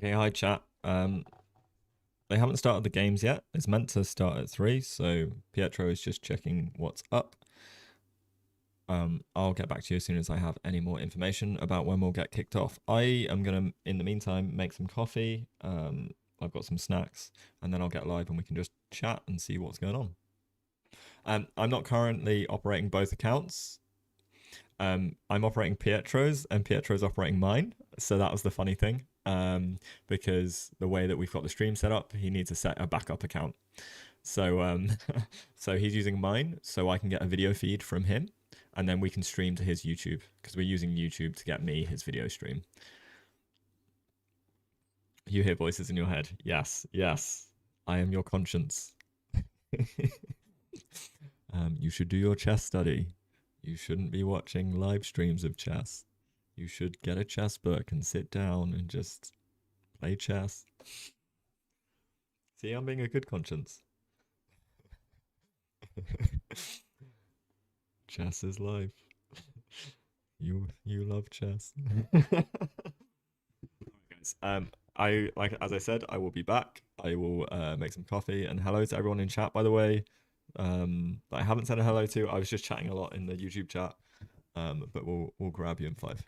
Okay, hi chat. They haven't started the games yet. It's meant to start at 3, so Pietro is just checking what's up. I'll get back to you as soon as I have any more information about when we'll get kicked off. I am gonna, in the meantime, make some coffee. I've got some snacks, and then I'll get live and we can just chat and see what's going on. I'm not currently operating both accounts. I'm operating Pietro's and Pietro's operating mine. So that was the funny thing. Because the way that we've got the stream set up, he needs to set a backup account. So so he's using mine, so I can get a video feed from him, and then we can stream to his YouTube because we're using YouTube to get me his video stream. You hear voices in your head. Yes, yes. I am your conscience. You should do your chess study. You shouldn't be watching live streams of chess. You should get a chess book and sit down and just play chess. See, I'm being a good conscience. Chess is life. You love chess. Guys, I like as I said, I will be back. I will make some coffee and hello to everyone in chat, by the way. That I haven't said a hello to. I was just chatting a lot in the YouTube chat. But we'll grab you in 5.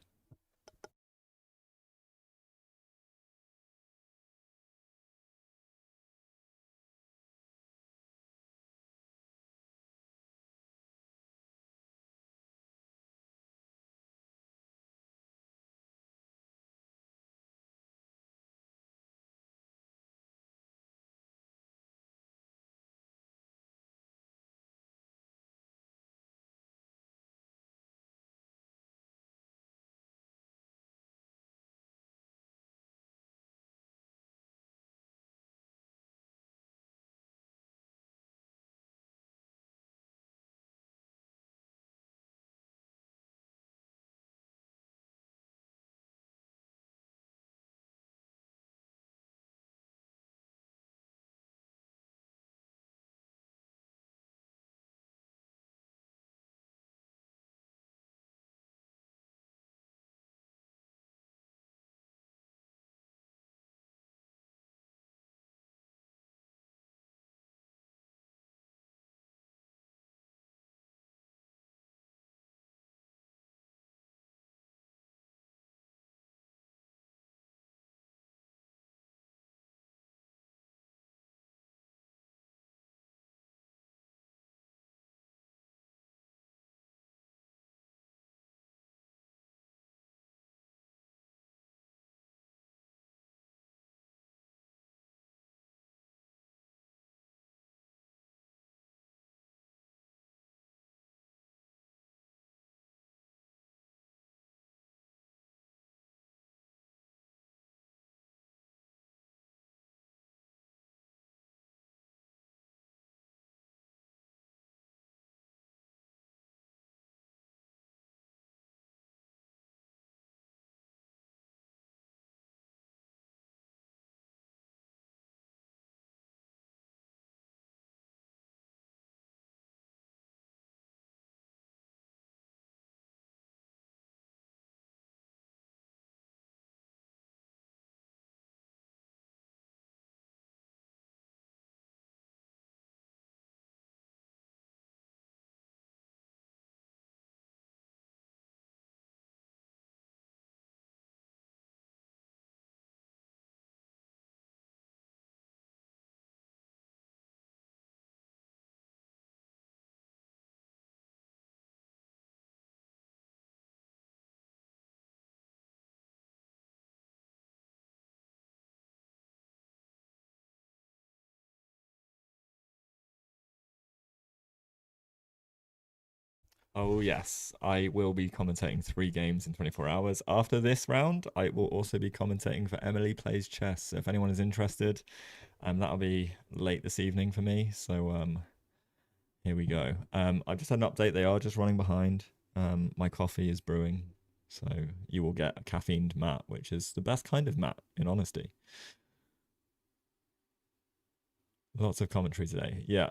Oh yes, I will be commentating 3 games in 24 hours. After this round, I will also be commentating for Emily Plays Chess. So if anyone is interested, that'll be late this evening for me. So here we go. I just had an update. They are just running behind. My coffee is brewing, so you will get a caffeined mat, which is the best kind of mat, in honesty. Lots of commentary today. Yeah.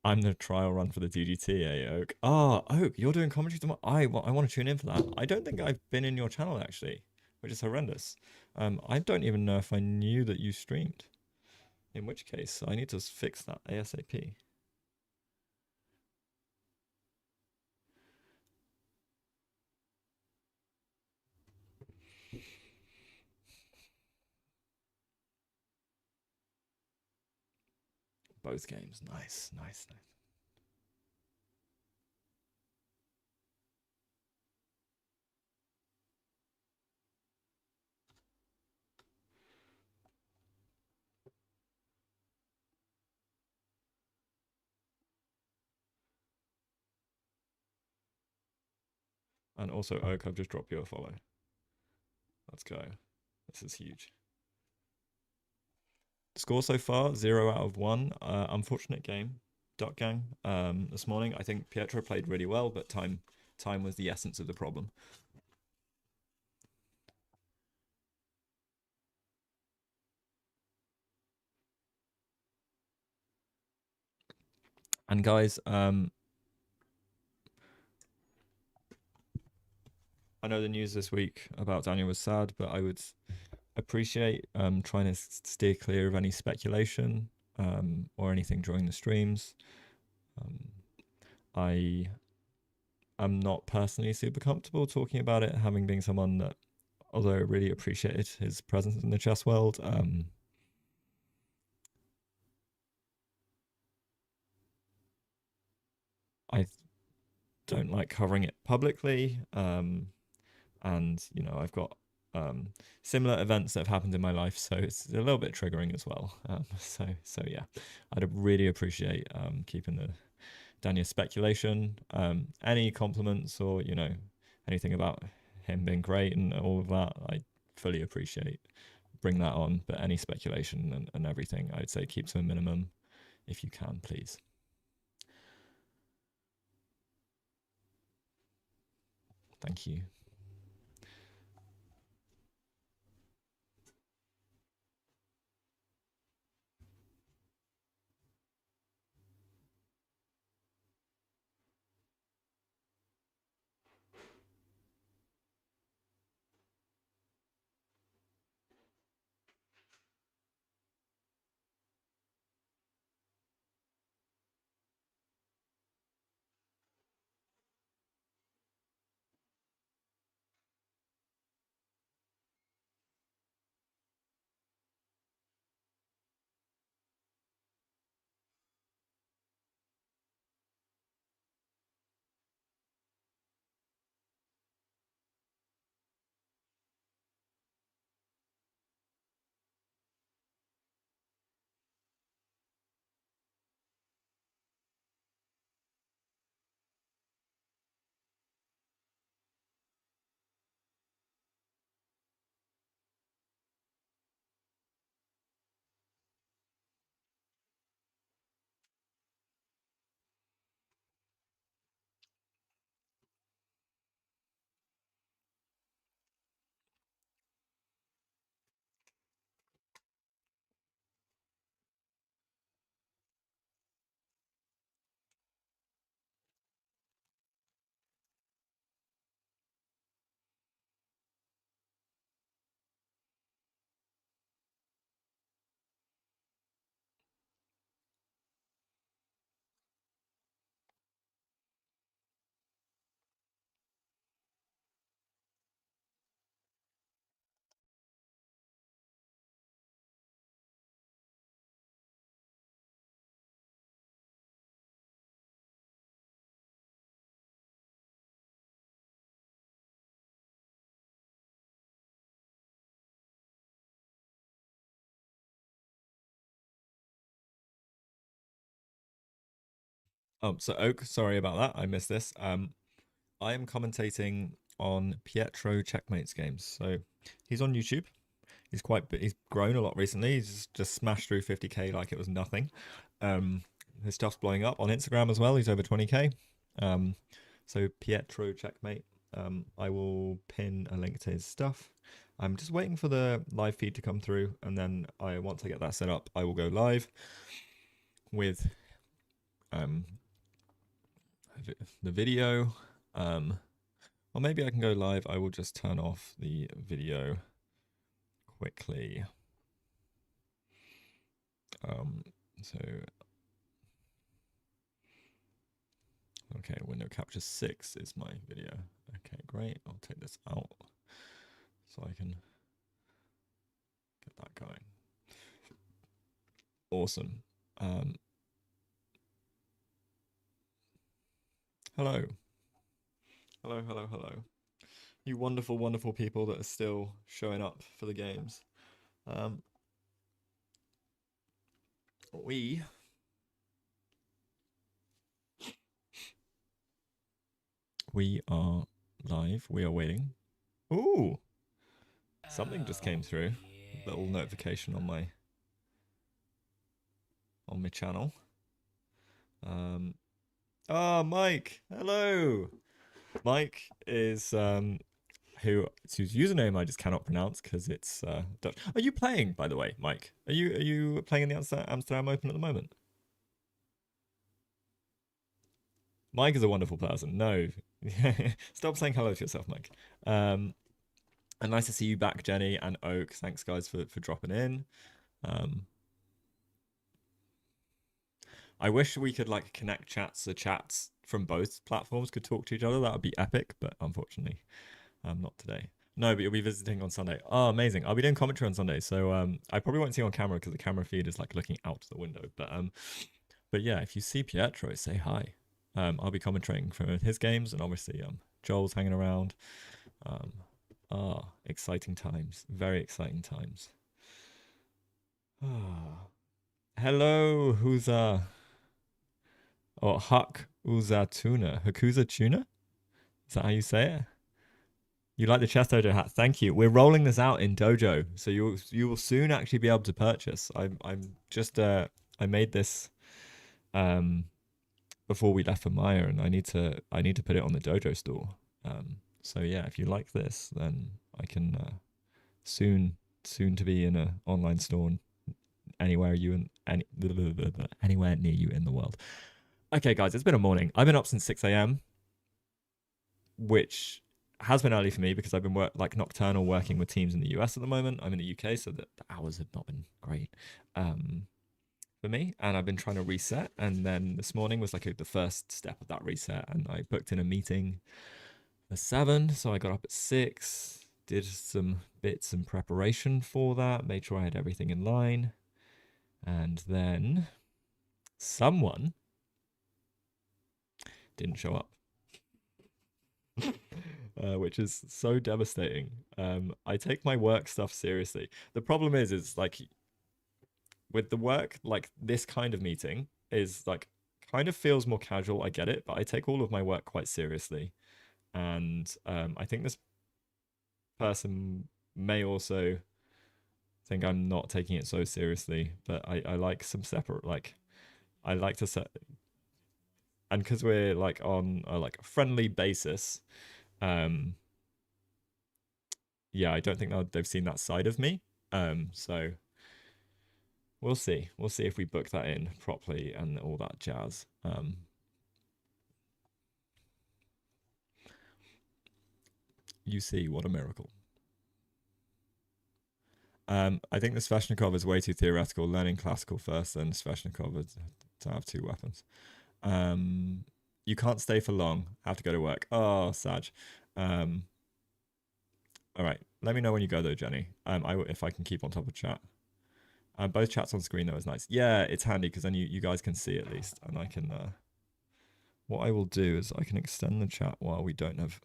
I'm the trial run for the DGT, Oak. Ah, Oak, you're doing commentary tomorrow. I want to tune in for that. I don't think I've been in your channel actually, which is horrendous. I don't even know if I knew that you streamed. In which case, I need to fix that ASAP. Both games, nice, nice, nice. And also, Oak, I've just dropped you a follow. Let's go. This is huge. Score so far 0 out of 1. Unfortunate game, Duck Gang. This morning, I think Pietro played really well, but time was the essence of the problem. And guys, I know the news this week about Daniel was sad, but I would appreciate trying to steer clear of any speculation or anything during the streams. I am not personally super comfortable talking about it, having been someone that, although I really appreciated his presence in the chess world, I don't like covering it publicly. And I've got similar events that have happened in my life, so it's a little bit triggering as well. So yeah, I'd really appreciate keeping the Daniel speculation. Any compliments or anything about him being great and all of that, I fully appreciate. Bring that on, but any speculation and everything, I'd say keep to a minimum if you can, please. Thank you. So Oak, sorry about that. I missed this. I am commentating on Pietro Checkmate's games. So he's on YouTube. He's grown a lot recently. He's just smashed through 50k like it was nothing. His stuff's blowing up on Instagram as well. He's over 20k. So Pietro Checkmate. I will pin a link to his stuff. I'm just waiting for the live feed to come through, and then once I get that set up, I will go live with the video. Or maybe I can go live. I will just turn off the video quickly. So okay, window capture 6 is my video. Okay, great. I'll take this out so I can get that going. Awesome. Hello. Hello, hello, hello. You wonderful, wonderful people that are still showing up for the games. We are live. We are waiting. Ooh. Something just came through. Yeah. Little notification on my channel. Oh, Mike. Hello. Mike is whose username I just cannot pronounce because it's Dutch. Are you playing, by the way, Mike? Are you playing in the Amsterdam Open at the moment? Mike is a wonderful person. No. Stop saying hello to yourself, Mike. And nice to see you back, Jenny and Oak. Thanks, guys, for dropping in. I wish we could like connect chats so chats from both platforms could talk to each other. That would be epic, but unfortunately, not today. No, but you'll be visiting on Sunday. Oh, amazing. I'll be doing commentary on Sunday, so I probably won't see you on camera because the camera feed is like looking out the window. But yeah, if you see Pietro, say hi. I'll be commentating from his games, and obviously Joel's hanging around. Exciting times. Very exciting times. Hello, who's or Huck Uza Tuna. Hakuza Tuna? Is that how you say it? You like the Chess Dojo hat? Thank you. We're rolling this out in Dojo, so you will soon actually be able to purchase. I'm just I made this before we left for Maya, and I need to put it on the Dojo store. So yeah, if you like this, then I can soon to be in an online store anywhere anywhere near you in the world. Okay, guys, it's been a morning. I've been up since 6 a.m., which has been early for me because I've been nocturnal working with teams in the US at the moment. I'm in the UK, so the hours have not been great for me. And I've been trying to reset. And then this morning was like the first step of that reset. And I booked in a meeting at 7, so I got up at 6, did some bits in preparation for that, made sure I had everything in line. And then someone didn't show up, which is so devastating. I take my work stuff seriously. The problem is like with the work, like this kind of meeting is like kind of feels more casual. I get it, but I take all of my work quite seriously. And I think this person may also think I'm not taking it so seriously, but I like some separate, like I like to set, and because we're like on a like friendly basis, yeah, I don't think they've seen that side of me. So we'll see if we book that in properly and all that jazz. You see, what a miracle. I think the Sveshnikov is way too theoretical. Learning classical first, then Sveshnikov to have 2 weapons. You can't stay for long. Have to go to work. Oh, Sag. All right. Let me know when you go though, Jenny. If I can keep on top of chat. Both chats on screen though is nice. Yeah, it's handy because then you guys can see at least, and I can. What I will do is I can extend the chat while we don't have.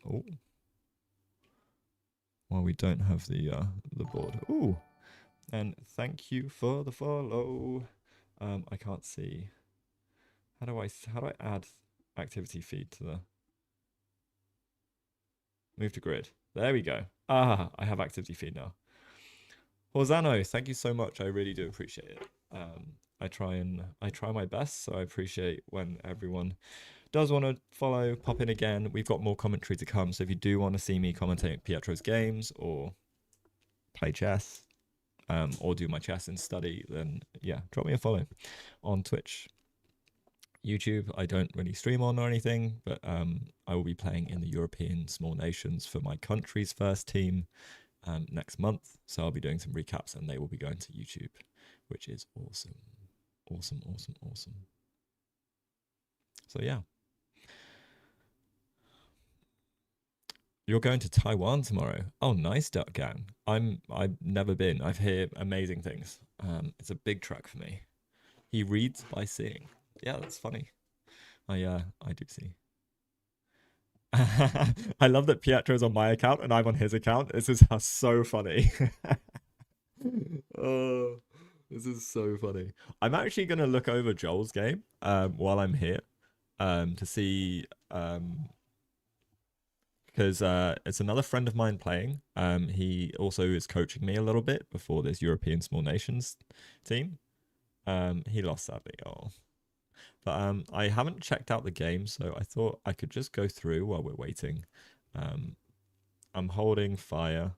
While we don't have the board. Ooh. And thank you for the follow. I can't see. How do I add activity feed to the move to grid? There we go. I have activity feed now. Horzano, thank you so much. I really do appreciate it. I try my best, so I appreciate when everyone does want to follow, pop in again. We've got more commentary to come, so if you do want to see me commentate Pietro's games or play chess, or do my chess and study, then yeah, drop me a follow on Twitch. YouTube, I don't really stream on or anything, but I will be playing in the European Small Nations for my country's first team next month. So I'll be doing some recaps and they will be going to YouTube, which is awesome. Awesome, awesome, awesome. So yeah. You're going to Taiwan tomorrow. Oh, nice, Duck Gang. I've never been. I've heard amazing things. It's a big trek for me. He reads by seeing. Yeah, that's funny. I do see. I love that Pietro's on my account and I'm on his account. This is so funny. Oh, this is so funny. I'm actually gonna look over Joel's game while I'm here to see because it's another friend of mine playing. He also is coaching me a little bit before this European Small Nations team. He lost sadly. Oh, but I haven't checked out the game, so I thought I could just go through while we're waiting. I'm holding fire.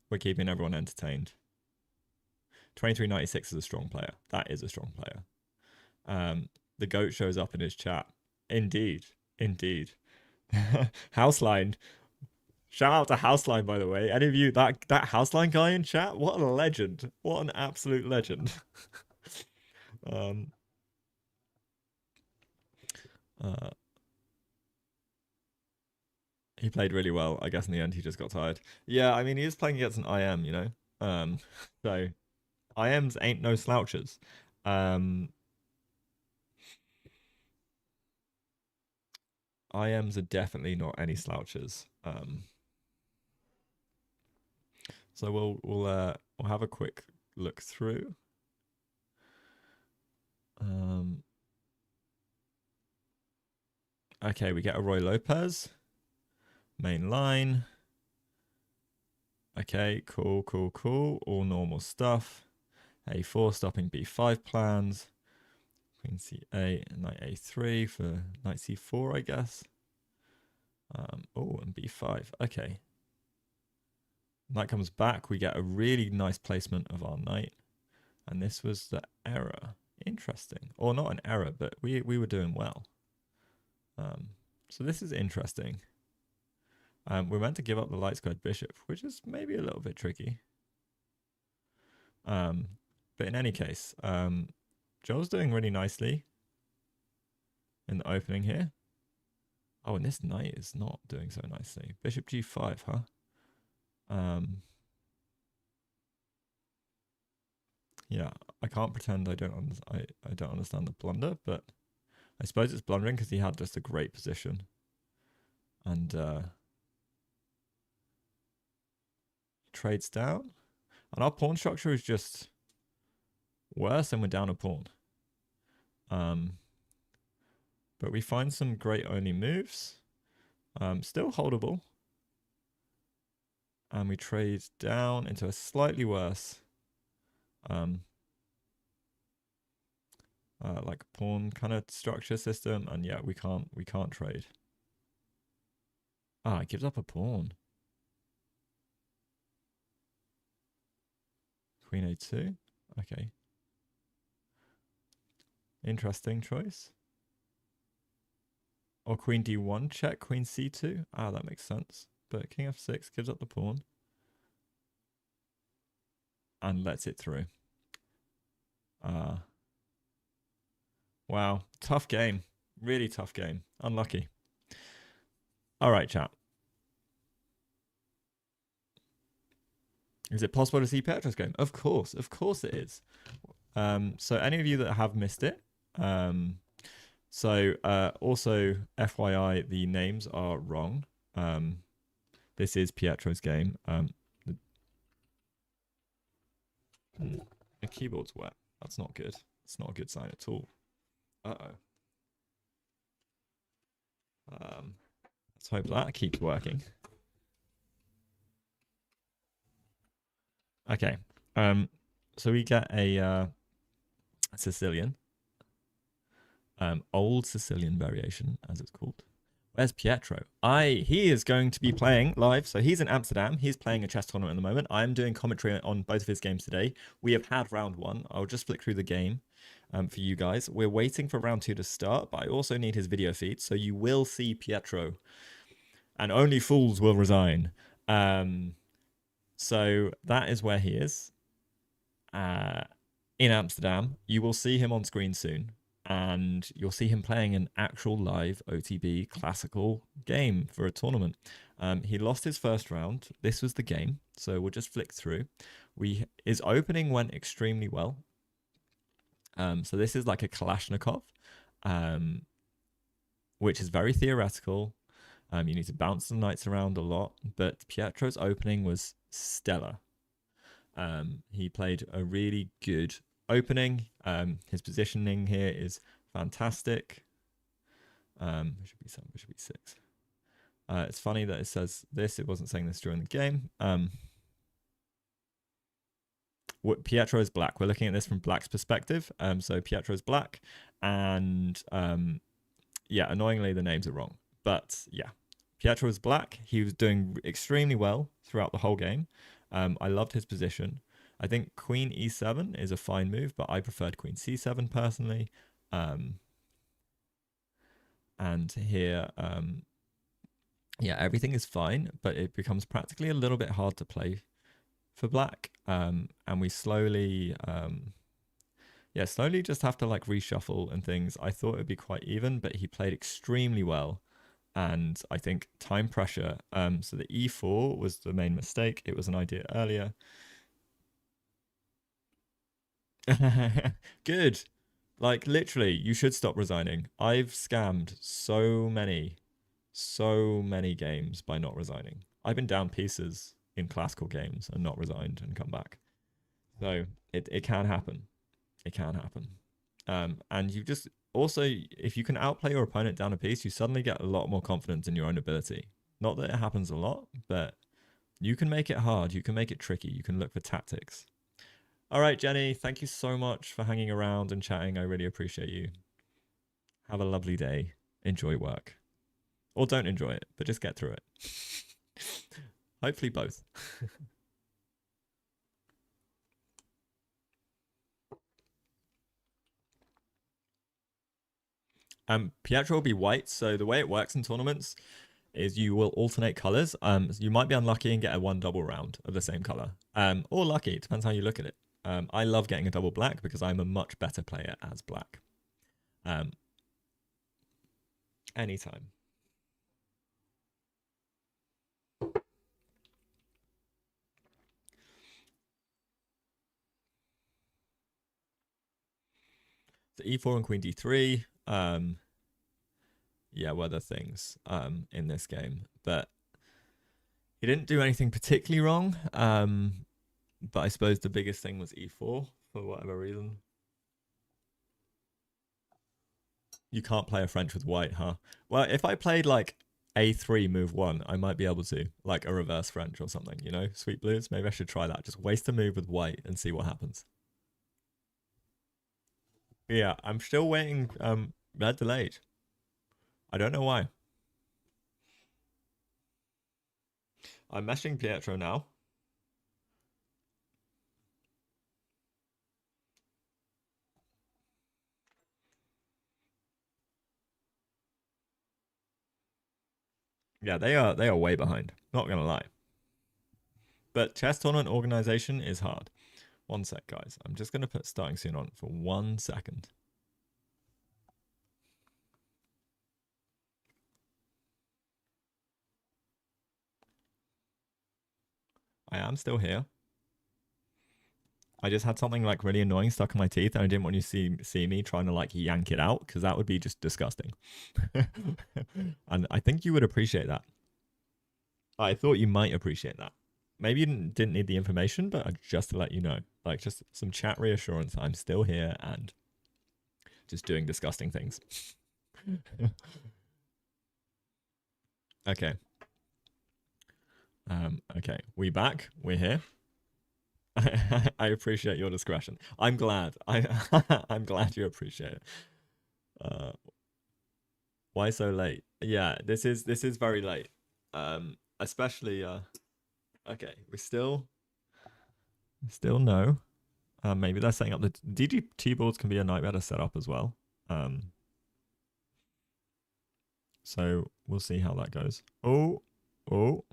We're keeping everyone entertained. 2396 is a strong player. That is a strong player. The goat shows up in his chat. Indeed. Indeed. Houseline. Shout out to Houseline, by the way. Any of you, that Houseline guy in chat, what a legend. What an absolute legend. He played really well. I guess in the end he just got tired. Yeah, I mean he is playing against an IM, you know. So IMs ain't no slouchers. IMs are definitely not any slouchers. So we'll have a quick look through. Okay, we get a Roy Lopez. Main line. Okay, cool. All normal stuff. A4 stopping B5 plans. Queen C8, knight A3 for knight C4, I guess. Oh, and B5. Okay. Knight comes back. We get a really nice placement of our knight. And this was the error. Interesting. Or not an error, but we were doing well. So this is interesting. We're meant to give up the light squared bishop, which is maybe a little bit tricky. But in any case, Joel's doing really nicely in the opening here. Oh, and this knight is not doing so nicely. Bishop G5, huh? Yeah, I can't pretend I don't understand the blunder, but I suppose it's blundering because he had just a great position. And trades down. And our pawn structure is just worse and we're down a pawn. But we find some great only moves. Still holdable. And we trade down into a slightly worse like pawn kind of structure system. And yeah, we can't trade. Ah, it gives up a pawn. Queen A2. Okay. Interesting choice. Or Queen D1 check, Queen C2. Ah, that makes sense. But King F6 gives up the pawn. And lets it through. Wow. Tough game. Really tough game. Unlucky. All right, chat. Is it possible to see Petra's game? Of course it is. So any of you that have missed it, also FYI, the names are wrong. This is Pietro's game. The keyboard's wet. That's not good. It's not a good sign at all. Let's hope that keeps working. Okay. So we get a Sicilian. Old Sicilian variation, as it's called. Where's Pietro? He is going to be playing live. So he's in Amsterdam. He's playing a chess tournament at the moment. I'm doing commentary on both of his games today. We have had round 1. I'll just flick through the game for you guys. We're waiting for round 2 to start, but I also need his video feed. So you will see Pietro. And only fools will resign. So that is where he is. In Amsterdam. You will see him on screen soon. And you'll see him playing an actual live OTB classical game for a tournament. He lost his first round. This was the game, so we'll just flick through. His opening went extremely well. So this is like a Kalashnikov, which is very theoretical. You need to bounce the knights around a lot, but Pietro's opening was stellar. He played a really good opening. His positioning here is fantastic. It should be 7, it should be 6. It's funny that it says this. It wasn't saying this during the game. Pietro is black. We're looking at this from black's perspective. So Pietro is black, and yeah, annoyingly the names are wrong. But yeah, Pietro is black. He was doing extremely well throughout the whole game. I loved his position. I think Queen E7 is a fine move, but I preferred Queen C7 personally. And here, yeah, everything is fine, but it becomes practically a little bit hard to play for black. And we slowly, slowly just have to like reshuffle and things. I thought it'd be quite even, but he played extremely well. And I think time pressure. So the E4 was the main mistake. It was an idea earlier. Good. Like literally, you should stop resigning. I've scammed so many games by not resigning. I've been down pieces in classical games and not resigned and come back. So it can happen. It can happen. And you just also, if you can outplay your opponent down a piece, you suddenly get a lot more confidence in your own ability. Not that it happens a lot, but you can make it hard. You can make it tricky. You can look for tactics. All right, Jenny, thank you so much for hanging around and chatting. I really appreciate you. Have a lovely day. Enjoy work. Or don't enjoy it, but just get through it. Hopefully both. Pietro will be white, so the way it works in tournaments is you will alternate colors. You might be unlucky and get a 1 double round of the same color. Or lucky, it depends how you look at it. I love getting a double black because I'm a much better player as black. Anytime. So E4 and Queen D3. Yeah, were the things in this game. But he didn't do anything particularly wrong. But I suppose the biggest thing was E4 for whatever reason. You can't play a French with white, huh? Well, if I played like A3 move 1, I might be able to, like a reverse French or something, you know? Sweet blues, maybe I should try that. Just waste a move with white and see what happens. Yeah, I'm still waiting. They're delayed. I don't know why. I'm messaging Pietro now. Yeah, they are way behind. Not gonna lie. But chess tournament organization is hard. 1 sec, guys. I'm just gonna put starting soon on for 1 second. I am still here. I just had something like really annoying stuck in my teeth, and I didn't want you to see me trying to like yank it out because that would be just disgusting. And I think you would appreciate that. I thought you might appreciate that. Maybe you didn't need the information, but just to let you know, like just some chat reassurance. I'm still here and just doing disgusting things. Okay. Okay. We back. We're here. I appreciate your discretion. I'm glad. I'm glad you appreciate it. Uh, why so late? Yeah, this is very late. Especially okay, we still no. Maybe they're setting up the DGT boards can be a nightmare to set up as well. So we'll see how that goes. Oh, oh.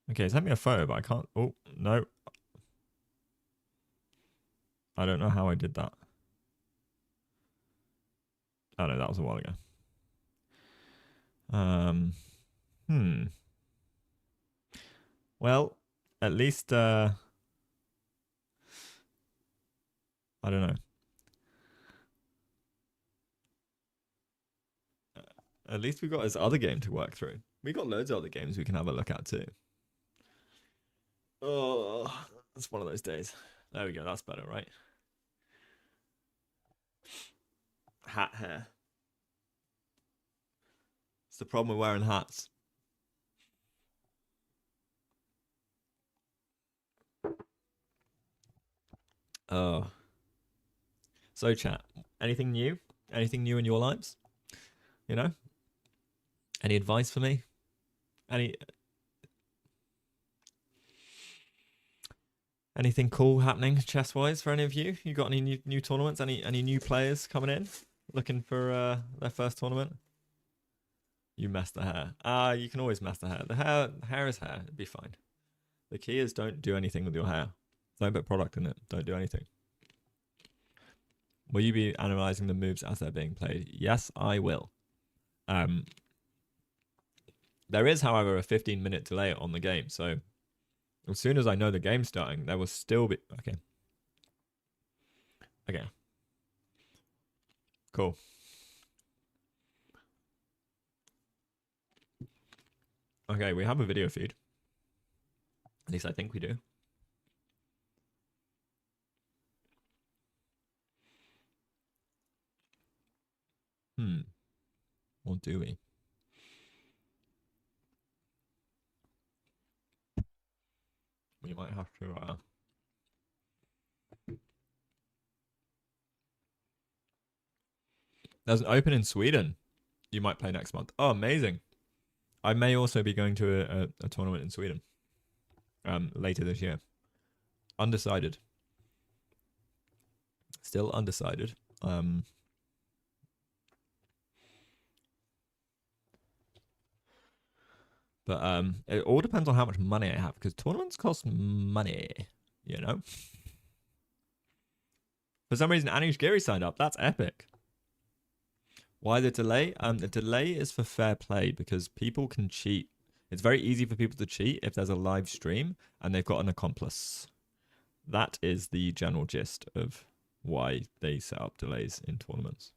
Okay, send me a photo, but I can't. Oh no, I don't know how I did that. Oh no, that was a while ago. Hmm. Well, at least I don't know. At least we got his other game to work through. We got loads of other games we can have a look at too. Oh, it's one of those days. There we go. That's better, right? Hat hair. It's the problem with wearing hats. Oh. So, chat. Anything new? Anything new in your lives? You know? Any advice for me? Anything cool happening chess wise for any of you? You got any new tournaments? Any new players coming in looking for their first tournament? You mess the hair. You can always mess the hair. The hair is hair. It'd be fine. The key is don't do anything with your hair. Don't put product in it. Don't do anything. Will you be analyzing the moves as they're being played? Yes, I will. There is, however, a 15-minute delay on the game, so as soon as I know the game's starting, there will still be... Okay. Okay. Cool. Okay, we have a video feed. At least I think we do. Or do we? We might have to... There's an open in Sweden. You might play next month. Oh, amazing. I may also be going to a tournament in Sweden later this year. Undecided. Still undecided. But it all depends on how much money I have, because tournaments cost money, you know? For some reason, Anush Giri signed up. That's epic. Why the delay? The delay is for fair play, because people can cheat. It's very easy for people to cheat if there's a live stream and they've got an accomplice. That is the general gist of why they set up delays in tournaments.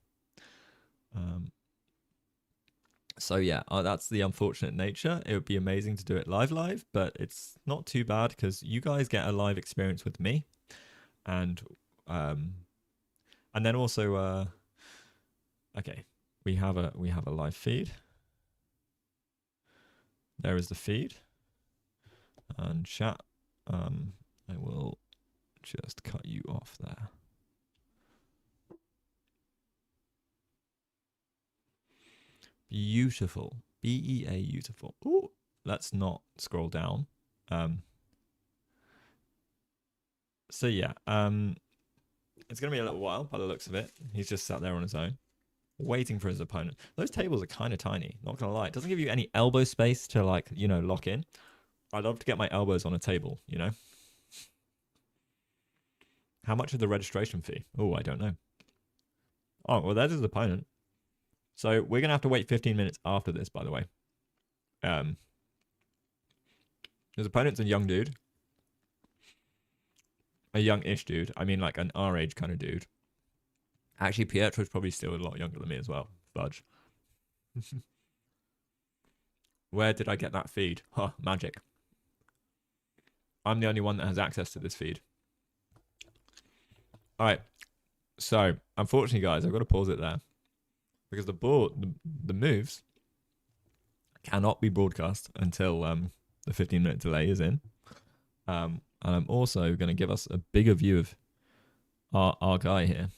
So yeah, that's the unfortunate nature. It would be amazing to do it live, but it's not too bad because you guys get a live experience with me, and then also okay, we have a live feed. There is the feed, and chat. I will just cut you off there. Beautiful. BEA beautiful. Ooh, let's not scroll down. So yeah, it's gonna be a little while by the looks of it. He's just sat there on his own, waiting for his opponent. Those tables are kind of tiny, not gonna lie. It doesn't give you any elbow space to, like, you know, lock in. I'd love to get my elbows on a table, you know. How much is the registration fee? Oh, I don't know. Oh, well, there's his opponent. So we're gonna have to wait 15 minutes after this, by the way. His opponent's a young dude. A young-ish dude. I mean, like an our age kind of dude. Actually, Pietro's probably still a lot younger than me as well. Fudge. Where did I get that feed? Huh, magic. I'm the only one that has access to this feed. All right. So, unfortunately, guys, I've got to pause it there. Because the moves cannot be broadcast until the 15-minute delay is in. And I'm also going to give us a bigger view of our guy here.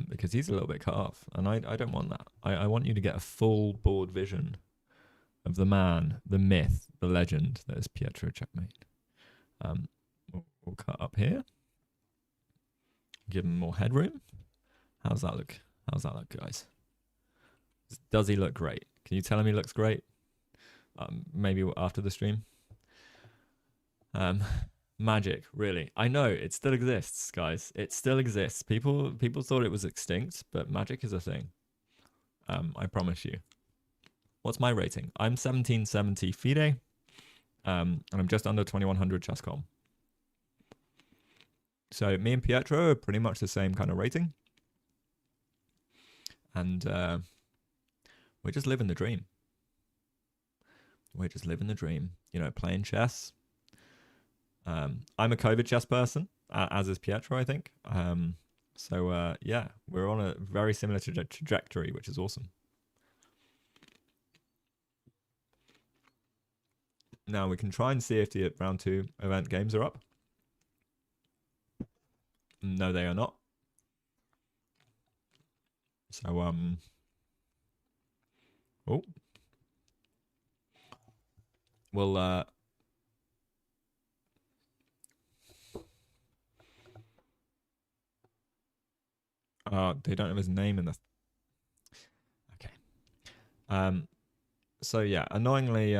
Because he's a little bit cut off, and I don't want that. I want you to get a full board vision of the man, the myth, the legend that is Pietro Checkmate. We'll cut up here. Give him more headroom. How's that look? How's that look, guys? Does he look great? Can you tell him he looks great? Maybe after the stream. Magic, really. I know it still exists, guys. It still exists. People thought it was extinct, but magic is a thing. I promise you. What's my rating? I'm 1770 FIDE, and I'm just under 2100 Chess.com. So me and Pietro are pretty much the same kind of rating, and we're just living the dream. We're just living the dream, you know, playing chess. I'm a COVID chess person, as is Pietro, I think. So yeah, we're on a very similar trajectory, which is awesome. Now we can try and see if the round 2 event games are up. No, they are not. So oh, well, they don't have his name in the. Okay. So yeah, annoyingly,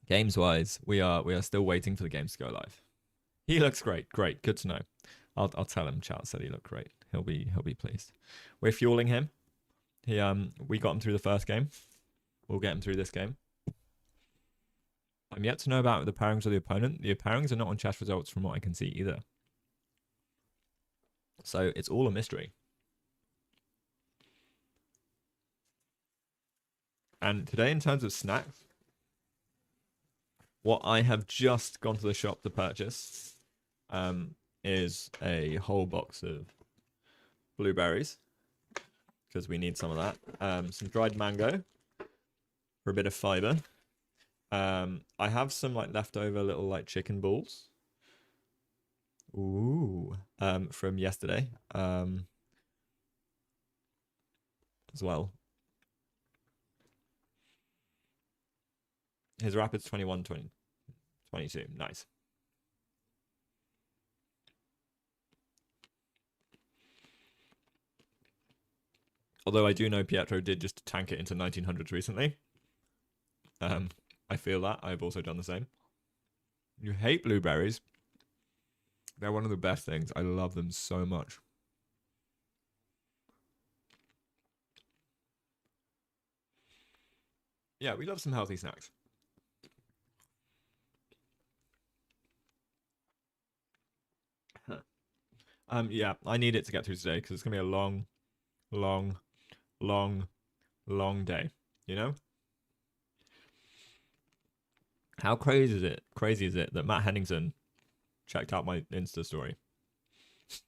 games wise, we are still waiting for the games to go live. He looks great. Great, good to know. I'll tell him. Chat said he looked great. He'll be pleased. We're fueling him. We got him through the first game. We'll get him through this game. I'm yet to know about the pairings of the opponent. The pairings are not on chess results from what I can see either. So it's all a mystery. And today, in terms of snacks, what I have just gone to the shop to purchase is a whole box of blueberries, because we need some of that. Some dried mango for a bit of fiber. I have some like leftover little like chicken balls. Ooh, from yesterday, as well. His rapid's 21, 20, 22. Nice. Although I do know Pietro did just tank it into 1900s recently. I feel that. I've also done the same. You hate blueberries. They're one of the best things. I love them so much. Yeah, we love some healthy snacks. Yeah, I need it to get through today because it's gonna be a long, long, long, long day. You know? How crazy is it? Crazy is it that Matt Henningsen checked out my Insta story? It's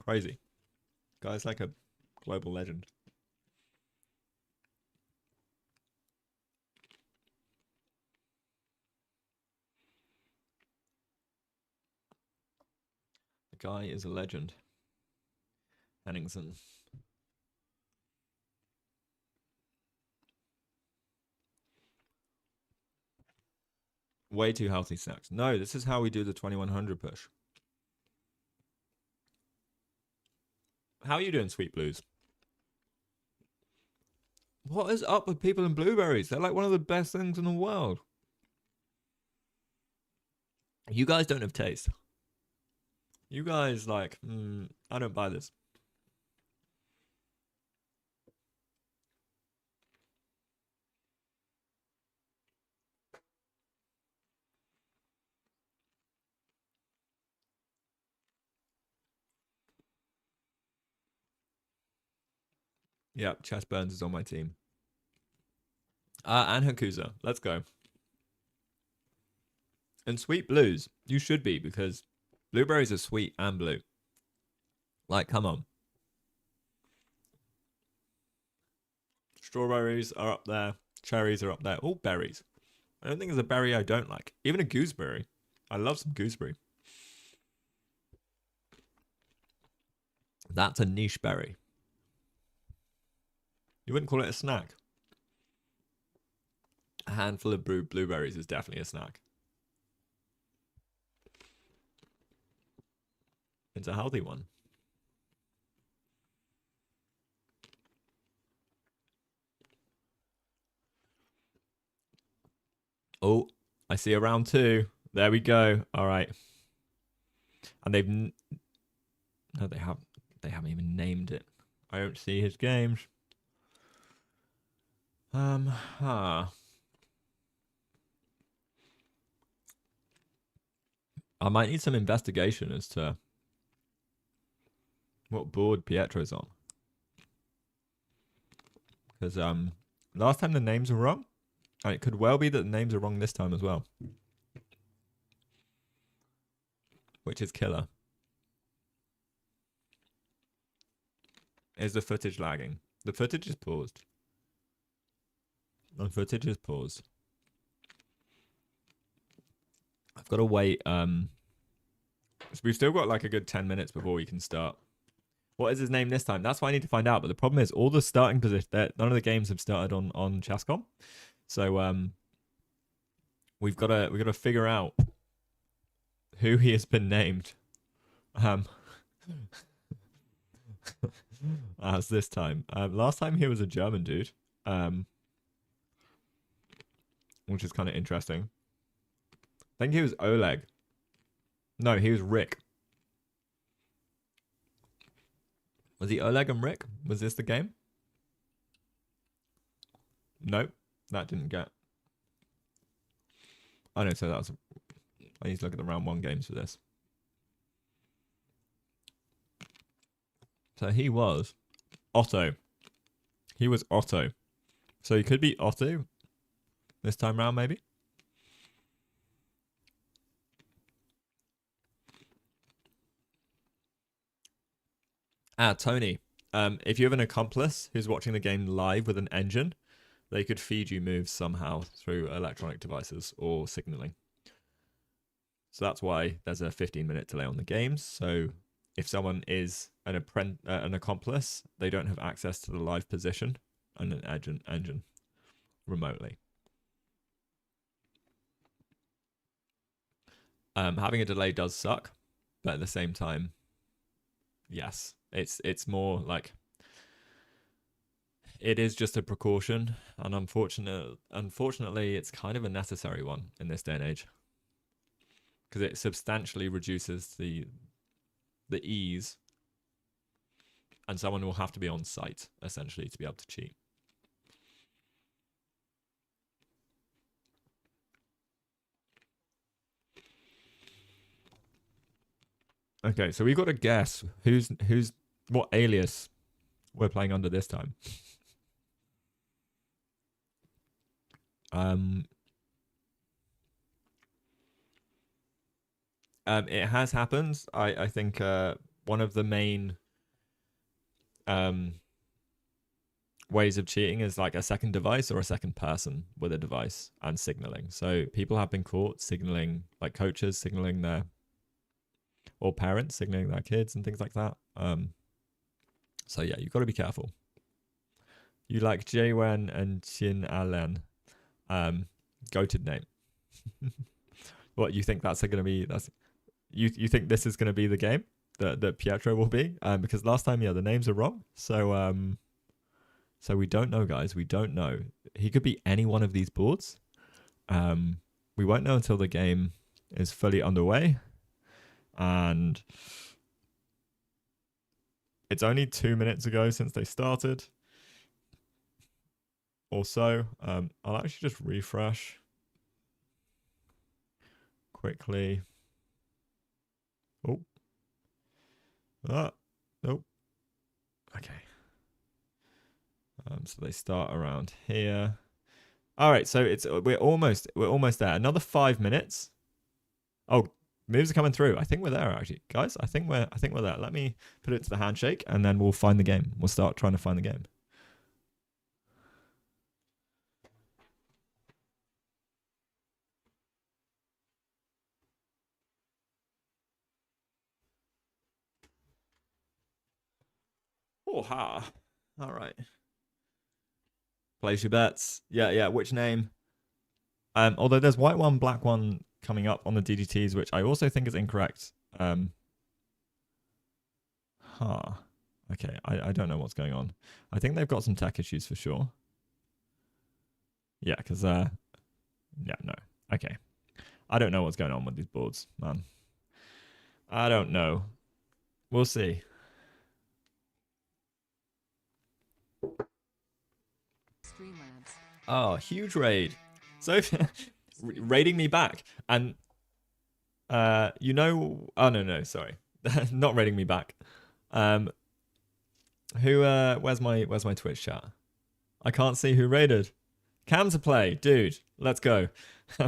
crazy. Guy's like a global legend. The guy is a legend. Henningsen. Way too healthy snacks. No, this is how we do the 2100 push. How are you doing, Sweet Blues? What is up with people and blueberries? They're like one of the best things in the world. You guys don't have taste. You guys like, I don't buy this. Yeah, Chess Burns is on my team. And Hakusa. Let's go. And Sweet Blues, you should be, because blueberries are sweet and blue. Like, come on. Strawberries are up there. Cherries are up there. All berries. I don't think there's a berry I don't like. Even a gooseberry. I love some gooseberry. That's a niche berry. You wouldn't call it a snack. A handful of blueberries is definitely a snack. It's a healthy one. Oh, I see a round 2. There we go. All right. And they've... No, they haven't even named it. I don't see his games. I might need some investigation as to what board Pietro's on. Because last time the names were wrong. And it could well be that the names are wrong this time as well. Which is killer. Is the footage lagging? The footage is paused. The footage is paused. I've got to wait. So we've still got like a good 10 minutes before we can start. What is his name this time? That's what I need to find out. But the problem is all the starting positions, none of the games have started on Chess.com. So we've got to figure out who he has been named. As this time. Last time he was a German dude. Which is kind of interesting. I think he was Oleg. No, he was Rick. Was he Oleg and Rick? Was this the game? Nope, that didn't get. I know, so that's... I need to look at the round 1 games for this. So he was Otto. He was Otto. So he could be Otto this time round, maybe. Tony. If you have an accomplice who's watching the game live with an engine, they could feed you moves somehow through electronic devices or signaling. So that's why there's a 15-minute delay on the games. So if someone is an accomplice, they don't have access to the live position and an engine remotely. Having a delay does suck, but at the same time, yes, it's more like it is just a precaution, and unfortunately, it's kind of a necessary one in this day and age because it substantially reduces the ease, and someone will have to be on site essentially to be able to cheat. Okay, so we've got to guess who's what alias we're playing under this time. It has happened. I think one of the main ways of cheating is like a second device or a second person with a device and signaling. So people have been caught signaling, like coaches signaling their, or parents signaling their kids and things like that. So yeah, you've got to be careful. You like Jaewen and Chin Alen. Goated name. What, you think that's going to be? That's you think this is going to be the game that Pietro will be? Because last time, yeah, the names are wrong. So so we don't know, guys. We don't know. He could be any one of these boards. We won't know until the game is fully underway, and it's only 2 minutes ago since they started. Or so. I'll actually just refresh quickly. Oh. Nope. Okay. So they start around here. All right, so we're almost there. Another 5 minutes. Oh, moves are coming through. I think we're there actually, guys. I think we're there. Let me put it to the handshake, and then we'll find the game. We'll start trying to find the game. ha. All right. Place your bets. Yeah. Which name? Although there's white one, black one coming up on the DDTs, which I also think is incorrect. Okay, I don't know what's going on. I think they've got some tech issues for sure. Yeah, because yeah, no. Okay. I don't know what's going on with these boards, man. I don't know. We'll see. Oh, huge raid. So raiding me back. And you know, oh no, sorry. Not raiding me back. Where's my Twitch chat? I can't see who raided. Cam to play, dude. Let's go.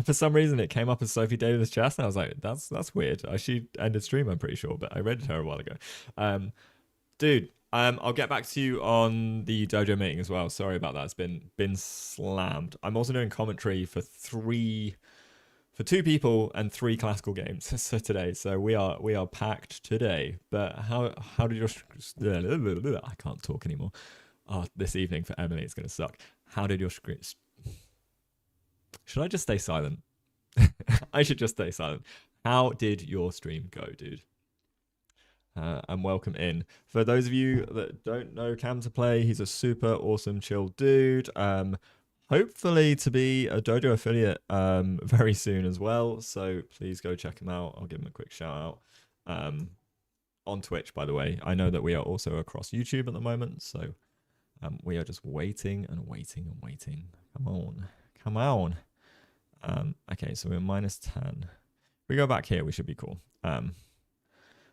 For some reason, it came up as Sophie Davis chat, and I was like, that's weird. She ended stream, I'm pretty sure, but I raided her a while ago. Dude, I'll get back to you on the dojo meeting as well. Sorry about that. It's been slammed. I'm also doing commentary for two people and 3 classical games so today. So we are packed today. But how did your I can't talk anymore. Oh, this evening for Emily, it's gonna suck. How did your screen? Should I just stay silent? I should just stay silent. How did your stream go, dude? And welcome in. For those of you that don't know Cam to play, he's a super awesome, chill dude. Hopefully to be a Dojo affiliate very soon as well. So please go check him out. I'll give him a quick shout out. On Twitch, by the way. I know that we are also across YouTube at the moment. So we are just waiting and waiting and waiting. Come on. Okay, so we're minus 10. If we go back here, we should be cool.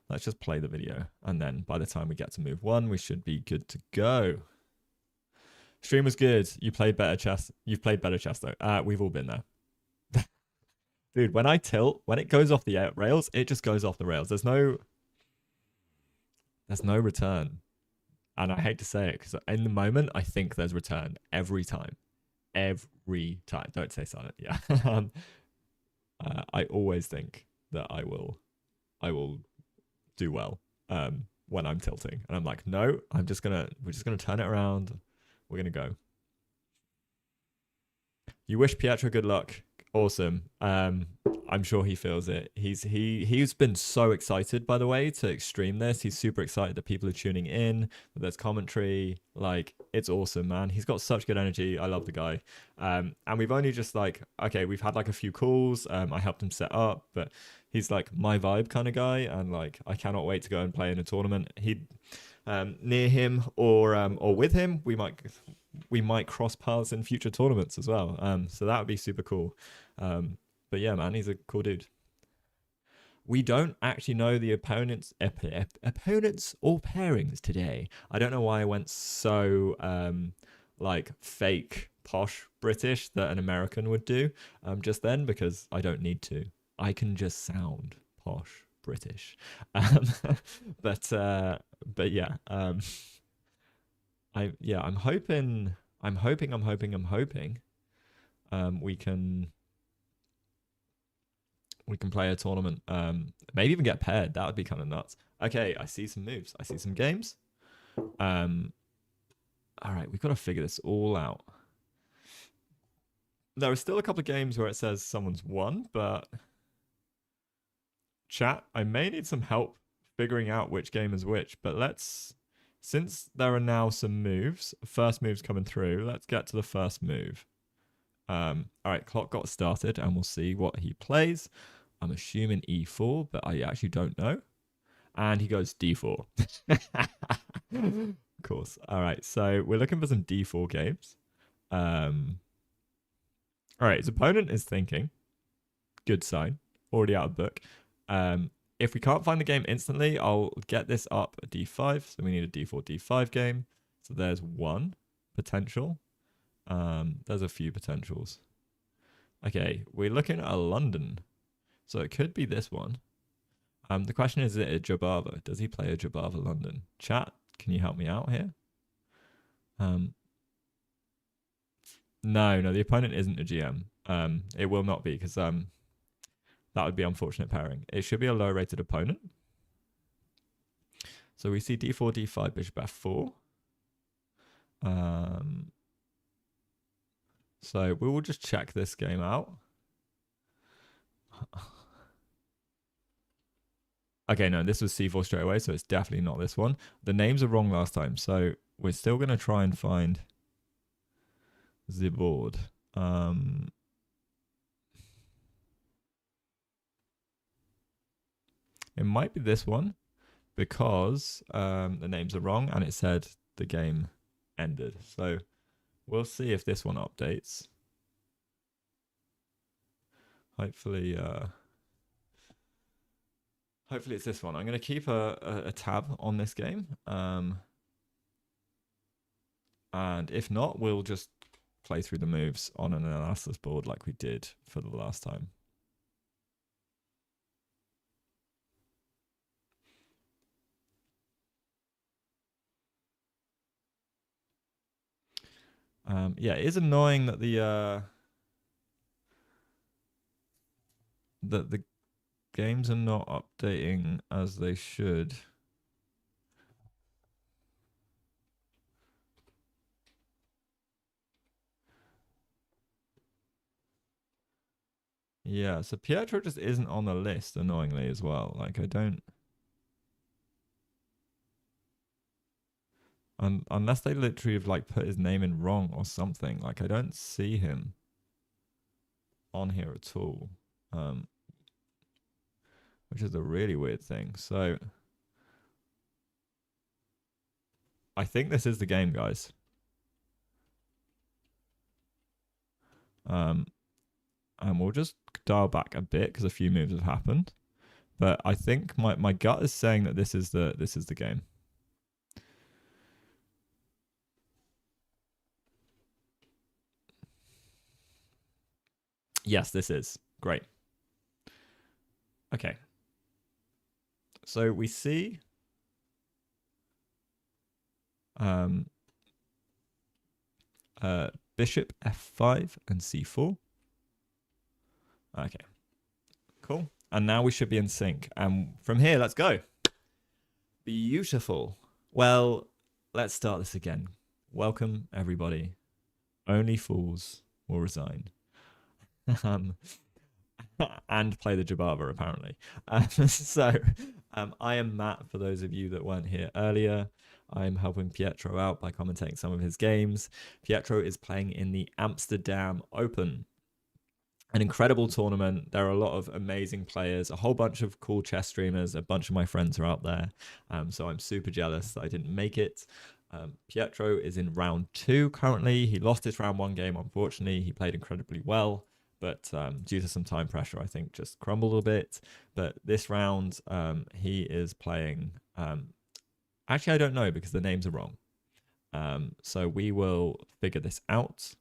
Let's just play the video. And then by the time we get to move 1, we should be good to go. Stream was good. You played better chess. You've played better chess, though. We've all been there. Dude, when I tilt, when it goes off the rails, it just goes off the rails. There's no return. And I hate to say it, because in the moment, I think there's return every time. Every time. Don't say silent. Yeah. I always think that I will do well when I'm tilting. And I'm like, no, we're just gonna turn it around. We're gonna go. You wish Pietro good luck. Awesome. I'm sure he feels it. He's been so excited, by the way, to stream this. He's super excited that people are tuning in, that there's commentary. Like, it's awesome, man. He's got such good energy. I love the guy. And we've only just we've had like a few calls. I helped him set up, but he's like my vibe kind of guy, and like I cannot wait to go and play in a tournament. Near him or with him, we might cross paths in future tournaments as well. So that would be super cool. But yeah, man, he's a cool dude. We don't actually know the opponents or pairings today. I don't know why I went so like fake posh British that an American would do just then, because I don't need to. I can just sound posh British. But yeah, I'm hoping we can play a tournament, maybe even get paired. That would be kind of nuts. Okay, I see some moves. I see some games. All right, we've got to figure this all out. There are still a couple of games where it says someone's won, but chat, I may need some help figuring out which game is which, but since there are now some moves, first move's coming through, let's get to the first move. All right, clock got started, and we'll see what he plays. I'm assuming E4, but I actually don't know. And he goes D4. Of course. All right, so we're looking for some D4 games. All right, his opponent is thinking. Good sign. Already out of book. If we can't find the game instantly, I'll get this up a D5. So we need a D4, D5 game. So there's one potential. There's a few potentials. Okay, we're looking at a London. So it could be this one. The question is it a Jabava? Does he play a Jabava London? Chat, can you help me out here? No, the opponent isn't a GM. It will not be, because that would be unfortunate pairing. It should be a low rated opponent. So we see D4, D5, Bishop F4. So we will just check this game out. Okay, no, this was C4 straight away, so it's definitely not this one. The names are wrong last time, so we're still going to try and find the board. It might be this one because the names are wrong and it said the game ended. So we'll see if this one updates. Hopefully, hopefully it's this one. I'm going to keep a tab on this game. And if not, we'll just play through the moves on an analysis board like we did for the last time. Yeah, it is annoying that the games are not updating as they should. Yeah, so Pietro just isn't on the list, annoyingly, as well. Like, I don't... unless they literally have, like, put his name in wrong or something. Like, I don't see him on here at all. Which is a really weird thing. So, I think this is the game, guys. And we'll just dial back a bit because a few moves have happened. But I think my gut is saying that this is the game. Yes, this is. Great. Okay. So we see bishop f5 and c4. Okay. Cool. And now we should be in sync. And from here, let's go. Beautiful. Well, let's start this again. Welcome, everybody. Only fools will resign. And play the Jabava, apparently. I am Matt, for those of you that weren't here earlier. I'm helping Pietro out by commentating some of his games. Pietro is playing in the Amsterdam Open, an incredible tournament. There are a lot of amazing players, a whole bunch of cool chess streamers. A bunch of my friends are out there. So I'm super jealous that I didn't make it. Pietro is in round 2 currently. He lost his round 1 game, unfortunately. He played incredibly well, but due to some time pressure, I think just crumbled a bit. But this round, he is playing... actually, I don't know because the names are wrong. So we will figure this out.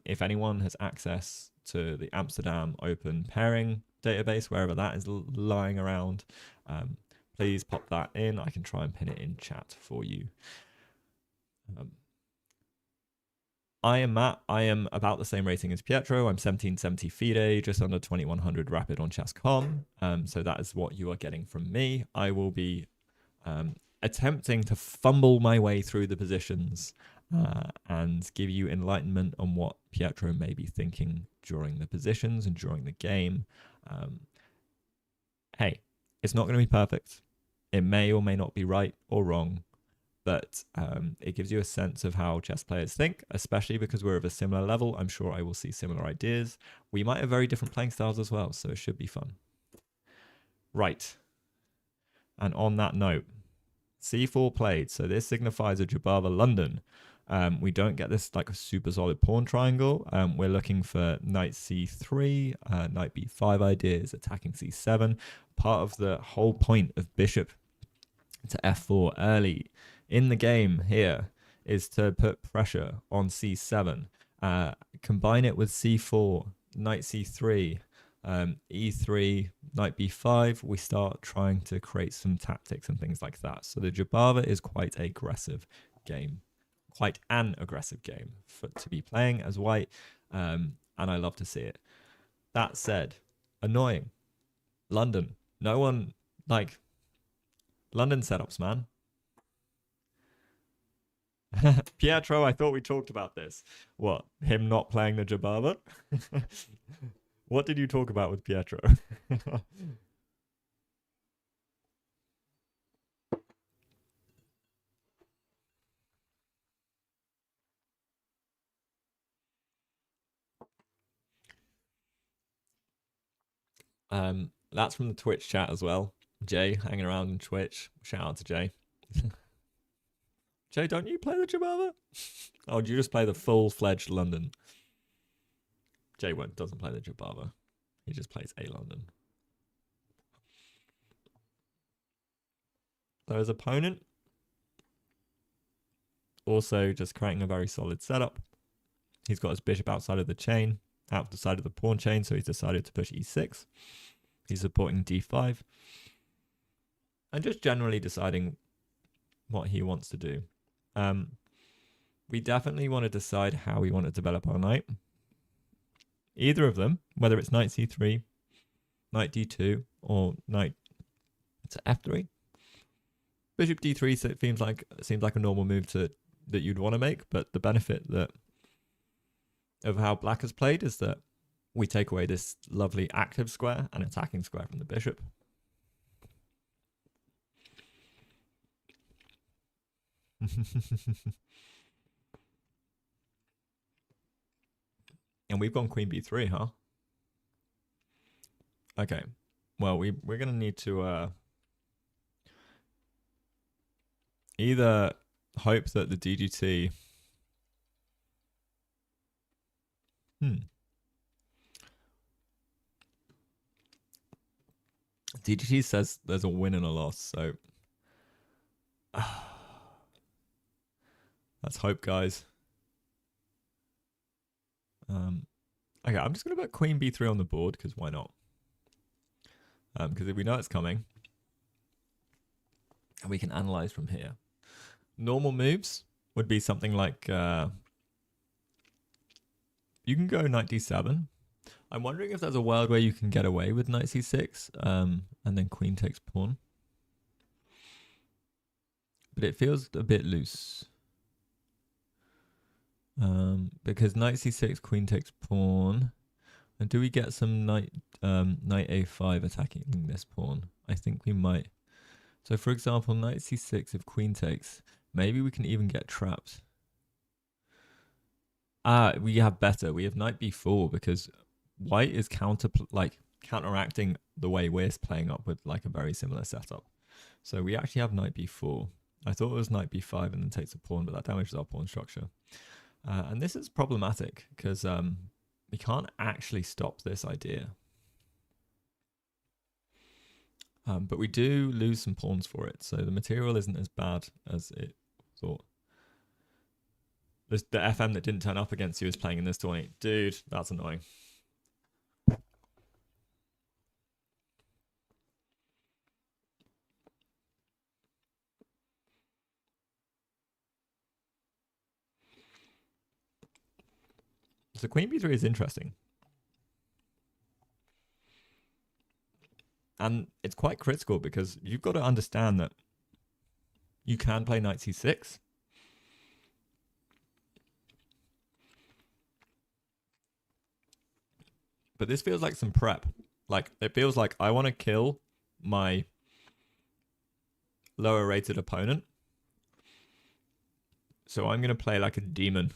If anyone has access to the Amsterdam Open pairing database, wherever that is lying around, please pop that in. I can try and pin it in chat for you. I am Matt. I am about the same rating as Pietro. I'm 1770 FIDE, just under 2100 rapid on chess.com. So that is what you are getting from me. I will be attempting to fumble my way through the positions and give you enlightenment on what Pietro may be thinking during the positions and during the game. Hey, it's not going to be perfect. It may or may not be right or wrong, but it gives you a sense of how chess players think, especially because we're of a similar level. I'm sure I will see similar ideas. We might have very different playing styles as well, so it should be fun. Right. And on that note, c4 played, so this signifies a Jabava London. We don't get this like a super solid pawn triangle. We're looking for knight c3, knight b5 ideas, attacking c7. Part of the whole point of bishop to f4 early in the game here is to put pressure on c7. Combine it with c4, knight c3, e3, knight b5, we start trying to create some tactics and things like that. So the Jabava is quite an aggressive game to be playing as white, and I love to see it. That said, annoying. London. No one, like, London setups, man. Pietro, I thought we talked about this. What? Him not playing the Jababa? What did you talk about with Pietro? That's from the Twitch chat as well. Jay hanging around in Twitch. Shout out to Jay. Jay, don't you play the Jababa? Oh, do you just play the full-fledged London? Jay doesn't play the Jababa. He just plays a London. So his opponent also just creating a very solid setup. He's got his bishop outside of the chain, out the side of the pawn chain, so he's decided to push e6. He's supporting d5. And just generally deciding what he wants to do. We definitely want to decide how we want to develop our knight. Either of them, whether it's knight c3, knight d2, or knight to f3. Bishop d3 seems like a normal move that you'd want to make, but the benefit of how black has played is that we take away this lovely active square and attacking square from the bishop. And we've gone queen b3, huh? Okay. Well, we're going to need to either hope that the DGT... DGT says there's a win and a loss, so... Let's hope, guys. Okay, I'm just going to put queen b3 on the board, because why not? Because if we know it's coming, we can analyze from here. Normal moves would be something like... you can go knight d7. I'm wondering if there's a world where you can get away with knight c6, and then queen takes pawn. But it feels a bit loose. Because knight c6, queen takes pawn. And do we get some knight a5 attacking this pawn? I think we might. So for example, knight c6, if queen takes, maybe we can even get trapped. We have better. We have knight b4 because white is counteracting the way we're playing up with like a very similar setup. So we actually have knight b4. I thought it was knight b5 and then takes a pawn, but that damages our pawn structure. And this is problematic because we can't actually stop this idea. But we do lose some pawns for it, so the material isn't as bad as it thought. The FM that didn't turn up against you is playing in this tournament. Dude, that's annoying. So queen b3 is interesting. And it's quite critical because you've got to understand that you can play knight c6. But this feels like some prep. Like, it feels like I want to kill my lower rated opponent. So I'm going to play like a demon.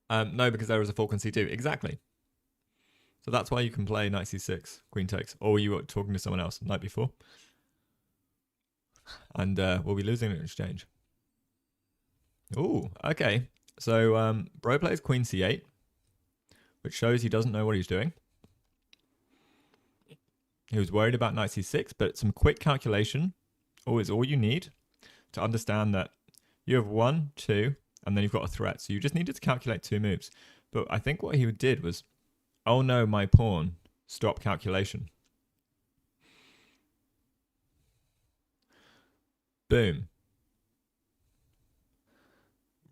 No, because there is a fork on c2. Exactly. So that's why you can play knight c6, queen takes. Or you were talking to someone else night before. And we'll be losing in exchange. Ooh, okay. So bro plays queen c8, which shows he doesn't know what he's doing. He was worried about knight c6, but some quick calculation is all you need to understand that you have 1, 2, and then you've got a threat. So you just needed to calculate 2 moves. But I think what he did was, oh no, my pawn, stop calculation. Boom.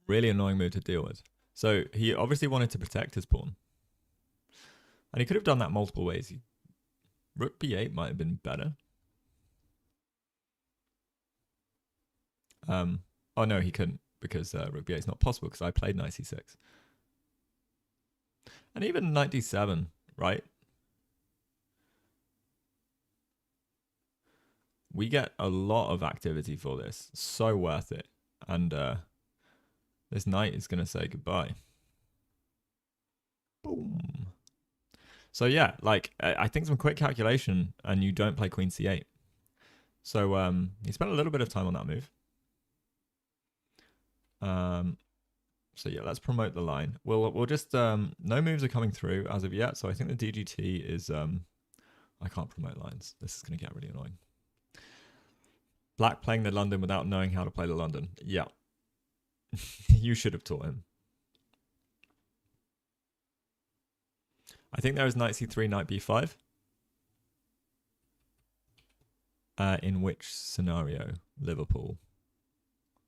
Really annoying move to deal with. So he obviously wanted to protect his pawn. And he could have done that multiple ways. Rook b8 might have been better. Oh no, he couldn't because rook b8 is not possible because I played knight c6. And even knight d7, right? We get a lot of activity for this. So worth it. And this knight is going to say goodbye. Boom. So yeah, like I think some quick calculation and you don't play queen c8. So he spent a little bit of time on that move. So yeah, let's promote the line. We'll just no moves are coming through as of yet. So I think the DGT is I can't promote lines. This is going to get really annoying. Black playing the London without knowing how to play the London. Yeah. You should have taught him. I think there is knight c3, knight b5. In which scenario? Liverpool.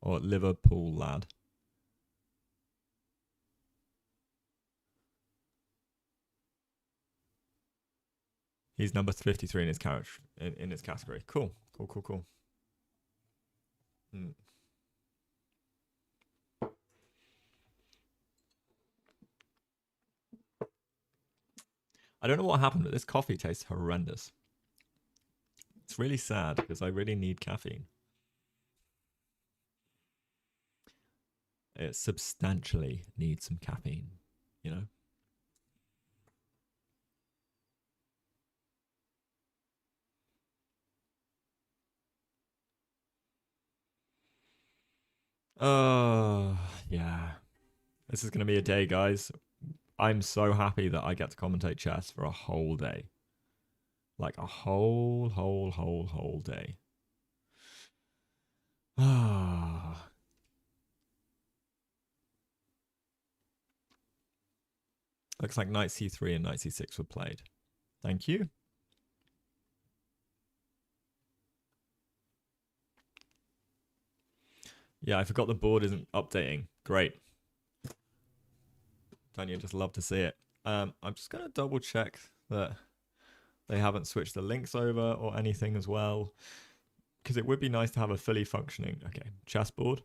Or Liverpool lad. He's number 53 in his carriage in his category. Cool. Cool. I don't know what happened, but this coffee tastes horrendous. It's really sad because I really need caffeine. It substantially needs some caffeine, you know? Yeah. This is going to be a day, guys. I'm so happy that I get to commentate chess for a whole day. Like a whole day. Ah. Looks like knight c3 and knight c6 were played. Thank you. Yeah, I forgot the board isn't updating. Great. Don't you just love to see it? I'm just going to double check that they haven't switched the links over or anything as well. Because it would be nice to have a fully functioning, okay, chessboard.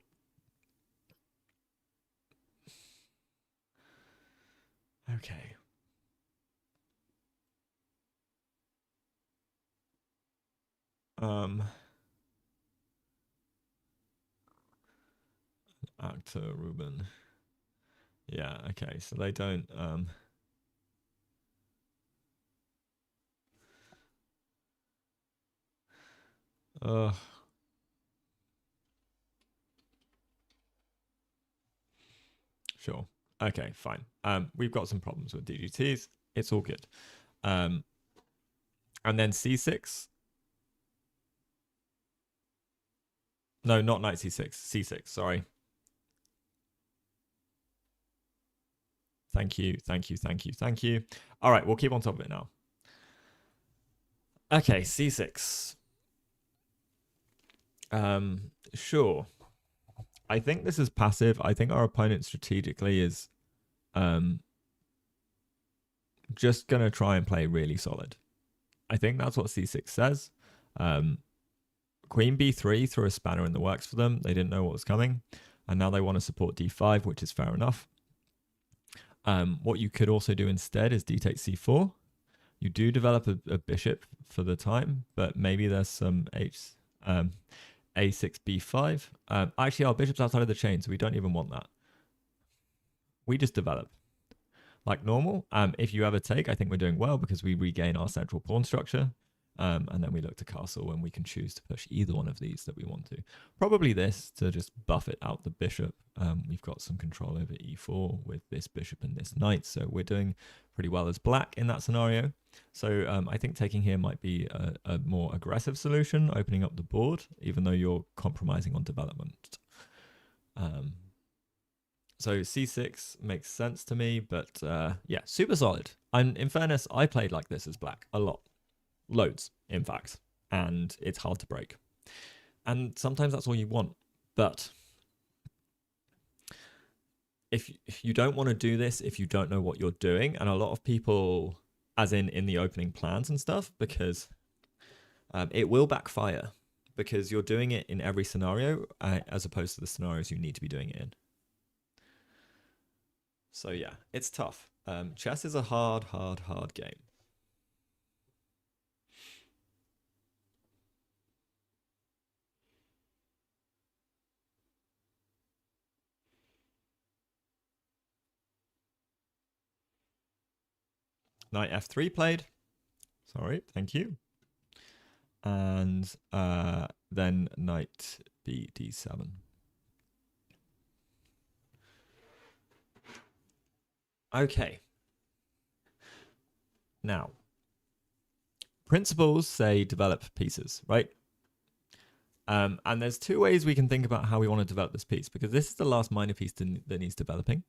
Okay. Actor Ruben. Yeah, okay, so they don't sure. Okay, fine. We've got some problems with DGTs. It's all good. And then c6. No, not knight c6. c6, sorry. Thank you. All right, we'll keep on top of it now. Okay, c6. Sure. I think this is passive. I think our opponent strategically is just going to try and play really solid. I think that's what c6 says. Queen b3 threw a spanner in the works for them. They didn't know what was coming. And now they want to support d5, which is fair enough. What you could also do instead is d takes c4. You do develop a bishop for the time, but maybe there's some a6 b5. Actually, our bishop's outside of the chain, so we don't even want that. We just develop like normal. If you ever take, I think we're doing well because we regain our central pawn structure. And then we look to castle when we can choose to push either one of these that we want to. Probably this to just buffet out the bishop. We've got some control over e4 with this bishop and this knight, so we're doing pretty well as black in that scenario. So I think taking here might be a more aggressive solution, opening up the board, even though you're compromising on development. So c6 makes sense to me, but yeah, super solid. And in fairness, I played like this as black a lot. Loads, in fact, and it's hard to break. And sometimes that's all you want. But if you don't want to do this, if you don't know what you're doing, and a lot of people, as in the opening plans and stuff, because it will backfire. because you're doing it in every scenario as opposed to the scenarios you need to be doing it in. So yeah, it's tough. Chess is a hard game. Knight f3 played. Sorry, thank you. And then knight b d7. Okay. Now, principles say develop pieces, right? And there's two ways we can think about how we want to develop this piece, because this is the last minor piece that needs developing.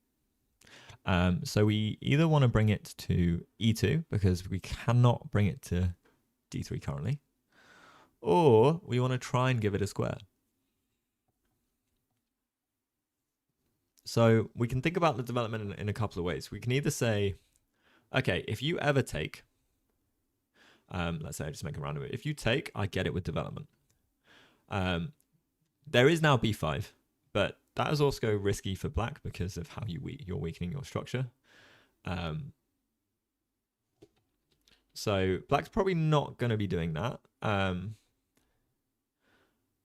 So we either want to bring it to e2, because we cannot bring it to d3 currently, or we want to try and give it a square. So we can think about the development in a couple of ways. We can either say, okay, if you ever take, let's say I just make a random, if you take, I get it with development. There is now b5, but that is also risky for black because of how you're weakening your structure. So black's probably not going to be doing that.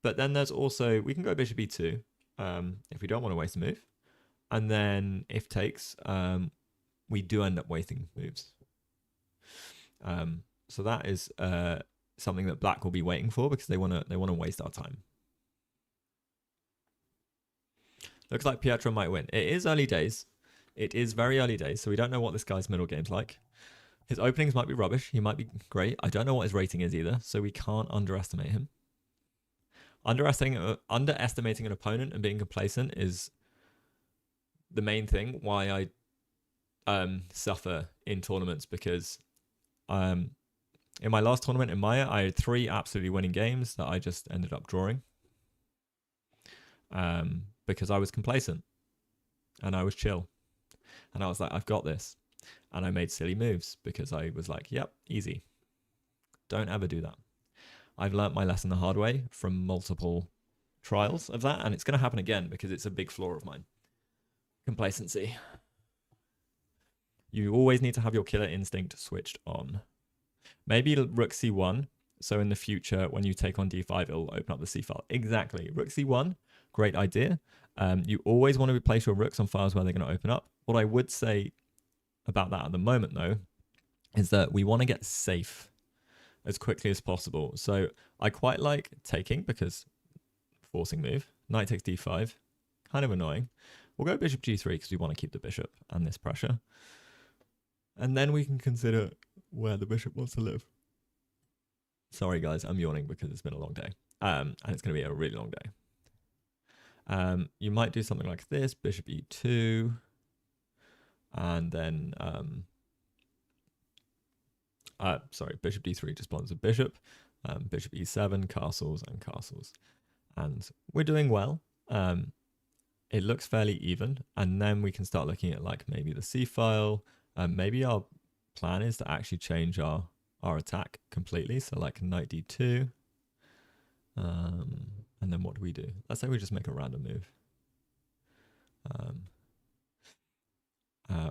But then there's also, we can go bishop e2 if we don't want to waste a move. And then if takes, we do end up wasting moves. So that is something that black will be waiting for because they want to waste our time. Looks like Pietro might win. It is early days. It is very early days, so we don't know what this guy's middle game's like. His openings might be rubbish. He might be great. I don't know what his rating is either, so we can't underestimate him. Underestimating an opponent and being complacent is the main thing why I suffer in tournaments, because in my last tournament in Maya, I had 3 absolutely winning games that I just ended up drawing because I was complacent and I was chill. And I was like, I've got this. And I made silly moves because I was like, yep, easy. Don't ever do that. I've learnt my lesson the hard way from multiple trials of that, and it's going to happen again because it's a big flaw of mine. Complacency. You always need to have your killer instinct switched on. Maybe rook c1, so in the future, when you take on d5, it'll open up the c file. Exactly. Rook c1, great idea. You always want to replace your rooks on files where they're going to open up. What I would say about that at the moment, though, is that we want to get safe as quickly as possible. So I quite like taking because forcing move. Knight takes d5, kind of annoying. We'll go bishop g3 because we want to keep the bishop and this pressure. And then we can consider where the bishop wants to live. Sorry, guys, I'm yawning because it's been a long day. And it's going to be a really long day. You might do something like this, bishop e2. And then, bishop d3 just blocks a bishop. Bishop e7, castles and castles. And we're doing well. It looks fairly even. And then we can start looking at like maybe the c file. Maybe our plan is to actually change our attack completely. So like knight d2. And then what do we do? Let's say we just make a random move.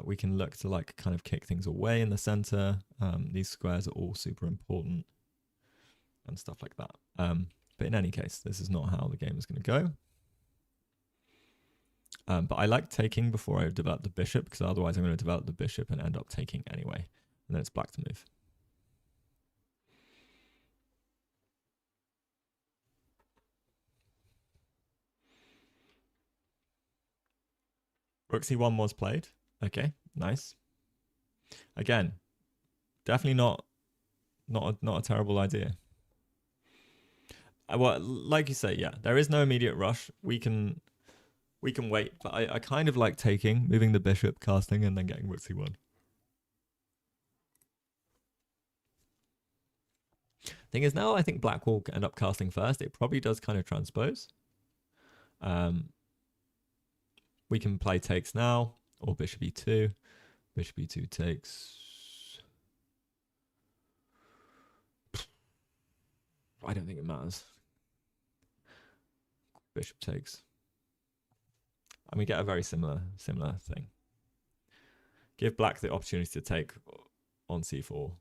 We can look to like kind of kick things away in the center. These squares are all super important and stuff like that. But in any case, this is not how the game is going to go. But I like taking before I develop the bishop, because otherwise I'm going to develop the bishop and end up taking anyway. And then it's black to move. Rook c1 was played. Okay, nice. Again, definitely not a terrible idea. Well, like you say, yeah, there is no immediate rush. We can wait, but I kind of like taking, moving the bishop, casting, and then getting rook c1. Thing is, now I think black will end up casting first. It probably does kind of transpose. We can play takes now, or bishop e2. Bishop e2 takes. I don't think it matters. bishop takes. And we get a very similar thing. Give black the opportunity to take on c4.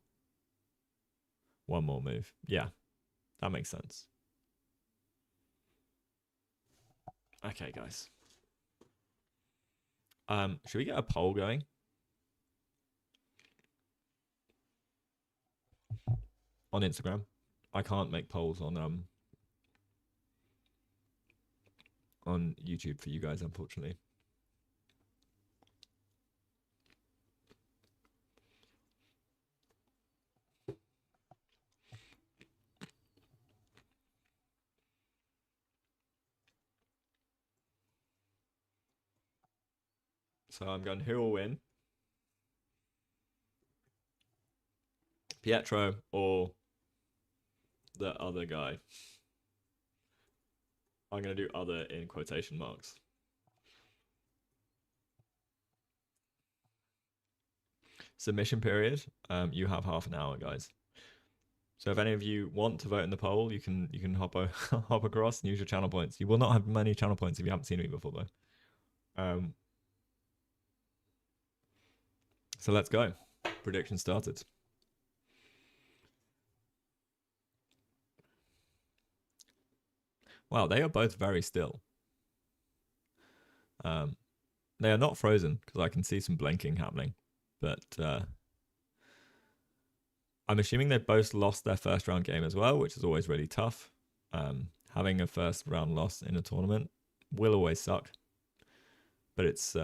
One more move. Yeah, that makes sense. Okay, guys. Should we get a poll going? On Instagram. I can't make polls on YouTube for you guys, unfortunately. So I'm going, who will win? Pietro or the other guy? I'm going to do other in quotation marks. Submission period. You have half an hour, guys. So if any of you want to vote in the poll, you can hop across and use your channel points. You will not have many channel points if you haven't seen me before, though. So let's go. Prediction started. Wow, they are both very still. They are not frozen because I can see some blinking happening, but I'm assuming they both lost their first round game as well, which is always really tough. Having a first round loss in a tournament will always suck, but it's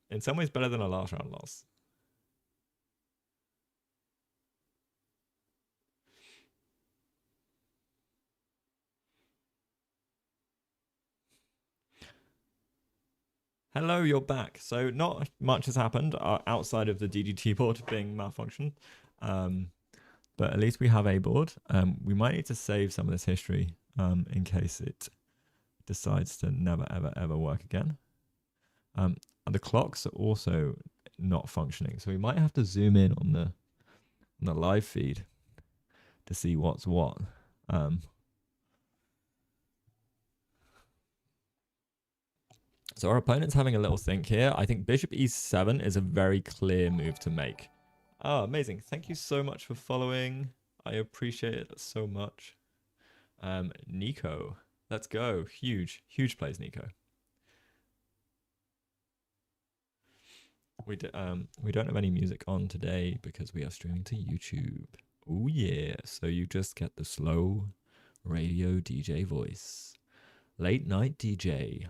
in some ways better than a last round loss. Hello, you're back. So not much has happened outside of the DGT board being malfunctioned, but at least we have a board. We might need to save some of this history in case it decides to never, ever, ever work again. And the clocks are also not functioning, so we might have to zoom in on the live feed to see what's what. So our opponent's having a little think here. I think bishop e7 is a very clear move to make. Oh, amazing. Thank you so much for following. I appreciate it so much. Nico, let's go. Huge plays, Nico. We don't have any music on today because we are streaming to YouTube. Oh yeah, so you just get the slow radio DJ voice. Late night DJ.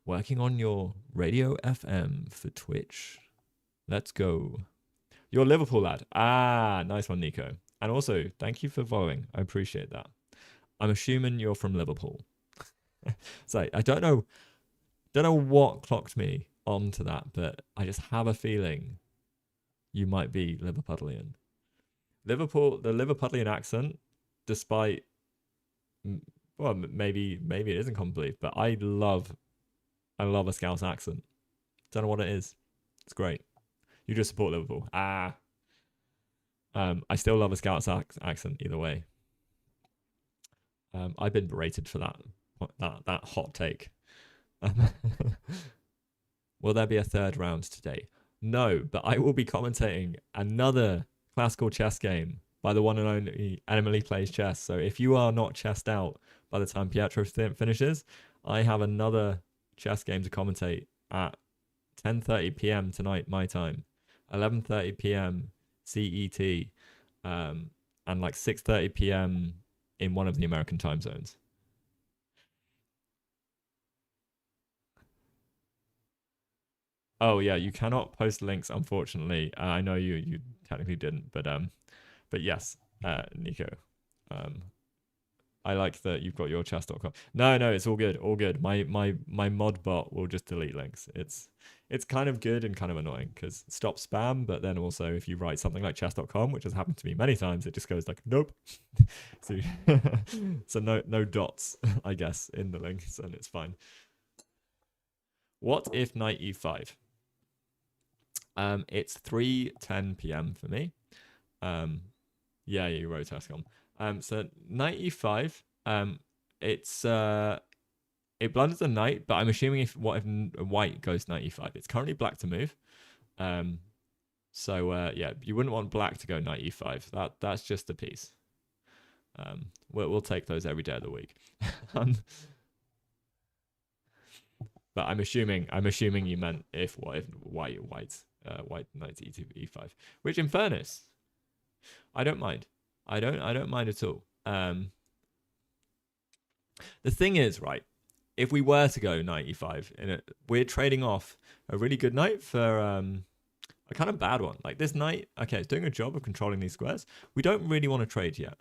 Working on your radio FM for Twitch. Let's go. You're Liverpool lad. Ah, nice one, Nico. And also, thank you for following. I appreciate that. I'm assuming you're from Liverpool. So I don't know what clocked me onto that, but I just have a feeling you might be Liverpudlian. Liverpool, the Liverpudlian accent, despite, well, maybe it isn't complete, but I love a Scouse accent. Don't know what it is. It's great. You just support Liverpool. I still love a Scouse accent either way. I've been berated for that hot take. Will there be a third round today? No, but I will be commentating another classical chess game by the one and only Emily Plays Chess. So if you are not chessed out by the time Pietro finishes, I have another chess game to commentate at 10:30 p.m. tonight, my time, 11:30 p.m. CET, and like 6:30 p.m. in one of the American time zones. Oh yeah, you cannot post links, unfortunately. I know you technically didn't, but yes, Nico. I like that you've got your chess.com. No, it's all good, all good. My mod bot will just delete links. It's kind of good and kind of annoying because it stops spam, but then also if you write something like chess.com, which has happened to me many times, it just goes like nope. So no dots, I guess, in the links, and it's fine. What if knight e5? It's 3:10 p.m. for me. Yeah, you wrote Tascom. So knight e5. It's It blunders a knight, but I'm assuming if white goes knight e5. It's currently black to move. So yeah, you wouldn't want black to go knight e5. That's just a piece. We'll take those every day of the week. But I'm assuming you meant if white knight e2 e5, which in fairness, I don't mind. I don't mind at all. The thing is, right, if we were to go knight e5, we're trading off a really good knight for a kind of bad one. Like this knight, okay, it's doing a job of controlling these squares. We don't really want to trade yet.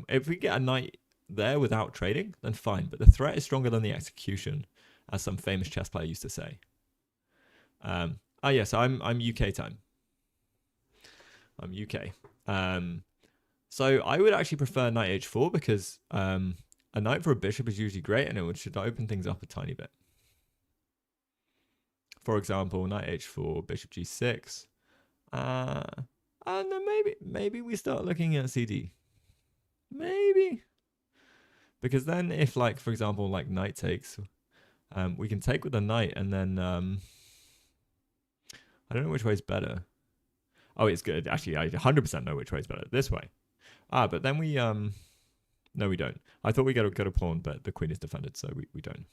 If we get a knight there without trading, then fine. But the threat is stronger than the execution, as some famous chess player used to say. Yes, I'm UK time. I'm UK. So I would actually prefer knight h4 because a knight for a bishop is usually great, and it should open things up a tiny bit. For example, knight h4, bishop g6, and then maybe we start looking at CD. Maybe, because then if, like, for example, like knight takes, we can take with the knight, and then I don't know which way is better. Oh, it's good. Actually, I 100% know which way is better. This way. But then we no, we don't. I thought we got a pawn, but the queen is defended, so we don't.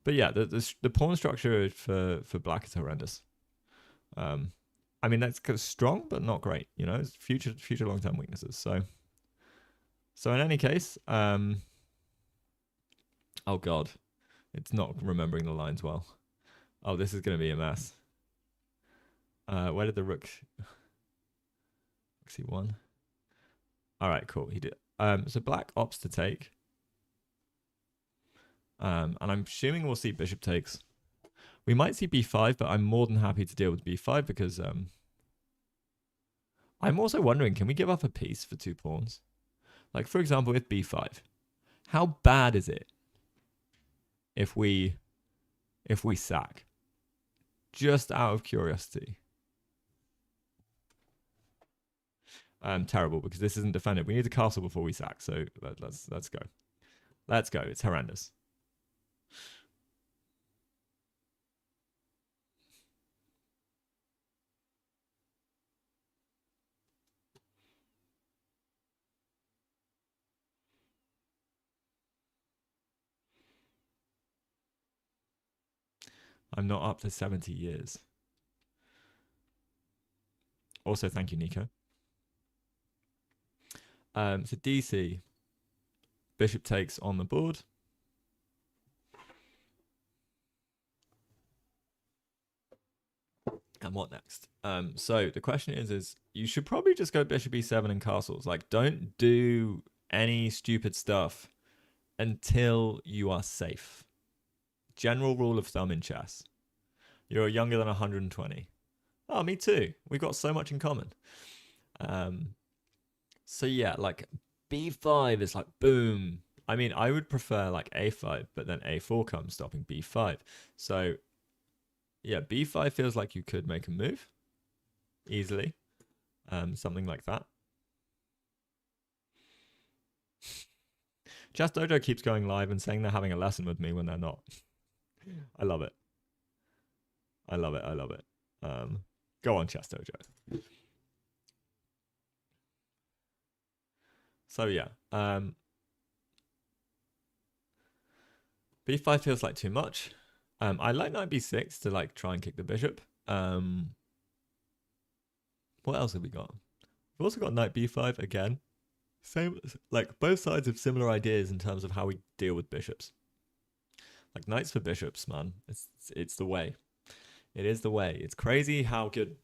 But yeah, the pawn structure for black is horrendous. I mean, that's strong, but not great. You know, it's future long-term weaknesses. So in any case, oh god, it's not remembering the lines well. Oh, this is going to be a mess. Where did the rook c1? All right, cool. He did. So black opts to take. And I'm assuming we'll see bishop takes. We might see b5, but I'm more than happy to deal with b5 because I'm also wondering, can we give up a piece for 2 pawns? Like, for example, with b5, how bad is it if we sack? Just out of curiosity. Terrible, because this isn't defended. We need a castle before we sack, so let's go. Let's go. It's horrendous. I'm not up to 70 years. Also, thank you, Nico. So DC, bishop takes on the board. And what next? So the question is you should probably just go bishop e7 and castles. Like, don't do any stupid stuff until you are safe. General rule of thumb in chess. You're younger than 120. Oh, me too. We've got so much in common. So yeah, like b5 is like boom. I mean, I would prefer like a5, but then a4 comes stopping b5. So yeah, b5 feels like you could make a move easily. Something like that. Chess Dojo keeps going live and saying they're having a lesson with me when they're not. I love it. I love it. Go on, Chess Dojo. So yeah, b5 feels like too much. I like knight b6 to like try and kick the bishop. What else have we got? We've also got knight b5 again. Same, like both sides have similar ideas in terms of how we deal with bishops. Like knights for bishops, man. It's the way. It is the way. It's crazy how good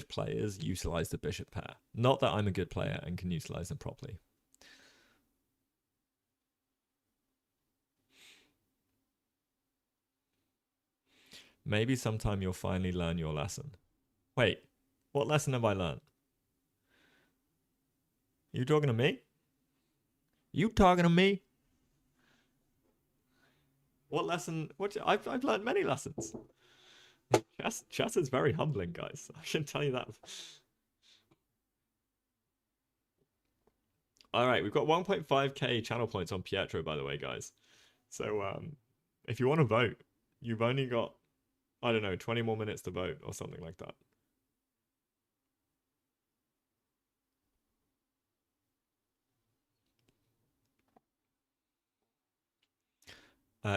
players utilize the bishop pair. Not that I'm a good player and can utilize them properly. Maybe sometime you'll finally learn your lesson. Wait, what lesson have I learned? You talking to me? You talking to me? What lesson? I've learned many lessons. Chess is very humbling, guys. I should tell you that. All right, we've got 1.5k channel points on Pietro, by the way, guys. So if you want to vote, you've only got, I don't know, 20 more minutes to vote or something like that.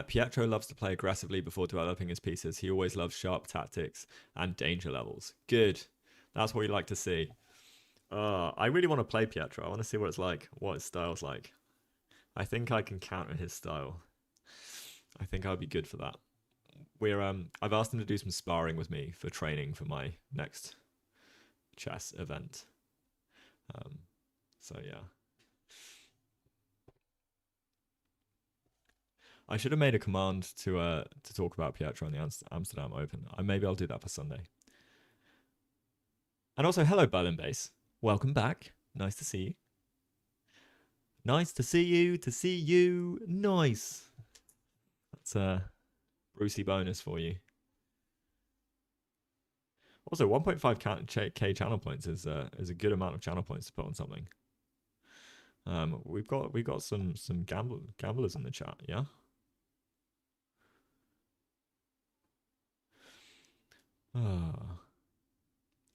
Pietro loves to play aggressively before developing his pieces. He always loves sharp tactics and danger levels. Good. That's what we like to see. I really want to play Pietro. I want to see what it's like, what his style's like. I think I can counter his style. I think I'll be good for that. I've asked him to do some sparring with me for training for my next chess event. So yeah. I should have made a command to talk about Pietro on the Amsterdam Open. Maybe I'll do that for Sunday. And also, hello Berlin Base. Welcome back. Nice to see you. Nice to see you. To see you. Nice. That's a Brucey bonus for you. Also, 1.5k channel points is a good amount of channel points to put on something. We've got some gamblers in the chat, yeah.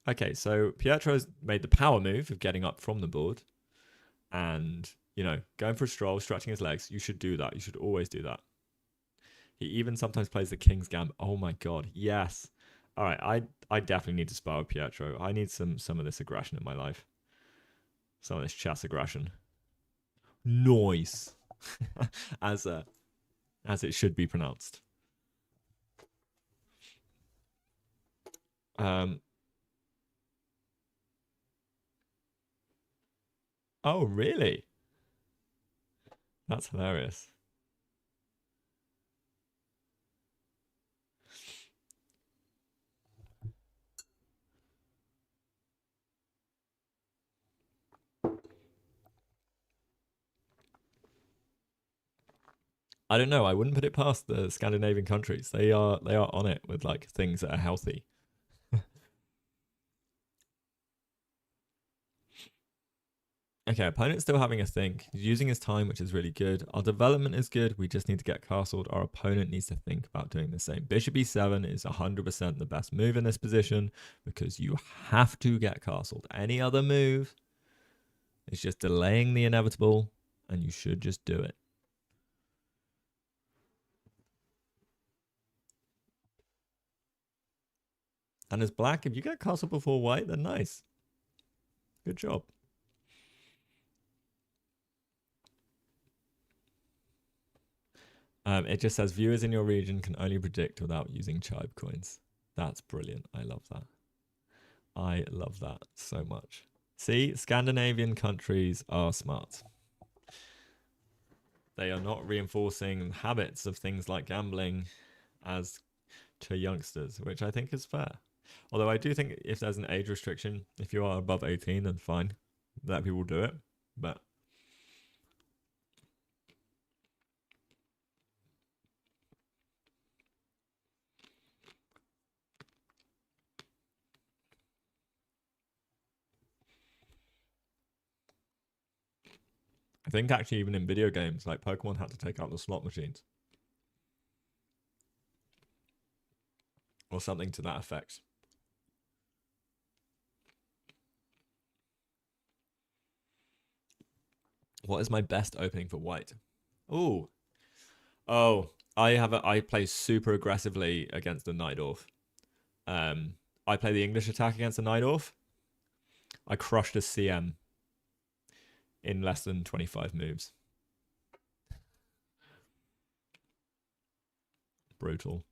Okay, so Pietro's made the power move of getting up from the board, and going for a stroll, stretching his legs. You should do that. You should always do that. He even sometimes plays the King's Gambit. Oh my god, yes. All right, I definitely need to spar with Pietro. I need some of this aggression in my life. Some of this chess aggression. Noise. as it should be pronounced. Oh, really? That's hilarious. I don't know. I wouldn't put it past the Scandinavian countries. They are on it with like things that are healthy. Okay, opponent's still having a think. He's using his time, which is really good. Our development is good. We just need to get castled. Our opponent needs to think about doing the same. Bishop e7 is 100% the best move in this position because you have to get castled. Any other move is just delaying the inevitable, and you should just do it. And as black, if you get castled before white, then nice. Good job. It just says viewers in your region can only predict without using chive coins. That's brilliant. I love that. I love that so much. See, Scandinavian countries are smart. They are not reinforcing habits of things like gambling as to youngsters, which I think is fair. Although I do think if there's an age restriction, if you are above 18, then fine. Let people do it. But I think actually even in video games, like Pokemon had to take out the slot machines. Or something to that effect. What is my best opening for white? Oh, I play super aggressively against the Najdorf. I play the English attack against the Najdorf. I crushed a CM in less than 25 moves. Brutal.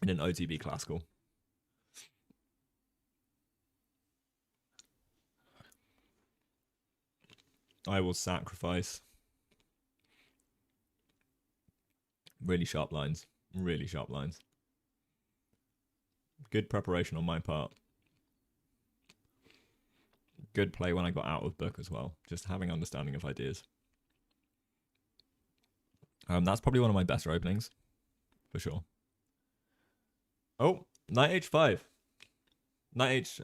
In an OTB classical. I will sacrifice. Really sharp lines. Really sharp lines. Good preparation on my part. Good play when I got out of book as well. Just having understanding of ideas. That's probably one of my better openings. For sure. Oh, knight h5. Knight h...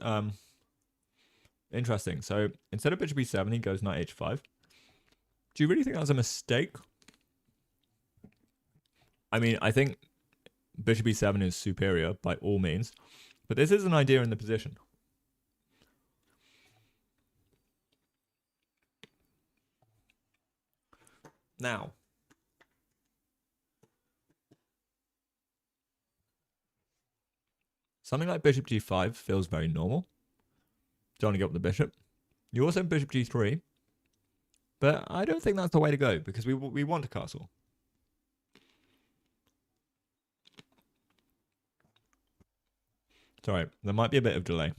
Interesting. So instead of bishop e7, he goes knight h5. Do you really think that's a mistake? I mean, I think bishop e7 is superior by all means, but this is an idea in the position. Now, something like bishop g5 feels very normal. Don't want to give up the bishop. You also have bishop g3, but I don't think that's the way to go because we want a castle. Sorry, there might be a bit of delay.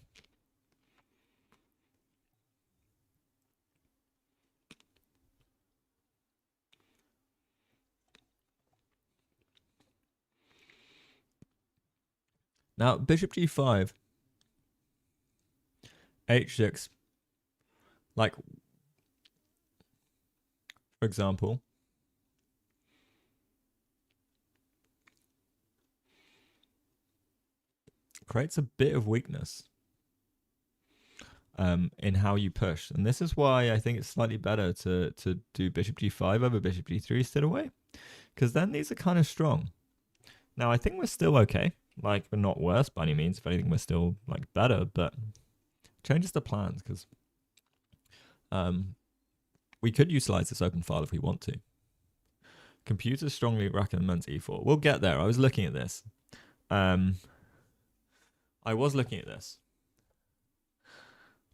Now, bishop g5, h6, like, for example, creates a bit of weakness in how you push. And this is why I think it's slightly better to do bishop g5 over bishop g3 instead away, because then these are kind of strong. Now, I think we're still okay. Like, we're not worse by any means. If anything, we're still, like, better, but changes the plans, because we could utilize this open file if we want to. Computers strongly recommends e4. We'll get there. I was looking at this.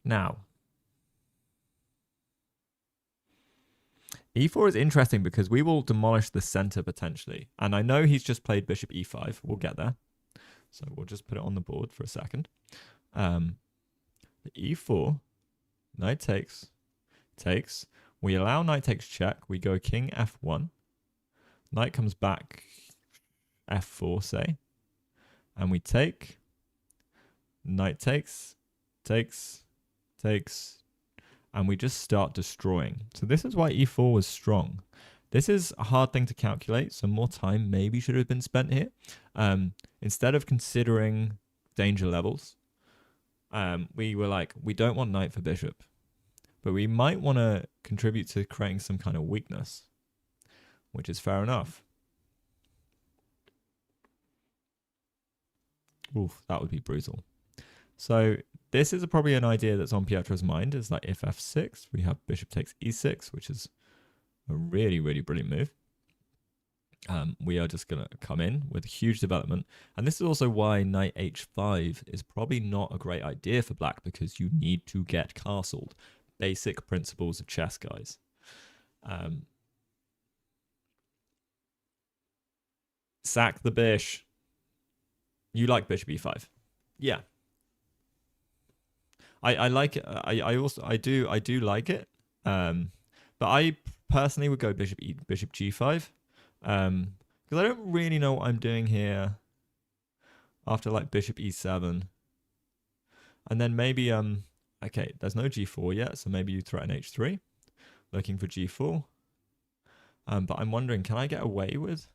Now, e4 is interesting because we will demolish the center potentially. And I know he's just played bishop e5. We'll get there. So we'll just put it on the board for a second. E4, knight takes. We allow knight takes check. We go king f1. Knight comes back f4, say. And we take. Knight takes. And we just start destroying. So this is why e4 was strong. This is a hard thing to calculate, so more time maybe should have been spent here. Instead of considering danger levels, we were like, we don't want knight for bishop, but we might want to contribute to creating some kind of weakness, which is fair enough. Oof, that would be brutal. So this is probably an idea that's on Pietro's mind, is like if f6, we have bishop takes e6, which is a really, really brilliant move. We are just going to come in with a huge development. And this is also why knight h5 is probably not a great idea for black, because you need to get castled. Basic principles of chess, guys. Sack the bish. You like bishop e5. Yeah. I like it. I do like it. But I personally would go bishop g5. Because I don't really know what I'm doing here after like bishop e7. And then maybe okay, there's no g4 yet, so maybe you threaten h3, looking for g4. But I'm wondering, can I get away with?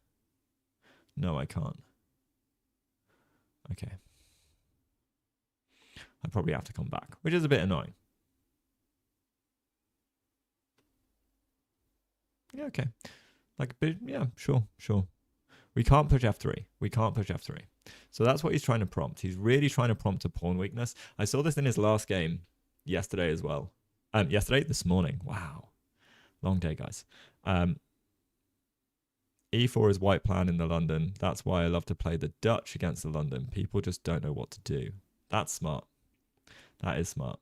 No, I can't. Okay. I probably have to come back, which is a bit annoying. Yeah, okay. Like, yeah, sure. We can't push f3. So that's what he's trying to prompt. He's really trying to prompt a pawn weakness. I saw this in his last game yesterday as well. This morning. Wow. Long day, guys. E4 is white plan in the London. That's why I love to play the Dutch against the London. People just don't know what to do. That's smart. That is smart.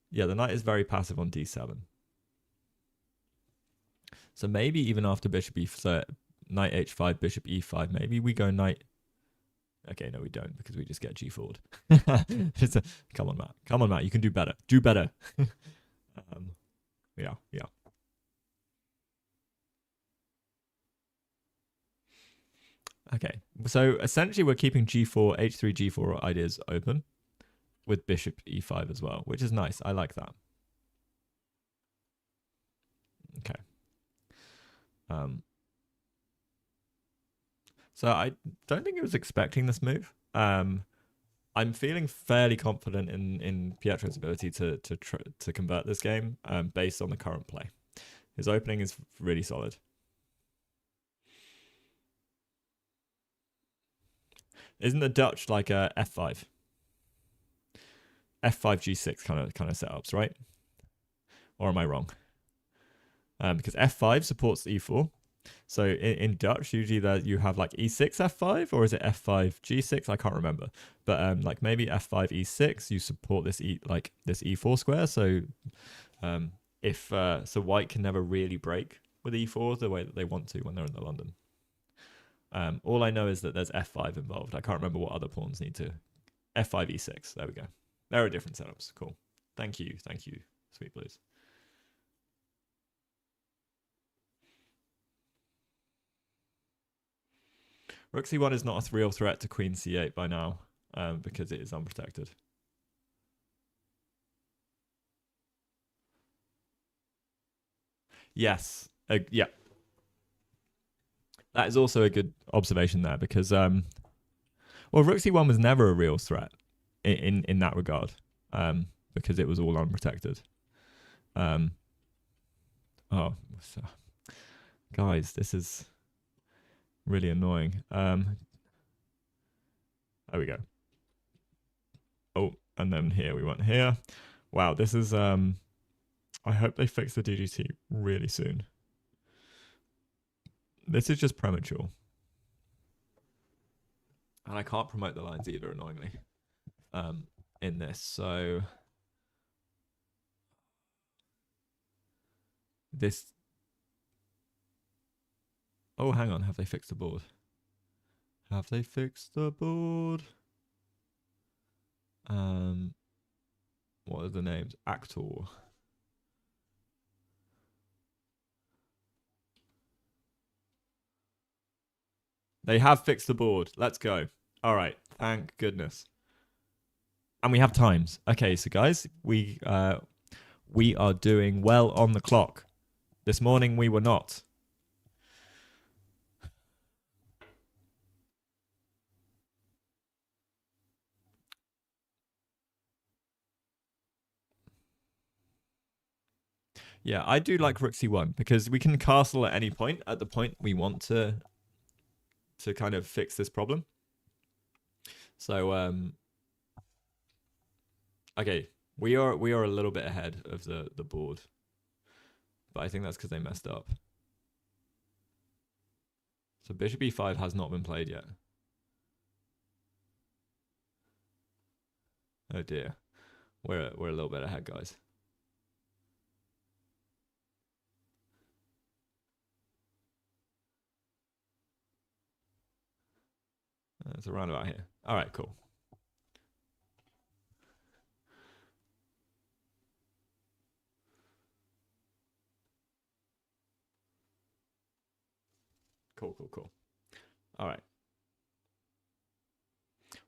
Yeah, the knight is very passive on d7. So maybe even after bishop so knight h5, bishop e5, maybe we go knight. Okay, no, we don't, because we just get g forward. Come on, Matt. You can do better. Yeah. Okay, so essentially we're keeping g4, h3, g4 ideas open with bishop e5 as well, which is nice. I like that. Okay. So I don't think he was expecting this move. I'm feeling fairly confident in Pietro's ability to convert this game based on the current play. His opening is really solid. Isn't the Dutch like a f5, f5 g6 kind of setups, right? Or am I wrong? Because f5 supports e4. So in Dutch, usually that you have like e6 f5, or is it f5 g6? I can't remember. But like maybe f5 e6, you support this this e4 square. So if so, white can never really break with e4 the way that they want to when they're in the London. All I know is that there's f5 involved. I can't remember what other pawns need to. f5 e6. There we go. There are different setups. Cool. Thank you, Sweet Blues. Rook c1 is not a real threat to queen c8 by now because it is unprotected. Yes. Yeah. That is also a good observation there because, well, Rook c1 was never a real threat in that regard because it was all unprotected. Oh, guys, this is really annoying. There we go. Oh, and then here we went here. Wow, this is I hope they fix the DGT really soon. This is just premature. And I can't promote the lines either, annoyingly, in this. So this. Oh, hang on. Have they fixed the board? Have they fixed the board? What are the names? Actor. They have fixed the board. Let's go. All right. Thank goodness. And we have times. Okay, so guys, we are doing well on the clock. This morning we were not. Yeah, I do like Rook c1 because we can castle at any point at the point we want to kind of fix this problem. So okay, we are a little bit ahead of the board, but I think that's because they messed up. So bishop e5 has not been played yet. Oh dear, we're a little bit ahead, guys. It's around about here. All right, cool. Cool. All right.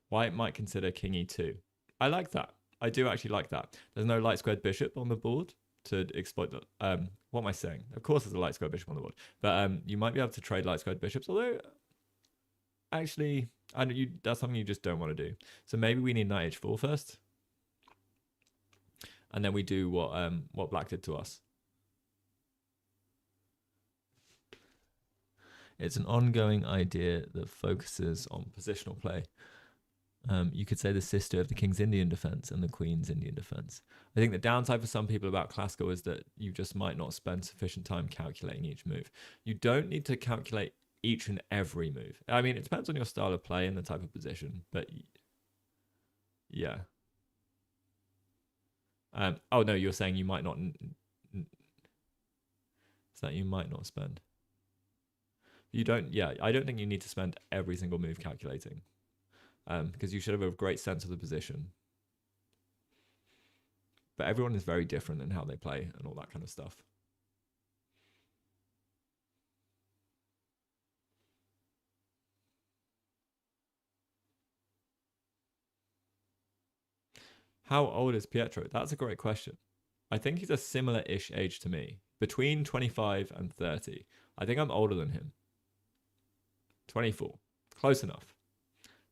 White might consider king e2. I like that. I do actually like that. There's no light squared bishop on the board to exploit the. What am I saying? Of course, there's a light squared bishop on the board, but you might be able to trade light squared bishops. Although, actually, that's something you just don't want to do. So maybe we need knight h4 first, and then we do what black did to us. It's an ongoing idea that focuses on positional play. You could say the sister of the king's Indian defense and the queen's Indian defense. I think the downside for some people about classical is that you just might not spend sufficient time calculating each move. You don't need to calculate each and every move. I mean, it depends on your style of play and the type of position, but yeah. Oh no, you're saying you might not. Is that you might not spend? You don't. Yeah, I don't think you need to spend every single move calculating, because you should have a great sense of the position. But everyone is very different in how they play and all that kind of stuff. How old is Pietro? That's a great question. I think he's a similar-ish age to me, between 25 and 30. I think I'm older than him. 24. Close enough.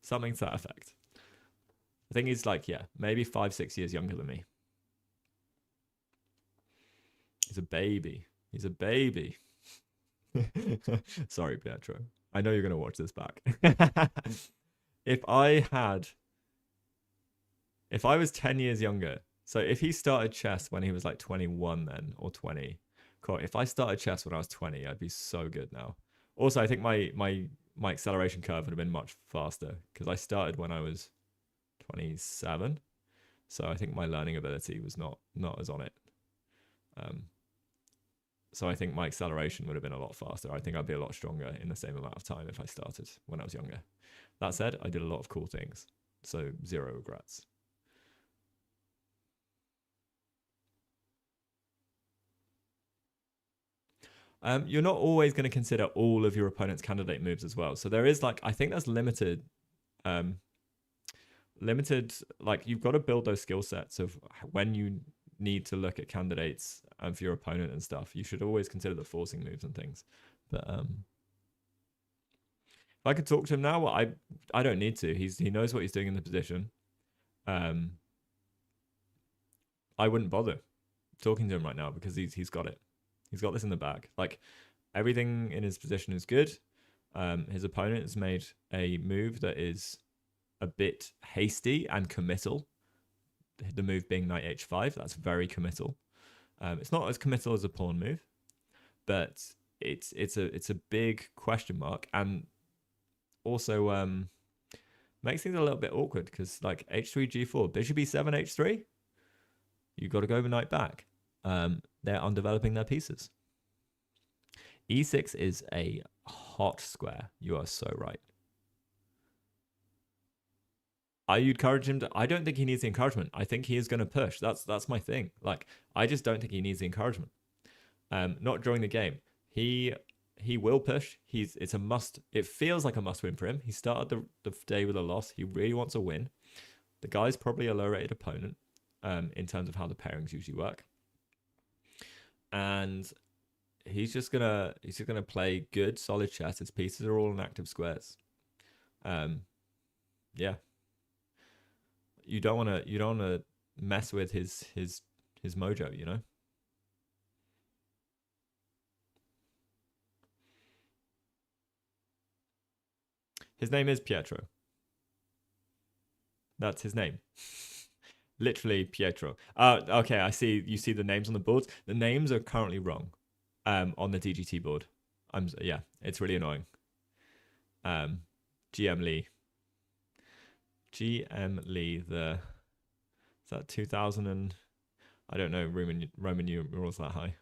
Something to that effect. I think he's like, yeah, maybe 5-6 years younger than me. He's a baby. He's a baby. Sorry, Pietro. I know you're going to watch this back. If I was 10 years younger, so if he started chess when he was like 21 then, or 20, cool. If I started chess when I was 20, I'd be so good now. Also, I think my acceleration curve would have been much faster because I started when I was 27. So I think my learning ability was not as on it. So I think my acceleration would have been a lot faster. I think I'd be a lot stronger in the same amount of time if I started when I was younger. That said, I did a lot of cool things. So 0 regrets. You're not always going to consider all of your opponent's candidate moves as well. So there is like, I think that's limited. Like you've got to build those skill sets of when you need to look at candidates for your opponent and stuff. You should always consider the forcing moves and things. But if I could talk to him now, well, I don't need to. He knows what he's doing in the position. I wouldn't bother talking to him right now because he's got it. He's got this in the bag. Like everything in his position is good. His opponent has made a move that is a bit hasty and committal. The move being knight h5, that's very committal. It's not as committal as a pawn move, but it's a big question mark, and also makes things a little bit awkward because like h3 g4, bishop e7 h3, you got to go over knight back. They're undeveloping their pieces. e6 is a hot square. You are so right. Are you encourage him to? I don't think he needs the encouragement. I think he is going to push. That's my thing. Like I just don't think he needs the encouragement. Not during the game. He will push. It's a must. It feels like a must win for him. He started the day with a loss. He really wants a win. The guy's probably a low rated opponent in terms of how the pairings usually work. And he's just gonna play good, solid chess. His pieces are all in active squares. Yeah. You don't wanna mess with his mojo, you know? His name is Pietro. That's his name. Literally Pietro. Okay, I see. You see the names on the boards. The names are currently wrong on the DGT board. Yeah, it's really annoying. GM Lee. Is that 2000 and I don't know Roman numerals that high.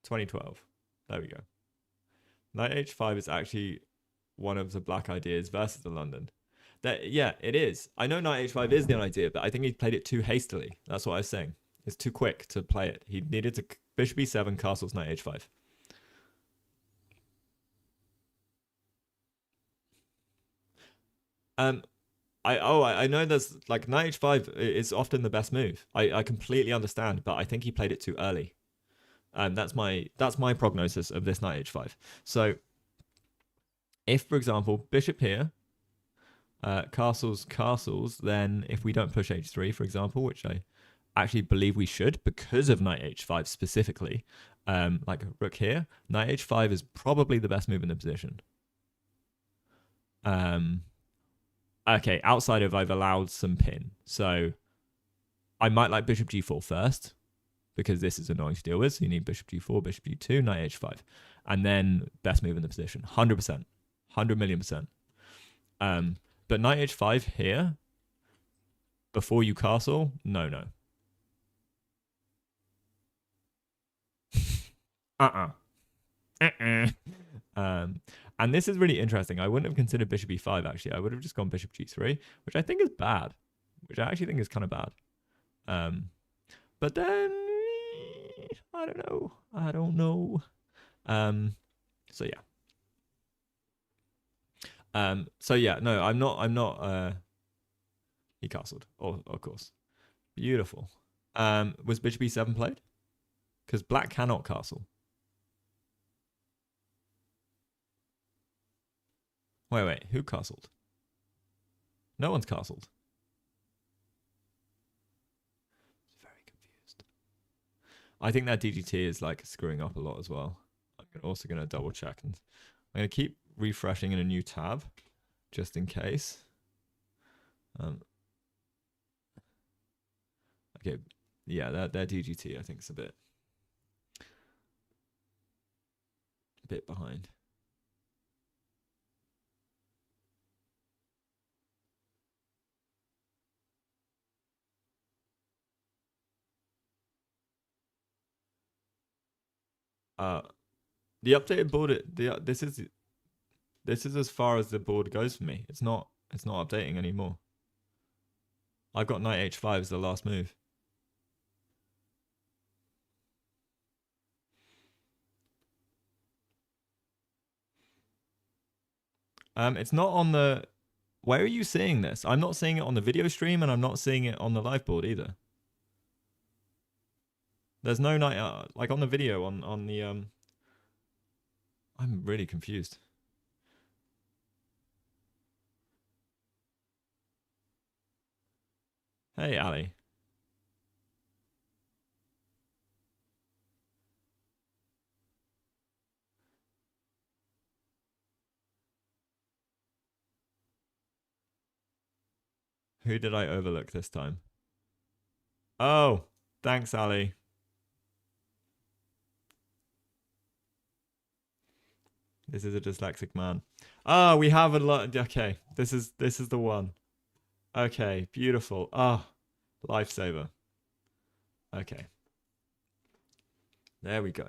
2012. There we go. Knight h5 is actually one of the black ideas versus the London. Yeah, it is. I know knight h5 is the idea, but I think he played it too hastily. That's what I was saying. It's too quick to play it. He needed to bishop e7, castles knight h5. I know there's like knight h5 is often the best move. I completely understand, but I think he played it too early. That's my prognosis of this knight h5. So if, for example, bishop here, castles, then if we don't push h3, for example, which I actually believe we should because of knight h5 specifically, like rook here, knight h5 is probably the best move in the position. Okay, outside of I've allowed some pin. So I might like bishop g4 first, because this is annoying to deal with. So you need bishop g4, bishop g2, knight h5. And then best move in the position. 100%. 100 million percent. But knight h5 here, before you castle, no. And this is really interesting. I wouldn't have considered bishop e5, actually. I would have just gone bishop g3, which I think is bad. Which I actually think is kind of bad. But then, I don't know. So yeah. No, I'm not, he castled, of course. Beautiful. Was bishop e7 played? Because black cannot castle. Wait. Who castled? No one's castled. Very confused. I think that DGT is like screwing up a lot as well. I'm also going to double check. And I'm going to keep refreshing in a new tab just in case. Okay. Yeah, their DGT I think is a bit behind. The updated board. This is as far as the board goes for me. It's not updating anymore. I've got knight h5 as the last move. It's not on the. Where are you seeing this? I'm not seeing it on the video stream, and I'm not seeing it on the live board either. There's no knight like on the video on the I'm really confused. Hey, Ali. Who did I overlook this time? Oh, thanks, Ali. This is a dyslexic man. Ah, we have a lot. Okay, this is the one. Okay, beautiful. Ah, lifesaver. Okay. There we go.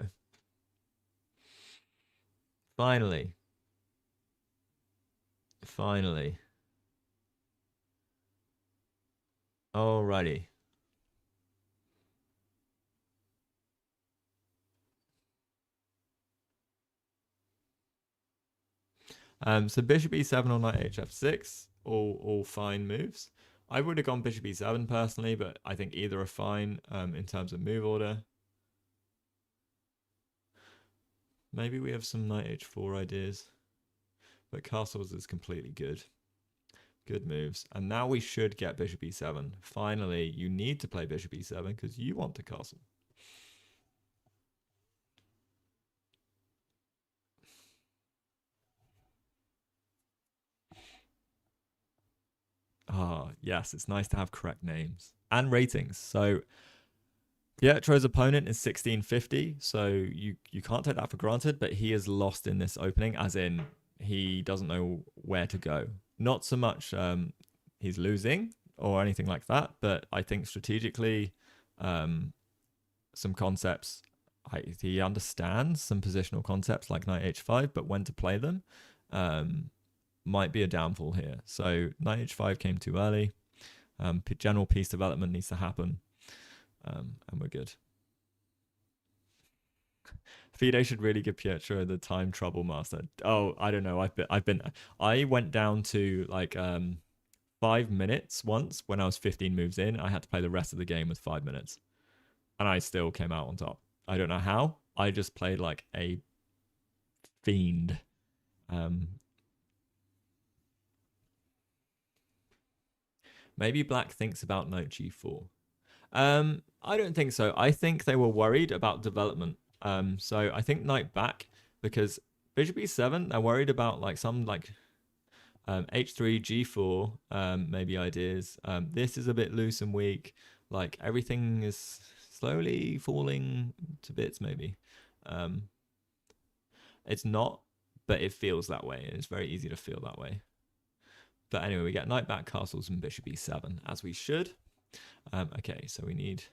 Finally. Alrighty. So bishop e7 or knight hf6, all fine moves. I would have gone bishop e7 personally, but I think either are fine in terms of move order. Maybe we have some knight h4 ideas, but castles is completely good. Good moves. And now we should get bishop e7. Finally, you need to play bishop e7 because you want to castle. Ah, yes, it's nice to have correct names and ratings. So Pietro's opponent is 1650, so you can't take that for granted, but he is lost in this opening, as in he doesn't know where to go. Not so much he's losing or anything like that, but I think strategically some concepts, he understands some positional concepts like knight h5, but when to play them might be a downfall here. So knight h5 came too early. General piece development needs to happen. And we're good. Fide should really give Pietro the time trouble master. Oh, I don't know. I went down to like 5 minutes once when I was 15 moves in. I had to play the rest of the game with 5 minutes, and I still came out on top. I don't know how. I just played like a fiend. Maybe black thinks about knight g4. I don't think so. I think they were worried about development. So I think knight back because bishop e7. They're worried about like some like h3, g4 maybe ideas. This is a bit loose and weak. Like everything is slowly falling to bits. Maybe it's not, but it feels that way, and it's very easy to feel that way. But anyway, we get knight back castles and bishop e7 as we should. Okay, so we need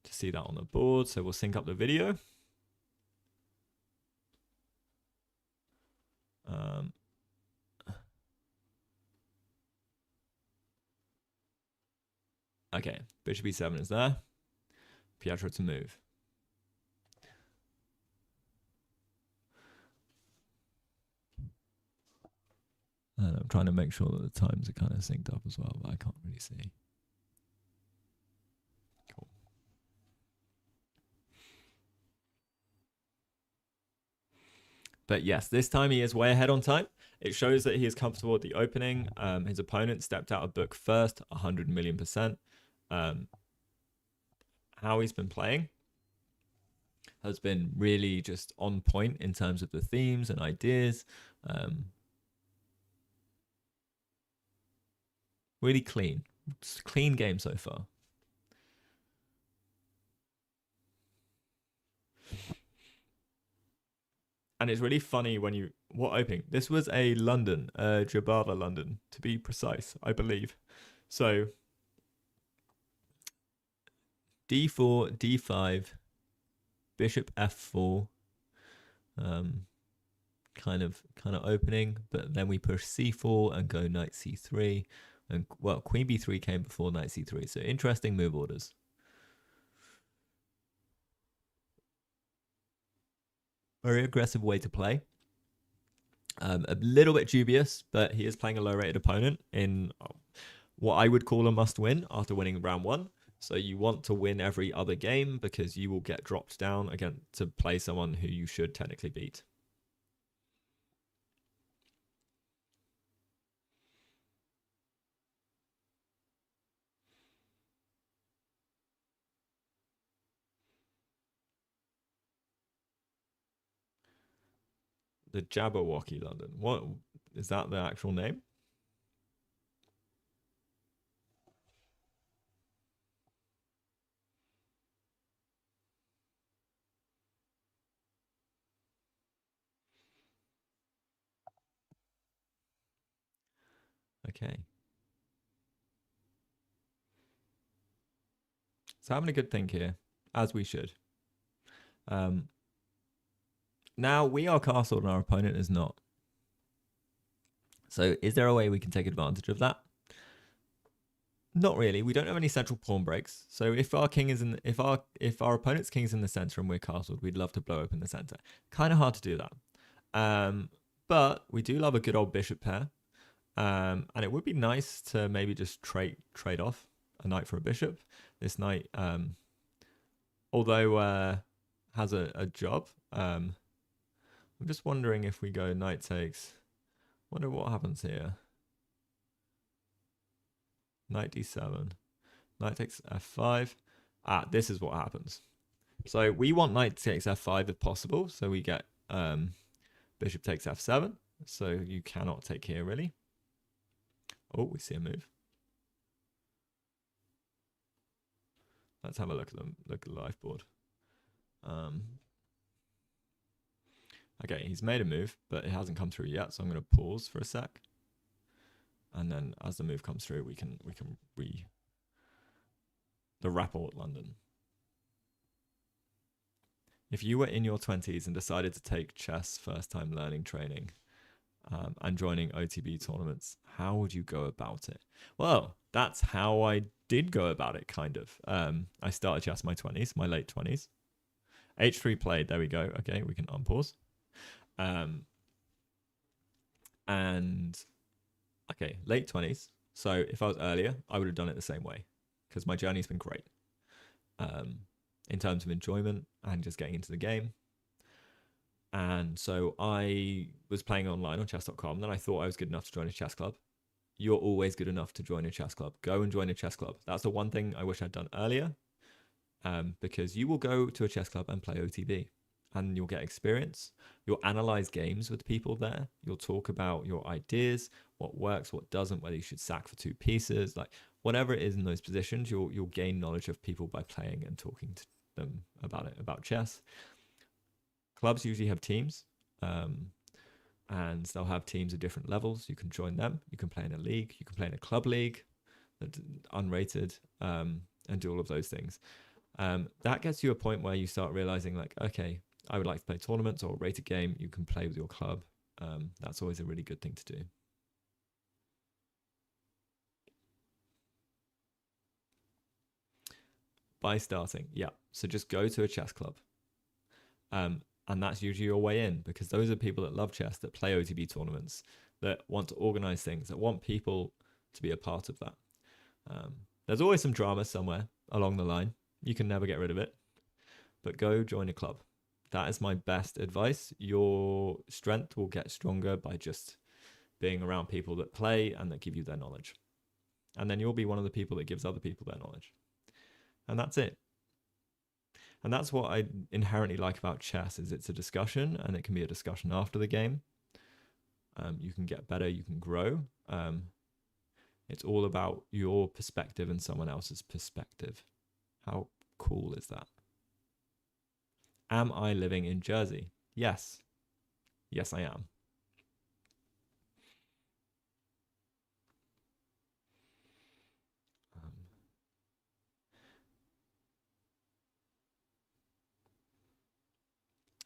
to see that on the board. So we'll sync up the video. Okay, bishop e7 is there. Pietro to move. And I'm trying to make sure that the times are kind of synced up as well, but I can't really see. But yes, this time he is way ahead on time. It shows that he is comfortable at the opening. His opponent stepped out of book first, 100 million %. How he's been playing has been really just on point in terms of the themes and ideas. Really clean. It's a clean game so far. And it's really funny when you... What opening? This was a London, Jabava London, to be precise, I believe. So d4, d5, bishop f4, kind of opening, but then we push c4 and go knight c3, and well, queen b3 came before knight c3. So interesting move orders. Very aggressive way to play. A little bit dubious, but he is playing a low-rated opponent in what I would call a must-win after winning round 1. So you want to win every other game because you will get dropped down again to play someone who you should technically beat. The Jabberwocky London. What is that? The actual name? Okay. So having a good think here, as we should. Now we are castled and our opponent is not. So is there a way we can take advantage of that? Not really. We don't have any central pawn breaks. So if our king is in, if our opponent's king is in the center and we're castled, we'd love to blow open the center. Kind of hard to do that. But we do love a good old bishop pair. And it would be nice to maybe just trade off a knight for a bishop. This knight, although has a job. I'm just wondering if we go knight takes. Wonder what happens here. Knight d7. Knight takes f5. This is what happens. So we want knight takes f5 if possible. So we get bishop takes f7. So you cannot take here really. Oh, we see a move. Let's have a look at the live board. Okay, he's made a move, but it hasn't come through yet. So I'm going to pause for a sec. And then as the move comes through, we can the rapport London. If you were in your 20s and decided to take chess first time learning training and joining OTB tournaments, how would you go about it? Well, that's how I did go about it, kind of. I started chess in my 20s, my late 20s. H3 played, there we go. Okay, we can unpause. And okay, late 20s. So if I was earlier, I would have done it the same way because my journey's been great in terms of enjoyment and just getting into the game. And so I was playing online on chess.com. Then I thought I was good enough to join a chess club. You're always good enough to join a chess club. Go and join a chess club. That's the one thing I wish I'd done earlier because you will go to a chess club and play OTB and you'll get experience. You'll analyze games with people there. You'll talk about your ideas, what works, what doesn't, whether you should sack for 2 pieces, like whatever it is in those positions, you'll gain knowledge of people by playing and talking to them about it, about chess. Clubs usually have teams, and they'll have teams of different levels. You can join them. You can play in a league. You can play in a club league, unrated, and do all of those things. That gets you a point where you start realizing, like, okay, I would like to play tournaments or a rated game. You can play with your club. That's always a really good thing to do. By starting, yeah. So just go to a chess club. And that's usually your way in because those are people that love chess, that play OTB tournaments, that want to organize things, that want people to be a part of that. There's always some drama somewhere along the line. You can never get rid of it. But go join a club. That is my best advice. Your strength will get stronger by just being around people that play and that give you their knowledge. And then you'll be one of the people that gives other people their knowledge. And that's it. And that's what I inherently like about chess is it's a discussion, and it can be a discussion after the game. You can get better, you can grow. It's all about your perspective and someone else's perspective. How cool is that? Am I living in Jersey? Yes. Yes, I am.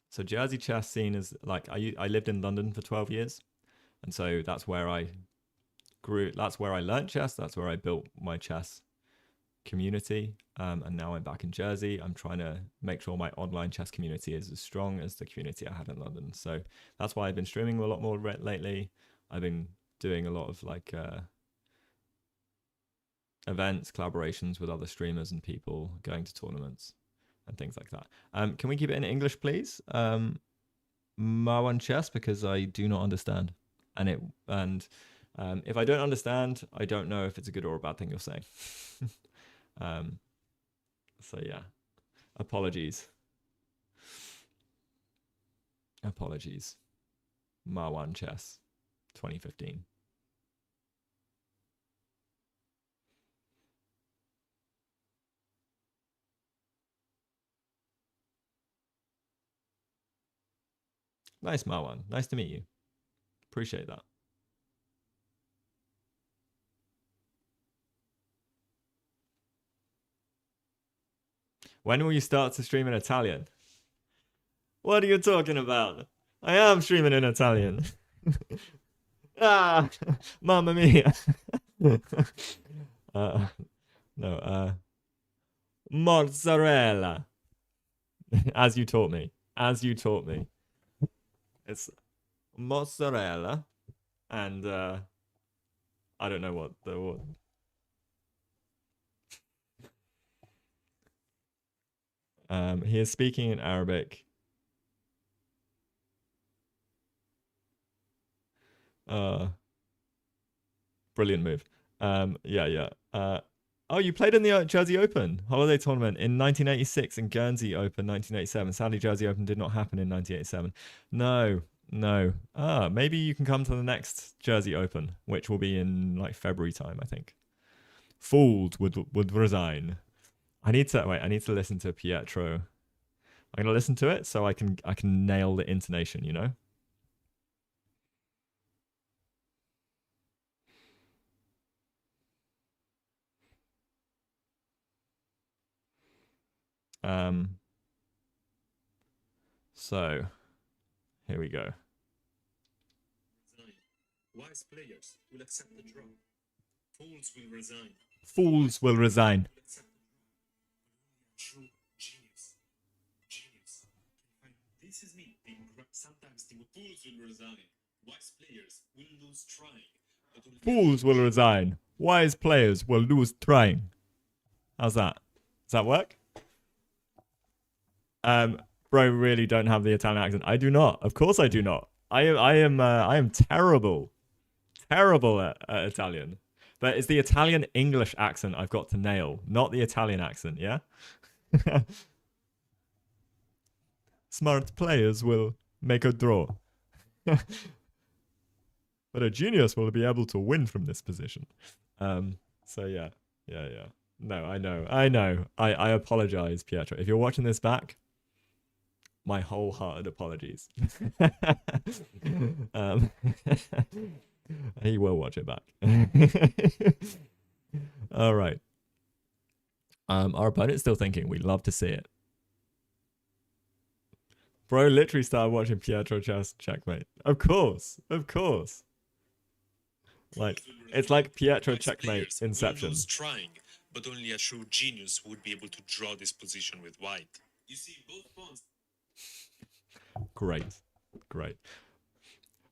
So Jersey chess scene is like I lived in London for 12 years, and so that's where I grew. That's where I learned chess. That's where I built my chess community. And now I'm back in Jersey. I'm trying to make sure my online chess community is as strong as the community I had in London. So that's why I've been streaming a lot more lately. I've been doing a lot of like events, collaborations with other streamers and people, going to tournaments and things like that. Can we keep it in English, please? Marwan chess, because I do not understand. And if I don't understand, I don't know if it's a good or a bad thing you're saying. So yeah, apologies. Marwan chess 2015. Nice, Marwan. Nice to meet you. Appreciate that. When will you start to stream in Italian? What are you talking about? I am streaming in Italian. Ah, mamma mia. No, mozzarella. As you taught me. It's mozzarella and I don't know what the what. He is speaking in Arabic. Brilliant move. Yeah. Oh, you played in the Jersey Open holiday tournament in 1986 and Guernsey Open 1987. Sadly, Jersey Open did not happen in 1987. No. Maybe you can come to the next Jersey Open, which will be in like February time, I think. Fools would resign. I need to listen to Pietro. I'm gonna listen to it so I can nail the intonation, you know? So here we go. Wise players will accept the draw. Fools will resign. Fools will resign. True genius. This is me. Sometimes the fools will resign. Wise players will lose trying. Fools will resign. Wise players will lose trying. How's that? Does that work? Bro, really don't have the Italian accent. I do not. Of course I do not. I am terrible at Italian. But it's the Italian English accent I've got to nail, not the Italian accent, yeah? Smart players will make a draw. But a genius will be able to win from this position. So yeah. No, I know. I apologize, Pietro. If you're watching this back, my wholehearted apologies. He will watch it back. All right. Our opponent's still thinking. We'd love to see it. Bro literally started watching Pietro chess checkmate. Of course. Like, it's like Pietro checkmate Inception. Trying, but only a true genius would be able to draw this position with white. You see, both pawns. Great.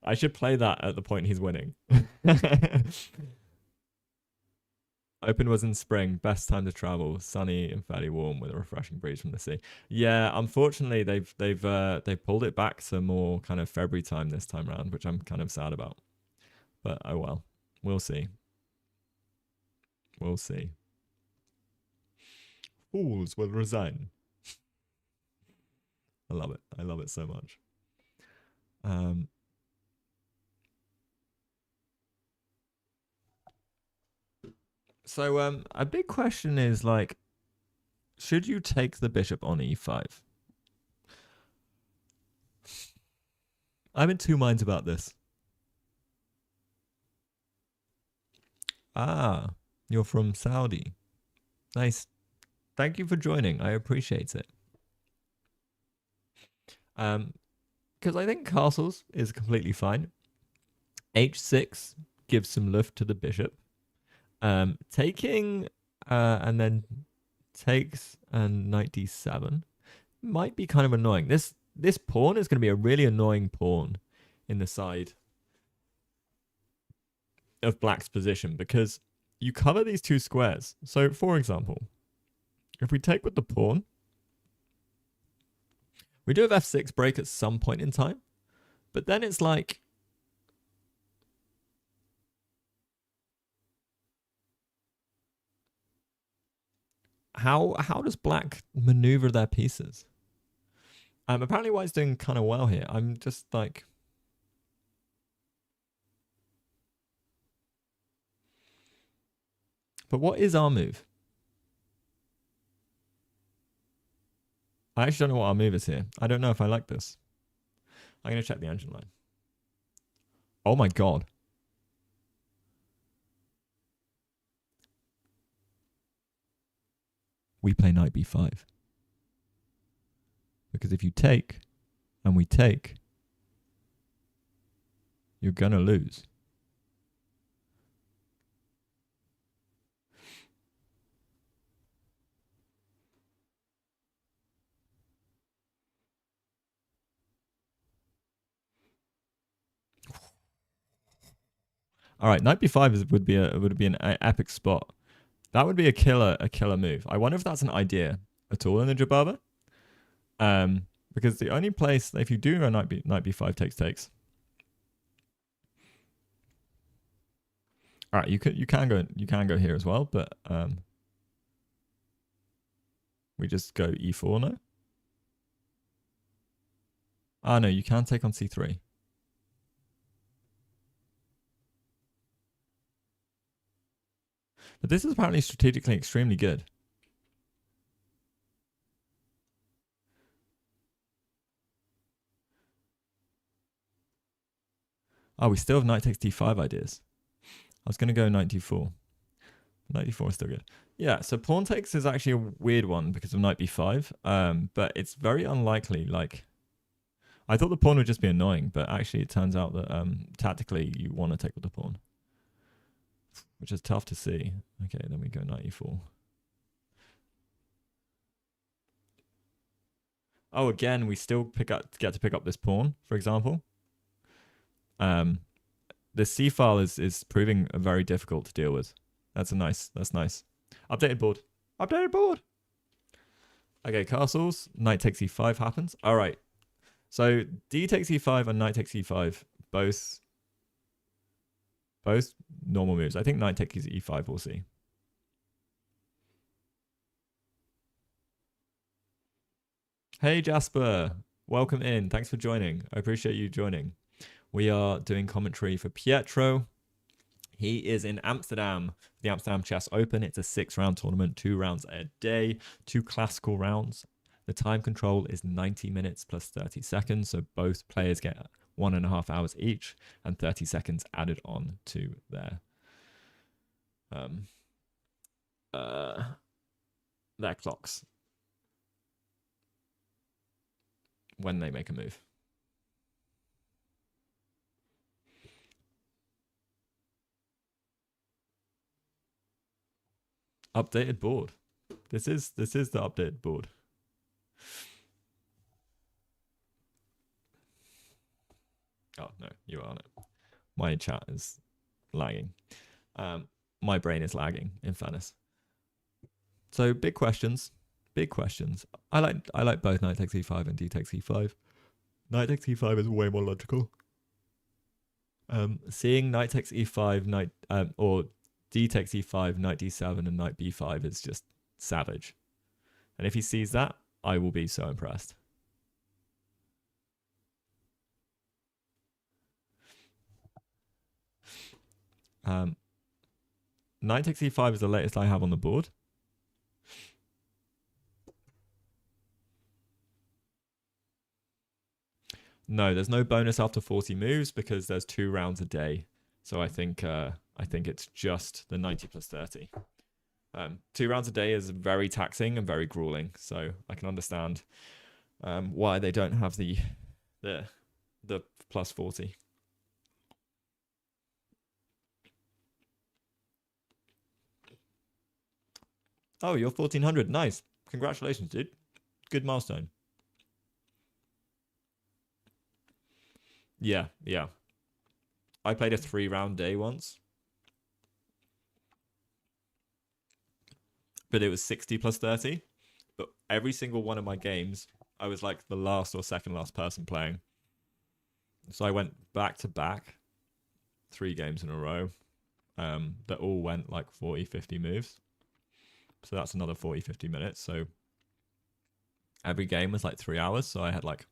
I should play that at the point he's winning. Open was in spring, best time to travel, sunny and fairly warm with a refreshing breeze from the sea. Yeah, unfortunately they've pulled it back to more kind of February time this time around, which I'm kind of sad about. But oh well, we'll see. We'll see. Fools will resign. I love it. I love it so much. Um, so a big question is like, should you take the bishop on e5? I'm in two minds about this. Ah, you're from Saudi. Nice. Thank you for joining. I appreciate it. Because I think castles is completely fine. H6 gives some lift to the bishop. Taking and then takes and knight d7 might be kind of annoying. This pawn is going to be a really annoying pawn in the side of black's position because you cover these two squares. So, for example, if we take with the pawn, we do have f6 break at some point in time, but then it's like how does black maneuver their pieces? Apparently white's doing kind of well here. I'm just like, but what is our move? I actually don't know what our move is here. I don't know if I like this. I'm going to check the engine line. Oh my god. We play knight b5. Because if you take, and we take, you're going to lose. All right, knight b5 would be an epic spot. That would be a killer move. I wonder if that's an idea at all in the Jababa. Because the only place if you do go knight b5 takes. All right, you can go here as well, but we just go e4 now. Ah no, you can take on c3. But this is apparently strategically extremely good. Oh, we still have knight takes d5 ideas. I was going to go knight d4. Knight d4 is still good. Yeah, so pawn takes is actually a weird one because of knight b5. But it's very unlikely. Like, I thought the pawn would just be annoying, but actually it turns out that tactically you want to take with the pawn, which is tough to see. Okay, then we go knight e4. Oh, again, we still get to pick up this pawn, for example. The c file is proving very difficult to deal with. That's nice. Updated board. Okay, castles. Knight takes e5 happens. All right. So d takes e5 and knight takes e5 both normal moves. I think knight takes e5 we'll see. Hey Jasper, welcome in. Thanks for joining. I appreciate you joining. We are doing commentary for Pietro. He is in Amsterdam, the Amsterdam Chess Open. It's a 6-round tournament, 2 rounds a day, 2 classical rounds. The time control is 90 minutes plus 30 seconds, so both players get 1.5 hours each, and 30 seconds added on to their clocks when they make a move. Updated board. This is the updated board. Oh no, you are on it. My chat is lagging. my brain is lagging, in fairness. So big questions. Big questions. I like both knight takes e5 and d takes e5. Knight takes e5 is way more logical. Seeing knight takes e5, or d takes e5, knight d7, and knight b5 is just savage. And if he sees that, I will be so impressed. Knight takes e5 is the latest I have on the board. No, there's no bonus after 40 moves because there's 2 rounds a day. So I think it's just the 90 plus 30. 2 rounds a day is very taxing and very grueling. So I can understand why they don't have the plus 40. Oh, you're 1400. Nice. Congratulations, dude. Good milestone. Yeah. I played a 3-round day once. But it was 60 plus 30. But every single one of my games, I was like the last or second last person playing. So I went back to back 3 games in a row that all went like 40, 50 moves. So that's another 40, 50 minutes. So every game was like 3 hours. So I had like,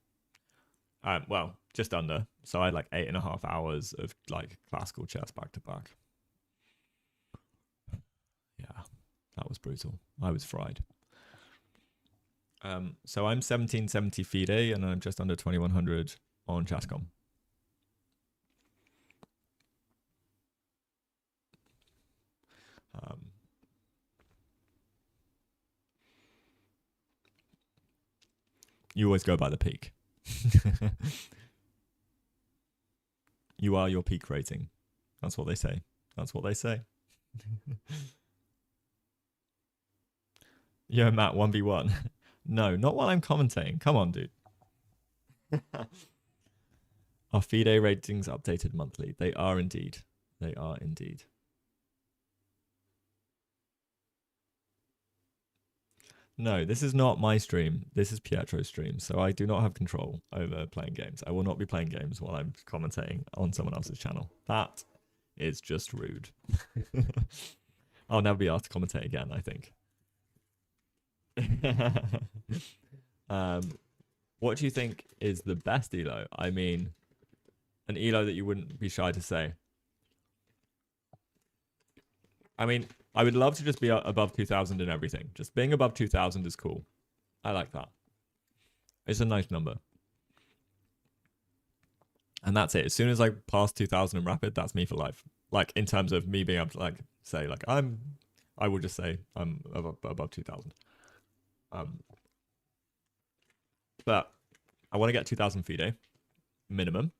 well, just under. So I had like 8.5 hours of like classical chess back to back. Yeah, that was brutal. I was fried. So I'm 1770 FIDE and I'm just under 2100 on Chess.com. You always go by the peak. You are your peak rating. That's what they say. That's what they say. Yo, Matt, 1v1. No, not while I'm commentating. Come on, dude. Are FIDE ratings updated monthly? They are indeed. They are indeed. No, this is not my stream. This is Pietro's stream. So I do not have control over playing games. I will not be playing games while I'm commentating on someone else's channel. That is just rude. I'll never be asked to commentate again, I think. What do you think is the best elo? I mean, an elo that you wouldn't be shy to say. I mean, I would love to just be above 2000 in everything. Just being above 2000 is cool. I like that. It's a nice number. And that's it. As soon as I pass 2000 in rapid, that's me for life. Like in terms of me being able to like say like I will just say I'm above 2000. But I want to get 2000 FIDE minimum.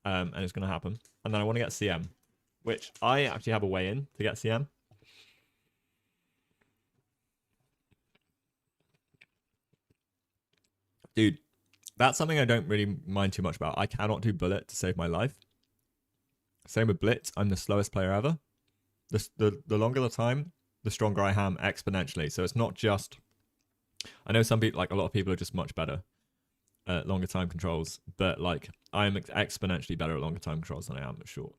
And it's going to happen. And then I want to get CM, which I actually have a way in to get CM. Dude, that's something I don't really mind too much about. I cannot do bullet to save my life. Same with blitz. I'm the slowest player ever. The longer the time, the stronger I am exponentially. So it's not just... I know some people, like a lot of people are just much better at longer time controls, but like I'm exponentially better at longer time controls than I am at short.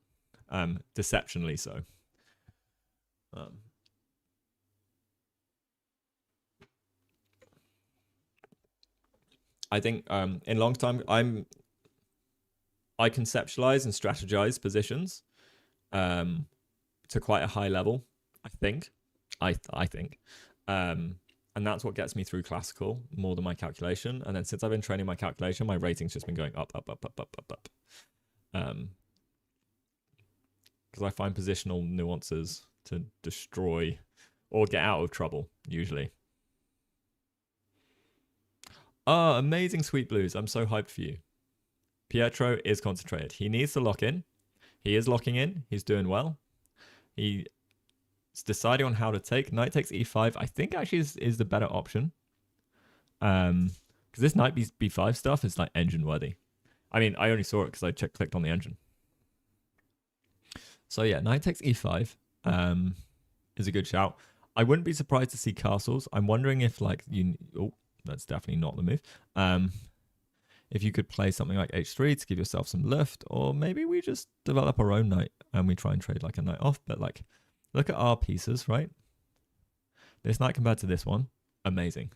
Deceptionally so. I think in long time I conceptualize and strategize positions to quite a high level. I think. And that's what gets me through classical more than my calculation. And then since I've been training my calculation, my rating's just been going up. Because I find positional nuances to destroy or get out of trouble, usually. Oh, amazing Sweet Blues. I'm so hyped for you. Pietro is concentrated. He needs to lock in. He is locking in. He's doing well. He's deciding on how to take. Knight takes e5. I think actually is the better option. Because this knight b5 stuff is like engine worthy. I mean, I only saw it because I clicked on the engine. So yeah, knight takes e5 is a good shout. I wouldn't be surprised to see castles. I'm wondering if like you. Oh, that's definitely not the move. If you could play something like h3 to give yourself some lift, or maybe we just develop our own knight and we try and trade like a knight off. But like, look at our pieces, right? This knight compared to this one, amazing.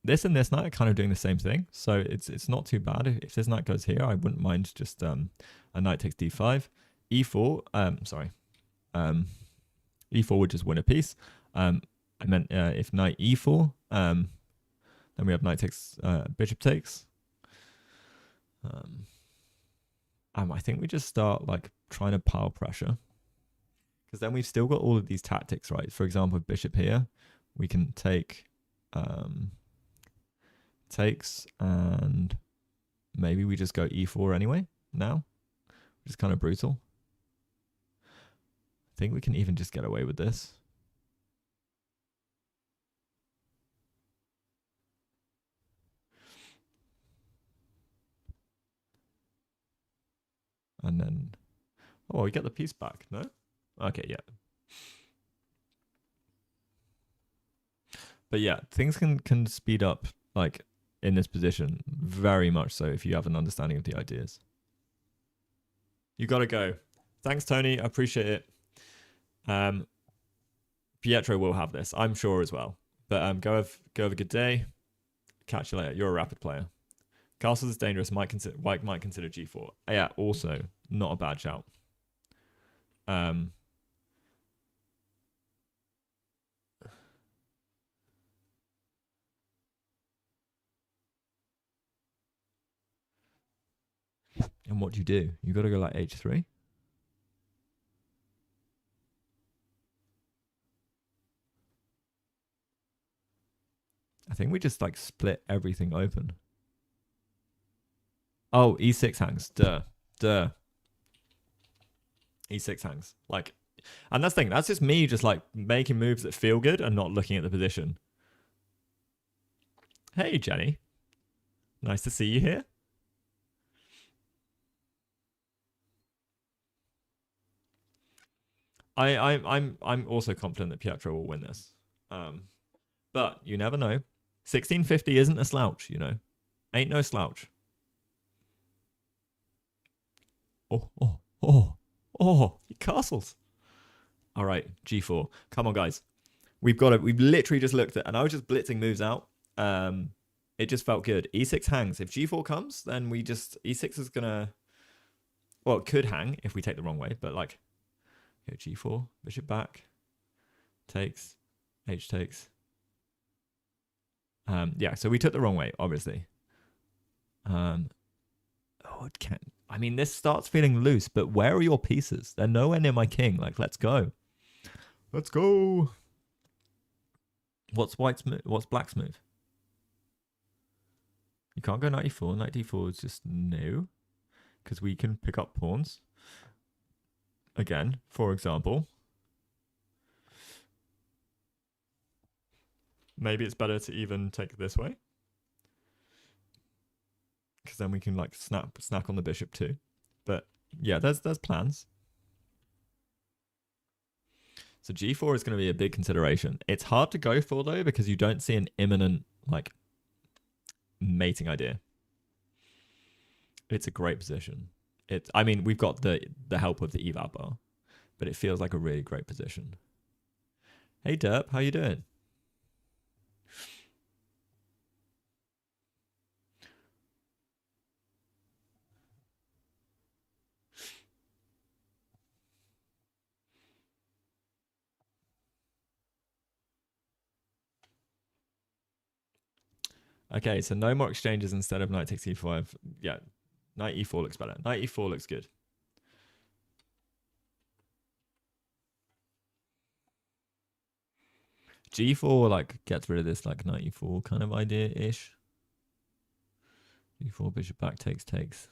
This and this knight are kind of doing the same thing, so it's not too bad. If this knight goes here, I wouldn't mind just a knight takes d5, e4. E4 would just win a piece. I meant if knight e4, then we have knight takes, bishop takes. I think we just start like trying to pile pressure, because then we've still got all of these tactics, right? For example, bishop here, we can take takes, and maybe we just go e4 anyway now, which is kind of brutal. I think we can even just get away with this. And then, oh, we get the piece back, no? Okay, yeah. But yeah, things can speed up like in this position very much so if you have an understanding of the ideas. You gotta go. Thanks, Tony. I appreciate it. Pietro will have this, I'm sure as well. But go have a good day. Catch you later. You're a rapid player. Castles is dangerous. Might consider g4. Yeah, also not a bad shout. And what do you do? You got to go like h3. I think we just like split everything open. Oh, e6 hangs. Duh. E6 hangs. Like, and that's the thing. That's just me just like making moves that feel good and not looking at the position. Hey, Jenny. Nice to see you here. I'm also confident that Pietro will win this. But you never know. 1650 isn't a slouch, you know. Ain't no slouch. Oh, castles. All right, g4. Come on, guys. We've literally just looked at, and I was just blitzing moves out. It just felt good. E6 hangs. If g4 comes, then e6 is gonna, well, it could hang if we take the wrong way, but like, okay, g4, bishop back, takes, h takes. Yeah, so we took the wrong way, obviously. It can't. I mean, this starts feeling loose, but where are your pieces? They're nowhere near my king. Like, let's go. Let's go. What's black's move? You can't go knight e4. Knight d4 is just no, because we can pick up pawns. Again, for example. Maybe it's better to even take this way, because then we can like snack on the bishop too. But yeah, there's plans. So g4 is going to be a big consideration. It's hard to go for though, because you don't see an imminent like mating idea. It's a great position. I mean, we've got the help of the eval bar, but it feels like a really great position. Hey Derp, how you doing? Okay, so no more exchanges instead of knight takes e5. Yeah, knight e4 looks better. Knight e4 looks good. g4 like gets rid of this like knight e4 kind of idea-ish. e4, bishop back, takes.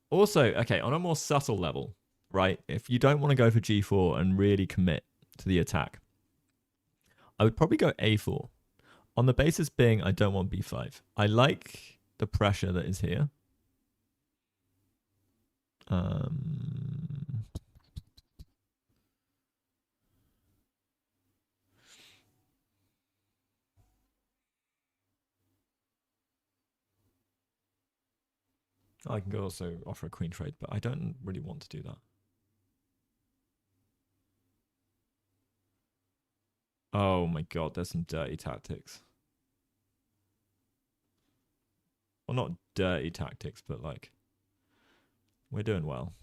Also, okay, on a more subtle level, right? If you don't want to go for g4 and really commit to the attack, I would probably go a4. On the basis being, I don't want b5. I like the pressure that is here. I can go also offer a queen trade, but I don't really want to do that. Oh my god, there's some dirty tactics. Well, not dirty tactics, but like, we're doing well.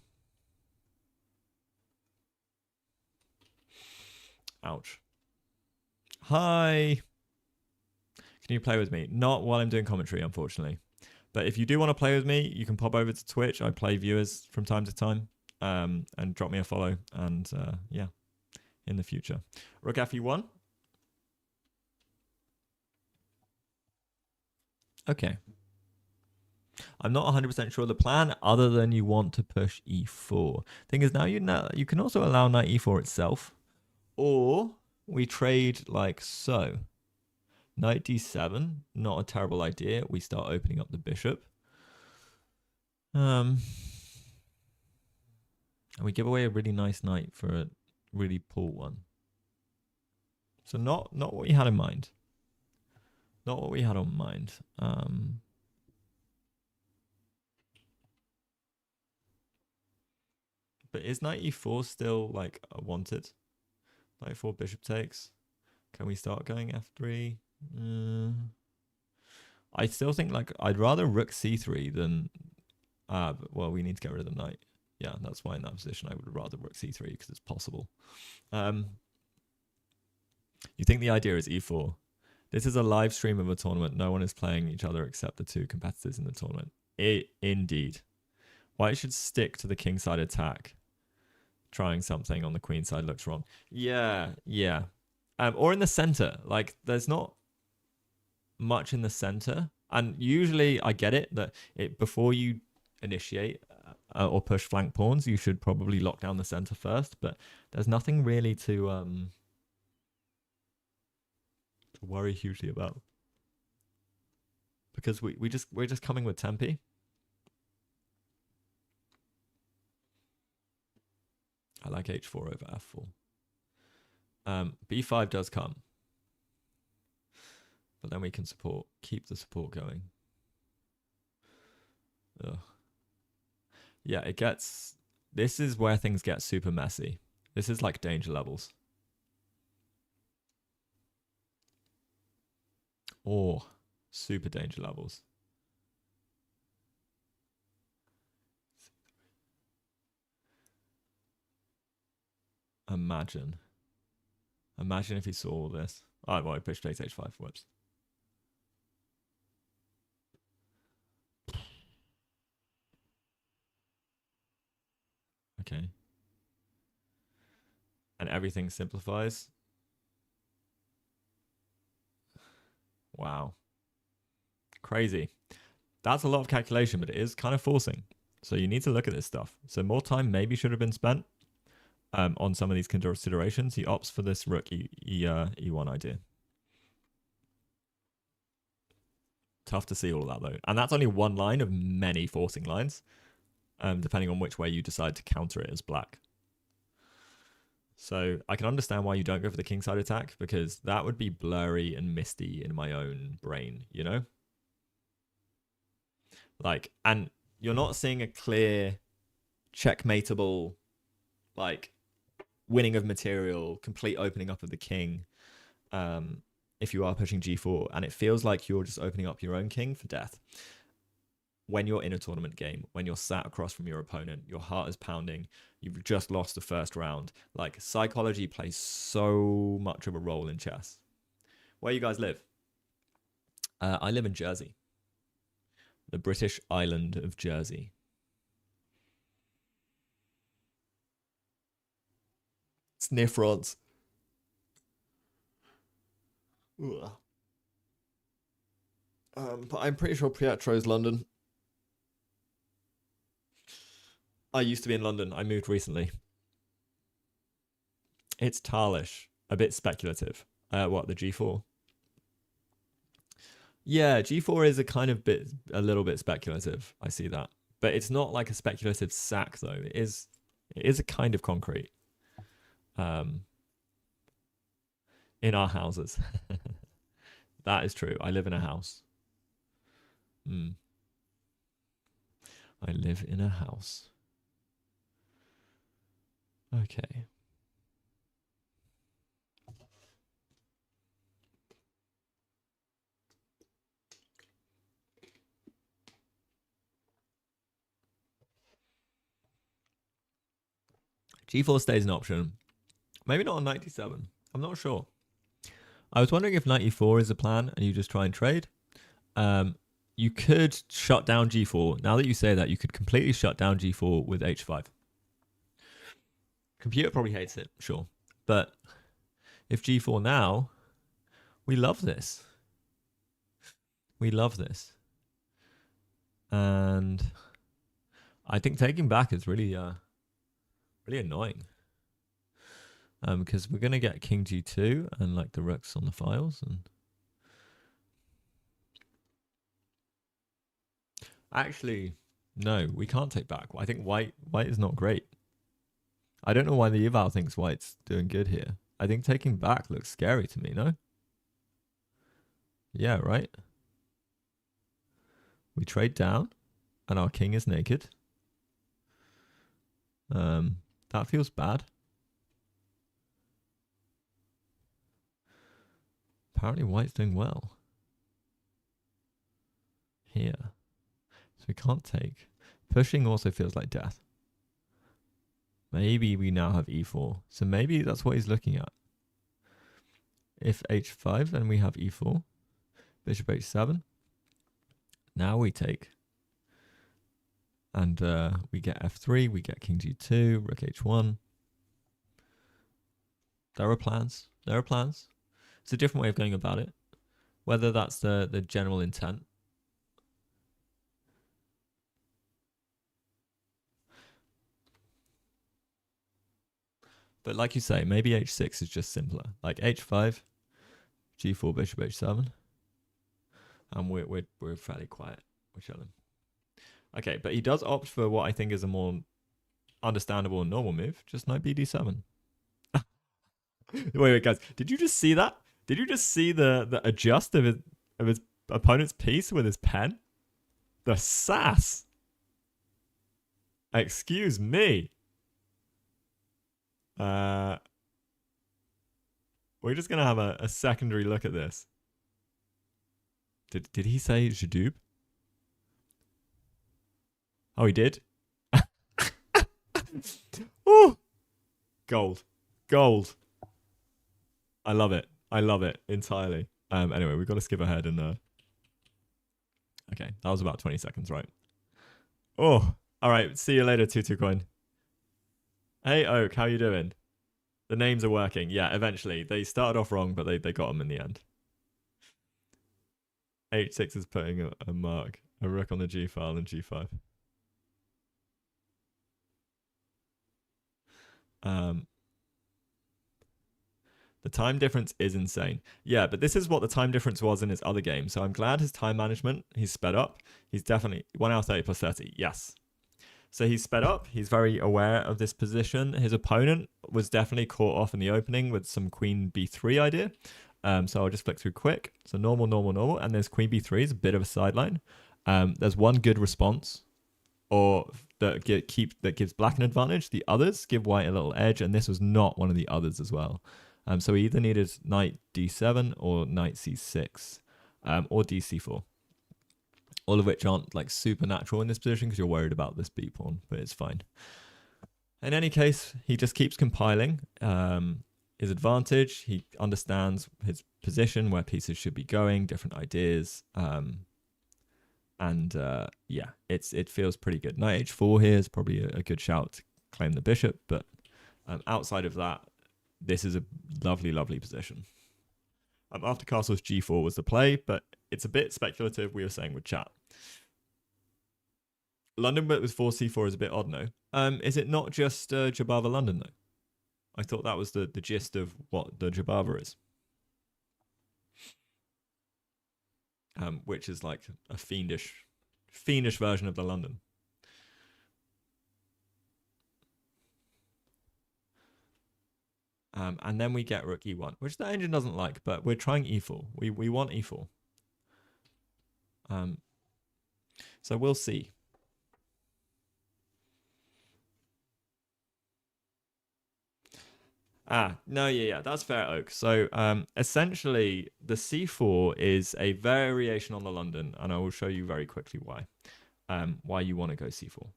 Ouch. Hi. Can you play with me? Not while I'm doing commentary, unfortunately. But if you do want to play with me, you can pop over to Twitch. I play viewers from time to time, and drop me a follow. And yeah, in the future. Rook F1. Okay. I'm not 100% sure of the plan, other than you want to push e4. Thing is, now you can also allow knight e4 itself, or we trade like so. Knight d7, not a terrible idea. We start opening up the bishop. And we give away a really nice knight for a really poor one. So not what we had in mind. Not what we had on mind. But is knight e4 still like wanted? Knight 4 bishop takes. Can we start going f3? I still think like I'd rather rook c3 than well, we need to get rid of the knight. Yeah, that's why in that position I would rather rook c3 because it's possible. You think the idea is e4? This is a live stream of a tournament. No one is playing each other except the two competitors in the tournament. Indeed. White should stick to the kingside attack. Trying something on the queen side looks wrong. Yeah. Or in the center. Like, there's not much in the center. And usually I get it that before you initiate or push flank pawns, you should probably lock down the center first. But there's nothing really to worry hugely about. Because we're just coming with Tempe. I like h4 over f4. b5 does come. But then we can keep the support going. Ugh. Yeah, this is where things get super messy. This is like danger levels. Or super danger levels. Imagine if he saw all this. Oh, well, I pushed takes h5. Whoops. Okay. And everything simplifies. Wow. Crazy. That's a lot of calculation, but it is kind of forcing. So you need to look at this stuff. So more time maybe should have been spent on some of these considerations. He opts for this rook e1 idea. Tough to see all of that, though. And that's only one line of many forcing lines, depending on which way you decide to counter it as black. So I can understand why you don't go for the kingside attack, because that would be blurry and misty in my own brain, you know? Like, and you're not seeing a clear checkmateable, like, winning of material, complete opening up of the king, if you are pushing g4, and it feels like you're just opening up your own king for death. When you're in a tournament game, when you're sat across from your opponent, your heart is pounding, you've just lost the first round. Like, psychology plays so much of a role in chess. Where you guys live? I live in Jersey. The British island of Jersey. It's near France. But I'm pretty sure Pietro's London. I used to be in London. I moved recently. It's Talish. A bit speculative. What, the g4? Yeah, G4 is a little bit speculative. I see that, but it's not like a speculative sack though. It is a kind of concrete. Um, in our houses, that is true. I live in a house. Mm, I live in a house. Okay. G4 stays an option. Maybe not on 97. I'm not sure. I was wondering if 94 is a plan and you just try and trade. Um, you could shut down G4. Now that you say that, you could completely shut down G4 with H5. Computer probably hates it, sure. But if G4 now, we love this. We love this. And I think taking back is really really annoying. Because we're gonna get King G2 and like the rooks on the files and actually no, we can't take back. I think white is not great. I don't know why the eval thinks white's doing good here. I think taking back looks scary to me, no? Yeah, right? We trade down and our king is naked. That feels bad. Apparently white's doing well. Here. So we can't take. Pushing also feels like death. Maybe we now have e4. So maybe that's what he's looking at. If h5, then we have e4. Bishop h7. Now we take. And we get f3. We get king g2. Rook h1. There are plans. There are plans. It's a different way of going about it. Whether that's the general intent. But like you say, maybe h6 is just simpler. Like h5, g4, bishop h7. And we're fairly quiet. We're chilling. Okay, but he does opt for what I think is a more understandable and normal move. Just knight bd7. wait, guys. Did you just see that? Did you just see the adjust of his opponent's piece with his pen? The sass. Excuse me. We're just gonna have a secondary look at this. Did he say Jadoob? Oh, he did. Ooh, gold. I love it. I love it entirely. Anyway, we've got to skip ahead and okay, that was about 20 seconds, right? Oh, all right. See you later, Tutu Coin. Hey, Oak, how you doing? The names are working. Yeah, eventually. They started off wrong, but they got them in the end. H6 is putting a mark, a rook on the G file and G5. The time difference is insane. Yeah, but this is what the time difference was in his other game. So I'm glad his time management, he's sped up. He's definitely 1 hour 30 plus 30. Yes. So he's sped up. He's very aware of this position. His opponent was definitely caught off in the opening with some queen b3 idea. So I'll just flick through quick. So normal. And there's queen b3 is a bit of a sideline. There's one good response or that gives black an advantage. The others give white a little edge. And this was not one of the others as well. So he either needed knight d7 or knight c6 or dc4. All of which aren't like supernatural in this position because you're worried about this b pawn, but it's fine. In any case, he just keeps compiling his advantage. He understands his position, where pieces should be going, different ideas. Yeah, it feels pretty good. Knight h4 here is probably a good shout to claim the bishop, but outside of that, this is a lovely position. After castles g4 was the play, but it's a bit speculative, we were saying with chat. London but with 4c4 is a bit odd, no? Is it not just Jabava London, though? I thought that was the gist of what the Jabava is. which is like a fiendish version of the London. And then we get rook e1, which the engine doesn't like, but we're trying e4. We want e4. So we'll see. No, yeah, that's fair, Oak. So essentially, the c4 is a variation on the London, and I will show you very quickly why you want to go c4.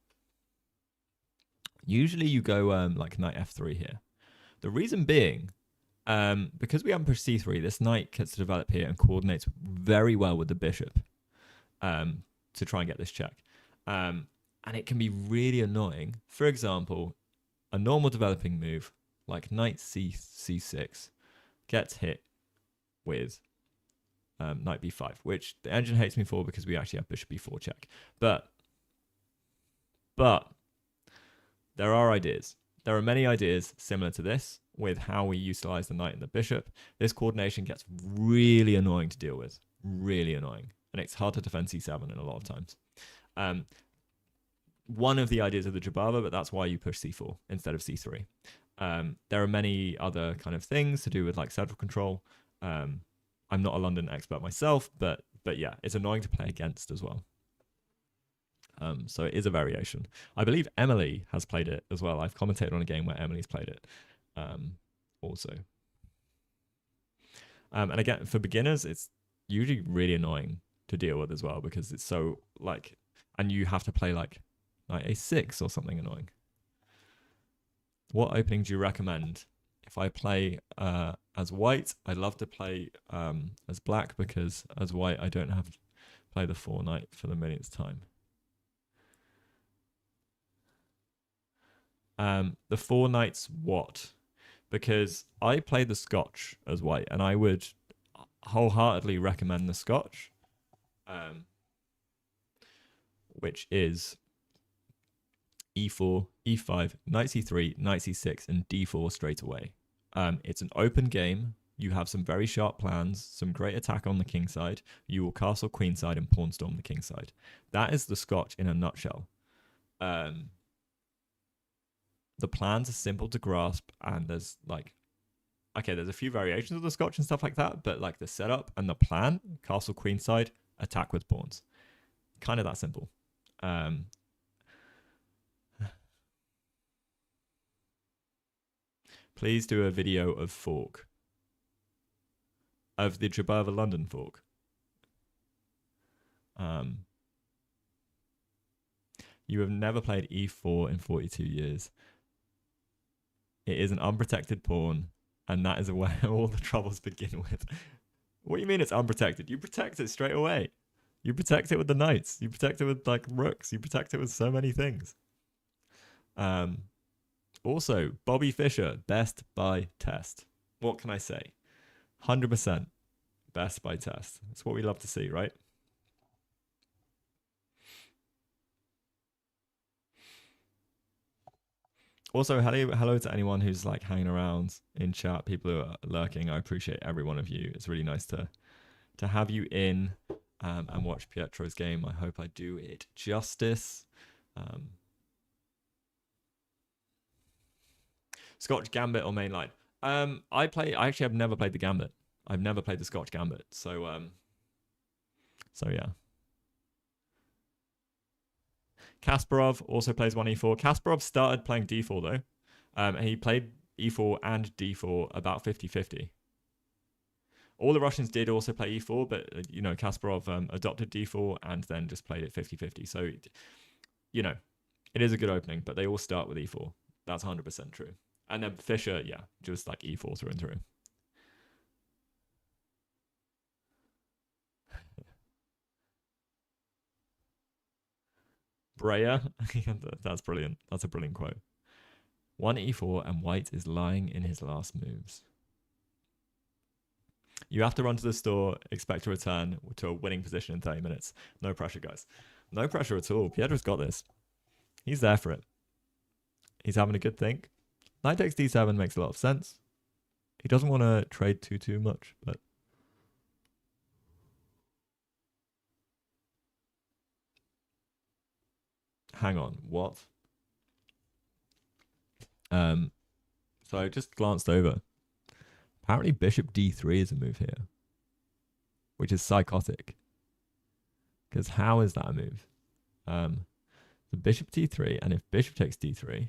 Usually you go like knight f3 here. The reason being, because we haven't pushed c3, this knight gets to develop here and coordinates very well with the bishop to try and get this check. And it can be really annoying. For example, a normal developing move like knight c6 gets hit with knight b5, which the engine hates me for because we actually have bishop b4 check. But there are ideas. There are many ideas similar to this with how we utilize the knight and the bishop. This coordination gets really annoying to deal with. Really annoying. And it's hard to defend c7 in a lot of times. One of the ideas of the Jabava, but that's why you push c4 instead of c3. There are many other kind of things to do with like central control. I'm not a London expert myself, but yeah, it's annoying to play against as well. So it is a variation. I believe Emily has played it as well. I've commentated on a game where Emily's played it also. And again, for beginners, it's usually really annoying to deal with as well because it's so like, and you have to play like knight a6 or something annoying. What opening do you recommend? If I play as white, I love to play as black because as white, I don't have to play the 4 knight for the millionth time. The 4 knights what? Because I play the Scotch as white, and I would wholeheartedly recommend the Scotch, which is e4, e5, knight c3, knight c6, and d4 straight away. It's an open game. You have some very sharp plans, some great attack on the king side. You will castle queen side and pawn storm the king side. That is the Scotch in a nutshell. The plans are simple to grasp, and there's like, okay, there's a few variations of the Scotch and stuff like that, but like the setup and the plan, castle queen side, attack with pawns. Kind of that simple. Please do a video of fork. Of the Jabava London fork. You have never played e4 in 42 years. It is an unprotected pawn, and that is where all the troubles begin with. What do you mean it's unprotected? You protect it straight away. You protect it with the knights. You protect it with like rooks. You protect it with so many things. Also, Bobby Fischer, best by test. What can I say? 100% best by test. That's what we love to see, right? Also, hello to anyone who's like hanging around in chat, people who are lurking. I appreciate every one of you. It's really nice to have you in and watch Pietro's game. I hope I do it justice. Scotch Gambit or mainline? I actually have never played the Gambit. I've never played the Scotch Gambit. So yeah. Kasparov also plays 1e4. Kasparov started playing d4 though. And he played e4 and d4 about 50-50. All the Russians did also play e4, but you know, Kasparov adopted d4 and then just played it 50-50. So, you know, it is a good opening, but they all start with e4. That's 100% true. And then Fischer, yeah, just like e4 through and through. Breyer, that's brilliant. That's a brilliant quote. 1e4 and white is lying in his last moves. You have to run to the store, expect to return to a winning position in 30 minutes. No pressure, guys. No pressure at all. Pietro's got this. He's there for it. He's having a good think. Knight takes d7 makes a lot of sense. He doesn't want to trade too much, but hang on, what? So I just glanced over. Apparently bishop d3 is a move here, which is psychotic. Because how is that a move? The bishop d3, and if bishop takes d3,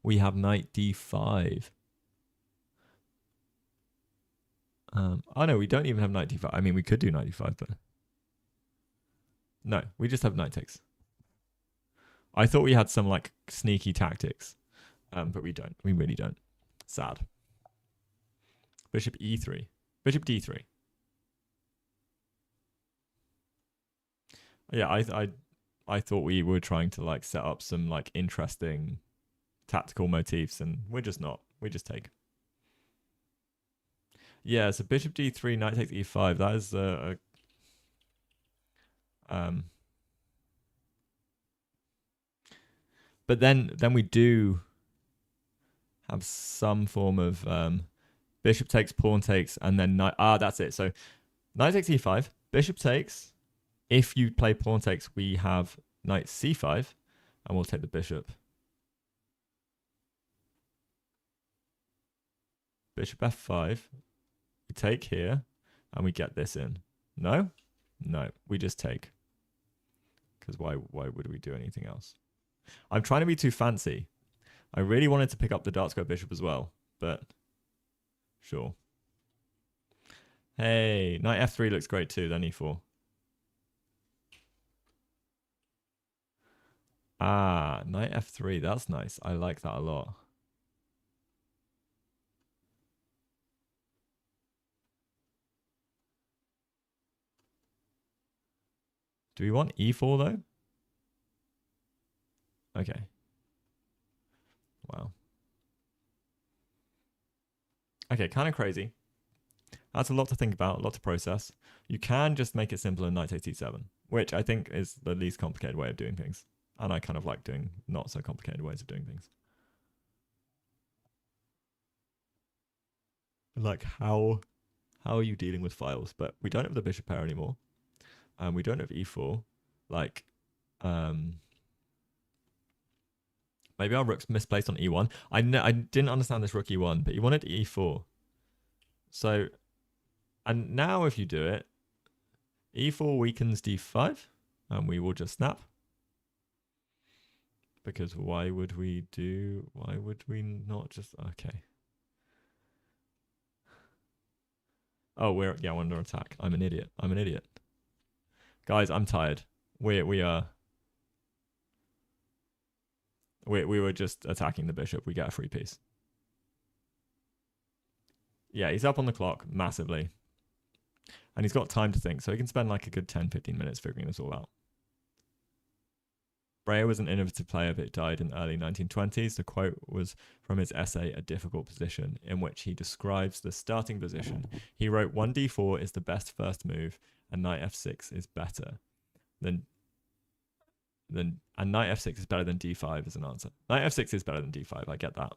we have knight d5. Oh no, we don't even have knight d5. I mean, we could do knight d5, but no, we just have knight takes. I thought we had some like sneaky tactics, but we don't. We really don't. Sad. Bishop e3. Bishop d3. Yeah, I thought we were trying to like set up some like interesting tactical motifs, and we're just not. We just take. Yeah, so bishop d3, knight takes e5. That is but then we do have some form of bishop takes, pawn takes, and then knight. That's it. So knight takes e5, bishop takes. If you play pawn takes, we have knight c5, and we'll take the bishop. Bishop f5. We take here, and we get this in. No, we just take. Because why would we do anything else? I'm trying to be too fancy. I really wanted to pick up the dark square bishop as well, but sure. Hey, knight f3 looks great too, then e4. Knight f3, that's nice. I like that a lot. Do we want e4 though? Okay. Wow. Okay, kind of crazy. That's a lot to think about, a lot to process. You can just make it simple and knight takes e7, which I think is the least complicated way of doing things. And I kind of like doing not so complicated ways of doing things. Like how are you dealing with files? But we don't have the bishop pair anymore. We don't have e4. Like, maybe our rook's misplaced on e1. I didn't understand this rook e1, but he wanted e4. So, and now if you do it, e4 weakens d5, and we will just snap. Because why would we not just, okay. Oh, we're under attack. I'm an idiot. Guys, I'm tired. We were just attacking the bishop. We get a free piece. Yeah, he's up on the clock massively. And he's got time to think, so he can spend like a good 10-15 minutes figuring this all out. Breyer was an innovative player, but died in the early 1920s. The quote was from his essay, A Difficult Position, in which he describes the starting position. He wrote, 1d4 is the best first move, and knight f6 is better than and knight f6 is better than d5 as an answer. Knight f6 is better than d5, I get that.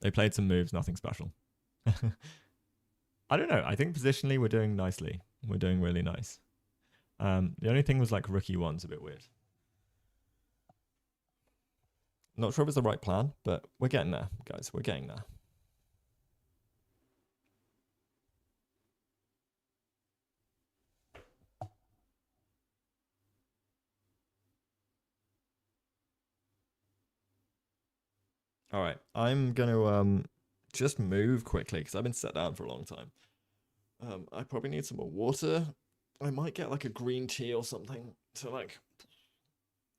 They played some moves, nothing special. I don't know. I think positionally we're doing nicely. We're doing really nice. The only thing was like rook e1's a bit weird. Not sure if it's the right plan, but we're getting there, guys. We're getting there. All right, I'm gonna just move quickly because I've been sat down for a long time. I probably need some more water. I might get like a green tea or something to like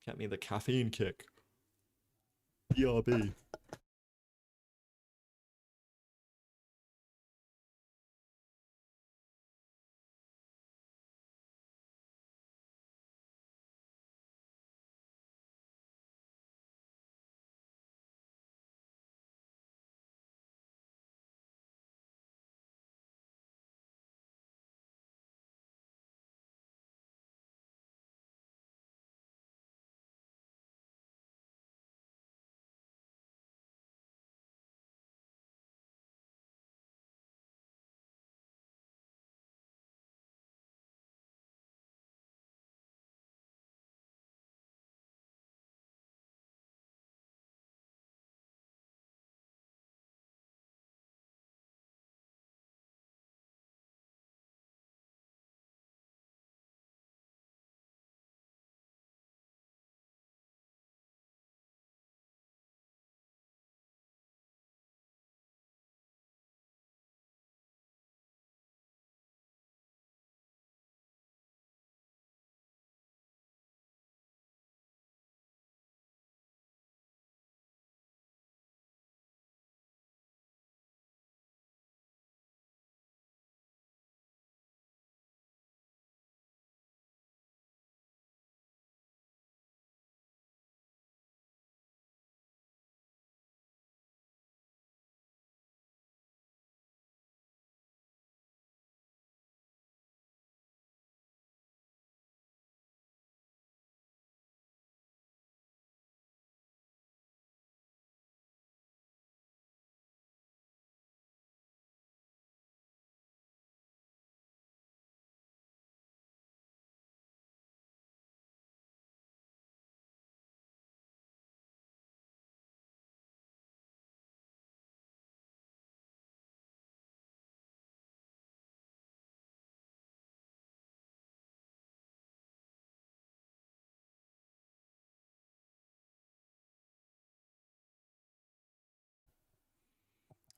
get me the caffeine kick. BRB.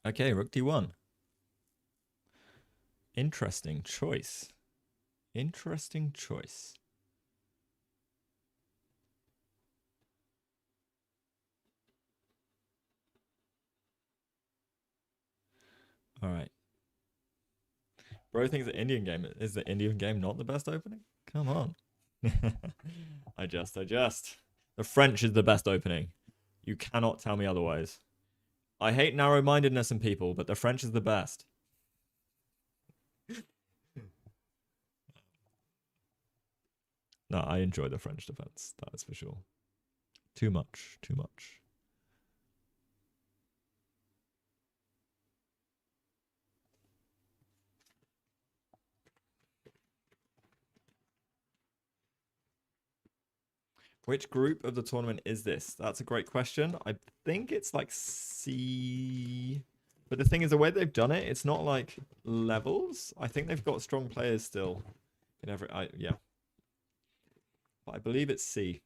Okay, rook d1. Interesting choice. Interesting choice. All right. Bro thinks the Indian game is the Indian game not the best opening? Come on. I just. The French is the best opening. You cannot tell me otherwise. I hate narrow-mindedness in people, but the French is the best. No, I enjoy the French defense. That is for sure. Too much. Too much. Which group of the tournament is this? That's a great question. I think it's like C. But the thing is, the way they've done it, it's not like levels. I think they've got strong players still in every. Yeah. But I believe it's C.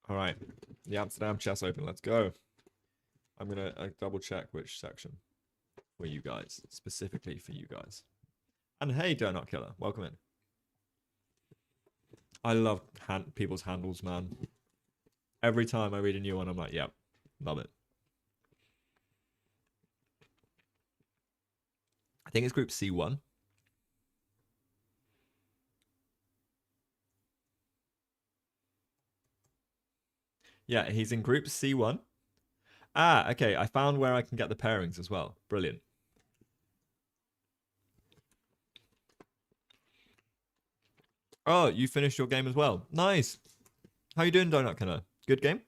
All right. The Amsterdam Chess Open. Let's go. I'm going to double check which section for you guys, specifically for you guys. And hey, Donut Killer, welcome in. I love people's handles, man. Every time I read a new one, I'm like, yep, love it. I think it's group C1. Yeah, he's in group C1. Ah, okay. I found where I can get the pairings as well. Brilliant. Oh, you finished your game as well. Nice. How you doing, Donut Killer? Good game?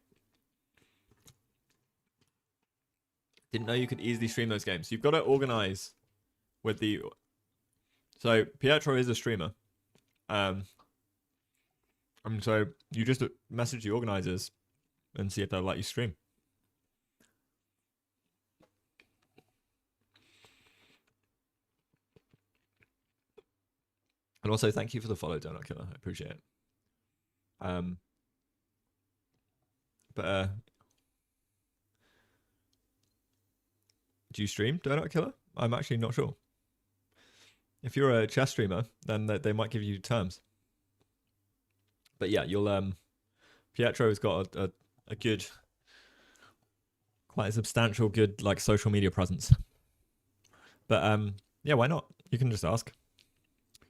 Didn't know you could easily stream those games. You've got to organize with the... So, Pietro is a streamer. And so you just message the organizers and see if they'll let you stream. And also, thank you for the follow, Donut Killer. I appreciate it. Do you stream, Donut Killer? I'm actually not sure. If you're a chess streamer, then they might give you terms. But yeah, you'll Pietro's got a good, quite a substantial, good like social media presence. But yeah, why not? You can just ask.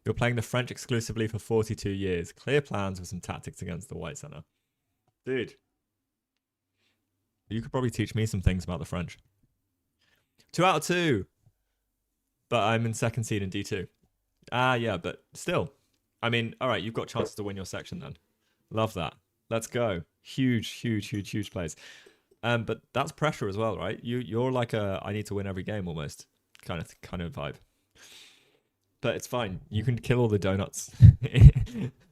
You're playing the French exclusively for 42 years. Clear plans with some tactics against the White Center. Dude, you could probably teach me some things about the French. 2 out of 2. But I'm in second seed in D2. Ah, yeah, but still. I mean, all right, you've got chances to win your section then. Love that. Let's go. Huge plays. But that's pressure as well, right? You're like a I need to win every game almost kind of vibe. But it's fine. You can kill all the donuts.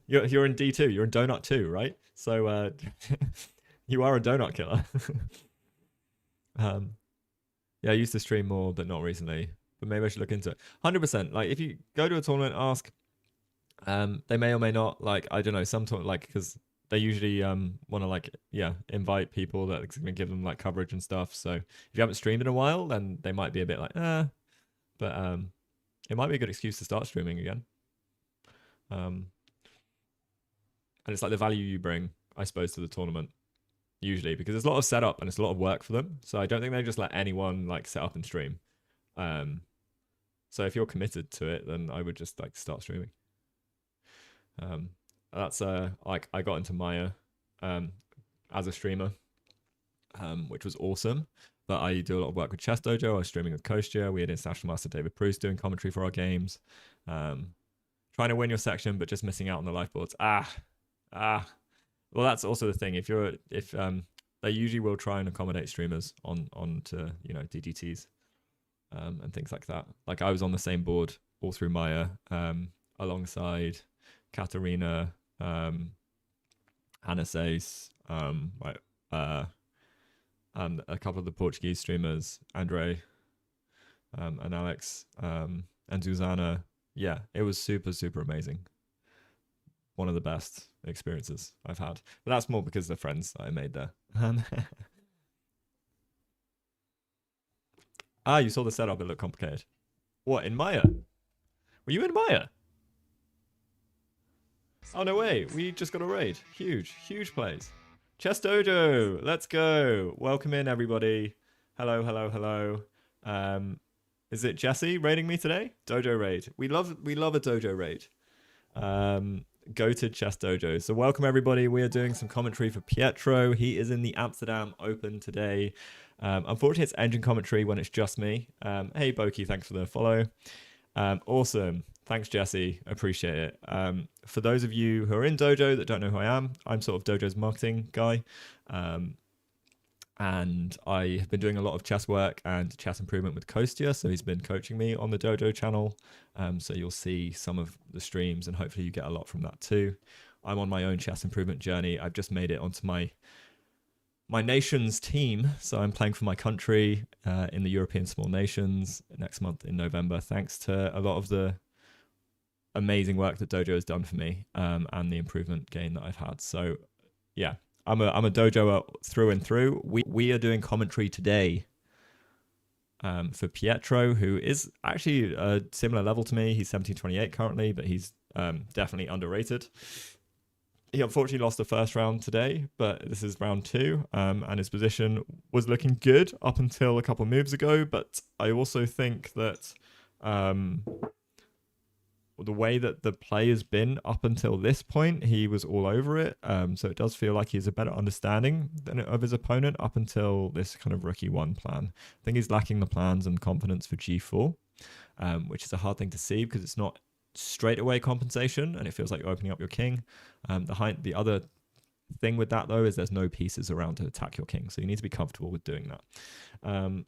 You're in D2. You're in donut 2, right? So you are a donut killer. Yeah, I used to stream more, but not recently. But maybe I should look into it. 100%. Like if you go to a tournament, ask. They may or may not like I don't know some like because they usually want to like invite people that's gonna give them like coverage and stuff. So if you haven't streamed in a while, then they might be a bit like but it might be a good excuse to start streaming again. And it's like the value you bring, I suppose, to the tournament usually because there's a lot of setup and it's a lot of work for them. So I don't think they just let anyone like set up and stream. So if you're committed to it, then I would just like start streaming. That's like I got into Maya as a streamer, which was awesome. But I do a lot of work with Chess Dojo. I was streaming with Kostya. We had International Master David Proust doing commentary for our games. Trying to win your section, but just missing out on the life boards. Well, that's also the thing. If they usually will try and accommodate streamers on to DGTs and things like that. Like I was on the same board all through Maya alongside Katarina, Hannah Sace, and a couple of the Portuguese streamers, Andre and Alex and Zuzana. Yeah, it was super, super amazing. One of the best experiences I've had. But that's more because of the friends that I made there. You saw the setup. It looked complicated. What, in Maya? Were you in Maya? Oh, no way. We just got a raid. Huge, huge plays. Chess Dojo. Let's go. Welcome in, everybody. Hello, hello, hello. Is it Jesse raiding me today? Dojo raid. We love a dojo raid. Go to Chess Dojo. So welcome everybody. We are doing some commentary for Pietro. He is in the Amsterdam Open today. Unfortunately, it's engine commentary when it's just me. Hey Boki, thanks for the follow. Awesome. Thanks, Jesse. Appreciate it. For those of you who are in Dojo that don't know who I am, I'm sort of Dojo's marketing guy. And I have been doing a lot of chess work and chess improvement with Kostya, so he's been coaching me on the Dojo channel. So you'll see some of the streams, and hopefully you get a lot from that too. I'm on my own chess improvement journey. I've just made it onto my nation's team, so I'm playing for my country in the European Small Nations next month in November, thanks to a lot of the amazing work that Dojo has done for me and the improvement gain that I've had. So yeah. I'm a dojoer through and through. We are doing commentary today for Pietro, who is actually a similar level to me. He's 1728 currently, but he's definitely underrated. He unfortunately lost the first round today, but this is round 2, and his position was looking good up until a couple moves ago. But I also think that the way that the play has been up until this point, he was all over it. So it does feel like he has a better understanding of his opponent up until this kind of rookie 1 plan. I think he's lacking the plans and confidence for G4, which is a hard thing to see because it's not straight away compensation and it feels like you're opening up your king. The other thing with that though is there's no pieces around to attack your king, so you need to be comfortable with doing that.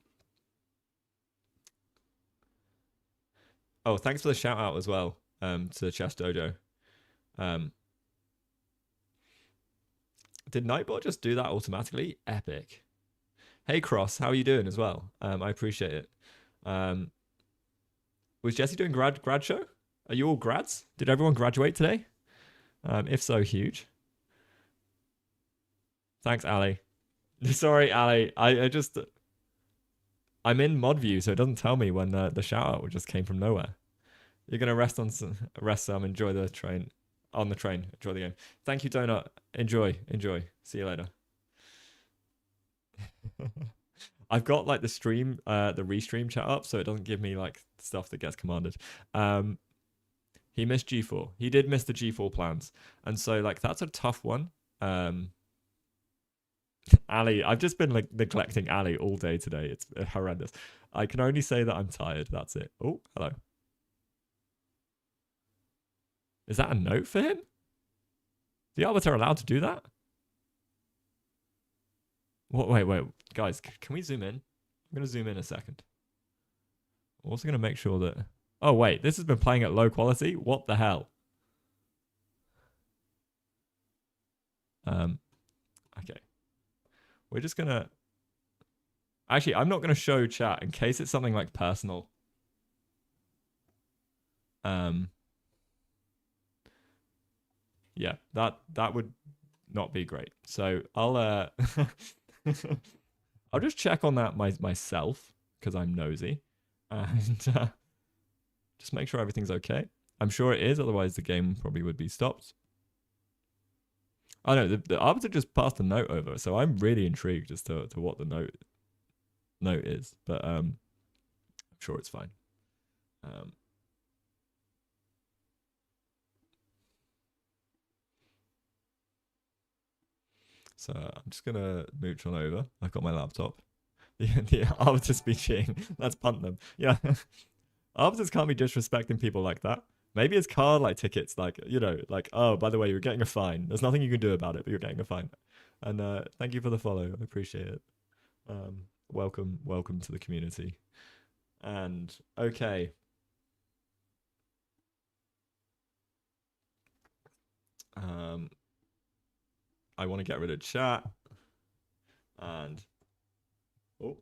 Oh, thanks for the shout out as well to Chess Dojo. Did Nightbot just do that automatically? Epic. Hey Cross, how are you doing as well? I appreciate it. Was Jesse doing grad show? Are you all grads? Did everyone graduate today? If so, huge. Thanks, Ali. Sorry, Ali. I'm in mod view, so it doesn't tell me when the shout out just came from nowhere. You're gonna rest some. Enjoy the train. On the train. Enjoy the game. Thank you, Donut. Enjoy. See you later. I've got like the Restream chat up, so it doesn't give me like stuff that gets commanded. He missed G4. He did miss the G4 plans, and so like that's a tough one. Ali, I've just been like neglecting Ali all day today. It's horrendous. I can only say that I'm tired. That's it. Oh, hello. Is that a note for him? The arbiter allowed to do that? What? Wait, guys, can we zoom in? I'm gonna zoom in a second. I'm also gonna make sure that. Oh wait, this has been playing at low quality. What the hell? Okay. We're just gonna. Actually, I'm not gonna show chat in case it's something like personal. Yeah, that would not be great. So I'll I'll just check on that myself because I'm nosy, and just make sure everything's okay. I'm sure it is, otherwise the game probably would be stopped. Oh no, the arbiter just passed the note over, so I'm really intrigued as to what the note is, but I'm sure it's fine. So I'm just gonna mooch on over. I've got my laptop. The arbiters be cheating. Let's punt them. Yeah, arbiters can't be disrespecting people like that. Maybe it's card like tickets, like like, oh, by the way, you're getting a fine. There's nothing you can do about it, but you're getting a fine. And thank you for the follow. I appreciate it. Welcome to the community. And okay. I want to get rid of chat. And oh.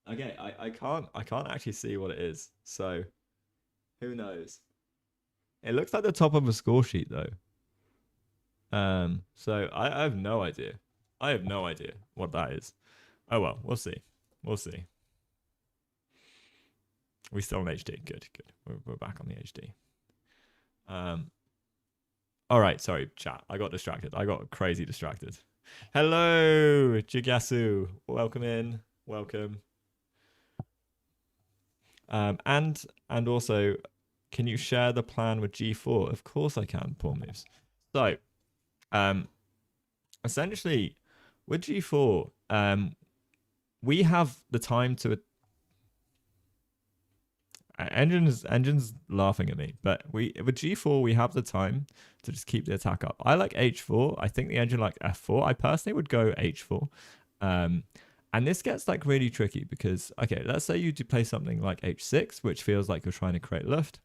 Okay, I can't actually see what it is. So who knows? It looks like the top of a score sheet though. So I have no idea. I have no idea what that is. Oh well, we'll see. We'll see. We still on HD. Good. We're back on the HD. All right. Sorry, chat. I got distracted. I got crazy distracted. Hello, Jigasu. Welcome in. Welcome. And also, can you share the plan with G4? Of course I can. Pawn moves. So, essentially, with G4, we have the time to. Engine's laughing at me, but with G4 we have the time to just keep the attack up. I like H4. I think the engine like F4. I personally would go H4. And this gets like really tricky because okay, let's say you do play something like H6, which feels like you're trying to create lift.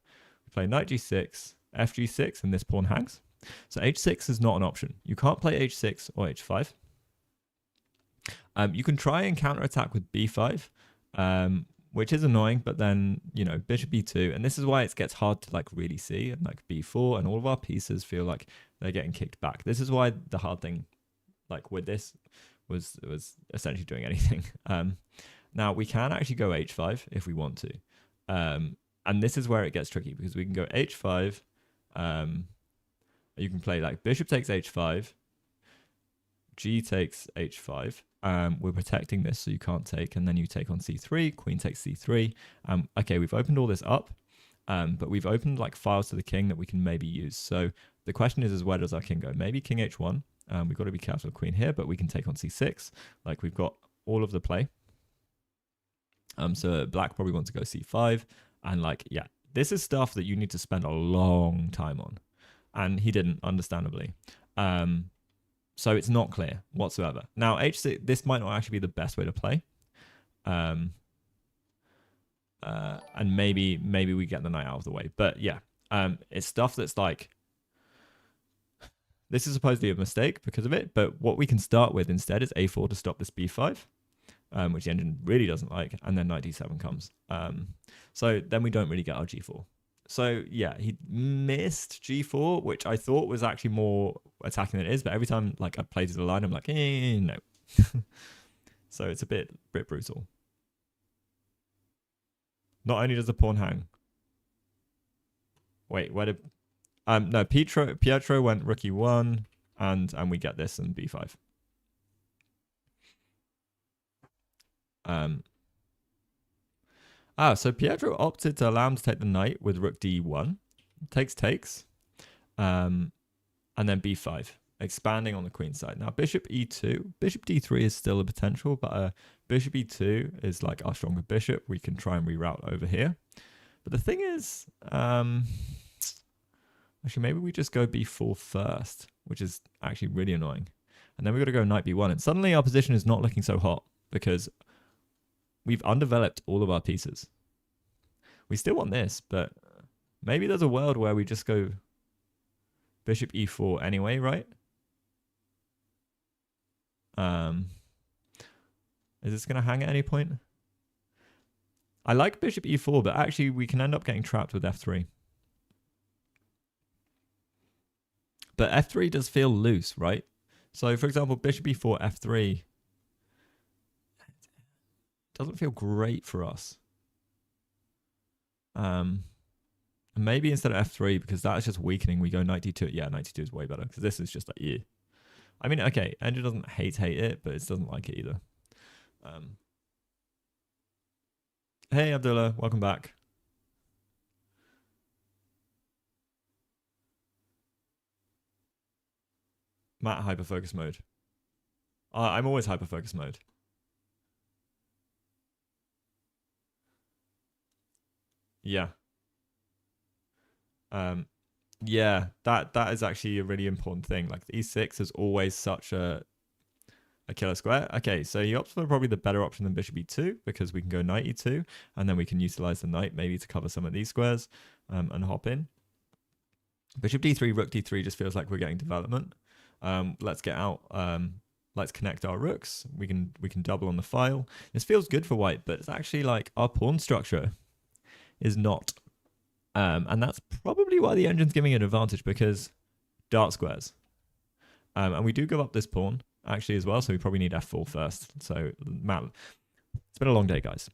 You play Knight G6, FG6, and this pawn hangs. So H6 is not an option. You can't play H6 or H5. You can try and counterattack with B5. Which is annoying, but then, you know, bishop b2, and this is why it gets hard to like really see, and like b4, and all of our pieces feel like they're getting kicked back. This is why the hard thing, like with this, was essentially doing anything. Now we can actually go h5 if we want to, and this is where it gets tricky because we can go h5. You can play like bishop takes h5, g takes h5. We're protecting this so you can't take, and then you take on c3, queen takes c3. Okay, we've opened all this up, but we've opened like files to the king that we can maybe use. So the question is where does our king go? Maybe king h1. We've got to be careful of queen here, but we can take on c6. Like we've got all of the play. So black probably wants to go c5, and like yeah, this is stuff that you need to spend a long time on, and he didn't, understandably. So it's not clear whatsoever. Now, h6, this might not actually be the best way to play. And maybe we get the knight out of the way. But yeah, it's stuff that's like, this is supposedly a mistake because of it. But what we can start with instead is a4 to stop this b5, which the engine really doesn't like. And then knight d7 comes. So then we don't really get our g4. So yeah, he missed g4, which I thought was actually more attacking than it is. But every time like I play to the line, I'm like, no. So it's a bit brutal. Not only does the pawn hang. Wait, where did? No, Pietro went rook e1, and we get this in b5. So Pietro opted to allow him to take the knight with rook d1. Takes. And then b5, expanding on the queen side. Now, bishop e2. Bishop d3 is still a potential, but bishop e2 is like our stronger bishop. We can try and reroute over here. But the thing is, actually, maybe we just go b4 first, which is actually really annoying. And then we've got to go knight b1. And suddenly our position is not looking so hot because we've undeveloped all of our pieces. We still want this, but maybe there's a world where we just go bishop e4 anyway, right? Is this going to hang at any point? I like bishop e4, but actually we can end up getting trapped with f3. But f3 does feel loose, right? So, for example, bishop e4, f3 doesn't feel great for us. Maybe instead of f3, because that is just weakening, we go knight d2. Yeah, knight d2 is way better, because this is just like, yeah. I mean, okay, Andrew doesn't hate it, but it doesn't like it either. Hey, Abdullah, welcome back. Matt, hyperfocus mode. I'm always hyperfocus mode. Yeah. Yeah, that is actually a really important thing. Like e6 is always such a killer square. Okay, so you opt for probably the better option than bishop e2 because we can go knight e2 and then we can utilize the knight maybe to cover some of these squares and hop in. Bishop d3, rook d3 just feels like we're getting development. Let's get out. Let's connect our rooks. We can double on the file. This feels good for white, but it's actually like our pawn structure is not. And that's probably why the engine's giving an advantage because dark squares. And we do give up this pawn actually as well, so we probably need f4 first. So Matt, it's been a long day, guys.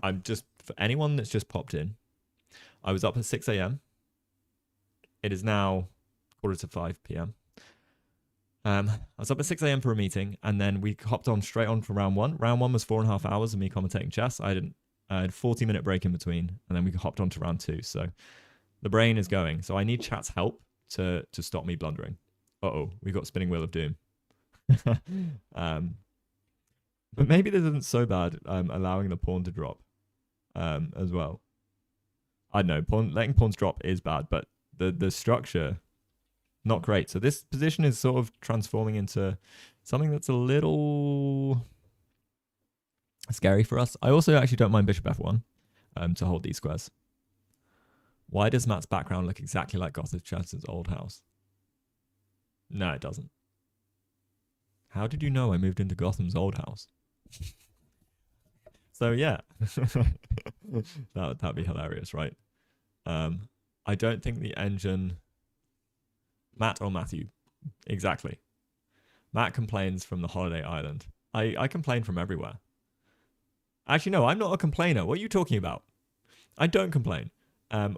I'm just, for anyone that's just popped in, I was up at 6 a.m. It is now 4:45 p.m. I was up at 6 a.m. for a meeting, and then we hopped on straight on for round one. Round one was 4.5 hours of me commentating chess. I had a 40-minute break in between, and then we hopped on to round two. So the brain is going. So I need chat's help to stop me blundering. Uh-oh, we got spinning wheel of doom. But maybe this isn't so bad, allowing the pawn to drop as well. I don't know, letting pawns drop is bad, but the structure, not great. So this position is sort of transforming into something that's a little scary for us. I also actually don't mind bishop f1 to hold these squares. Why does Matt's background look exactly like Gothic Chess's old house? No, it doesn't. How did you know I moved into Gotham's old house? So yeah, that'd be hilarious, right? I don't think the engine... Matt or Matthew? Exactly. Matt complains from the holiday island. I complain from everywhere. Actually, no, I'm not a complainer. What are you talking about? I don't complain.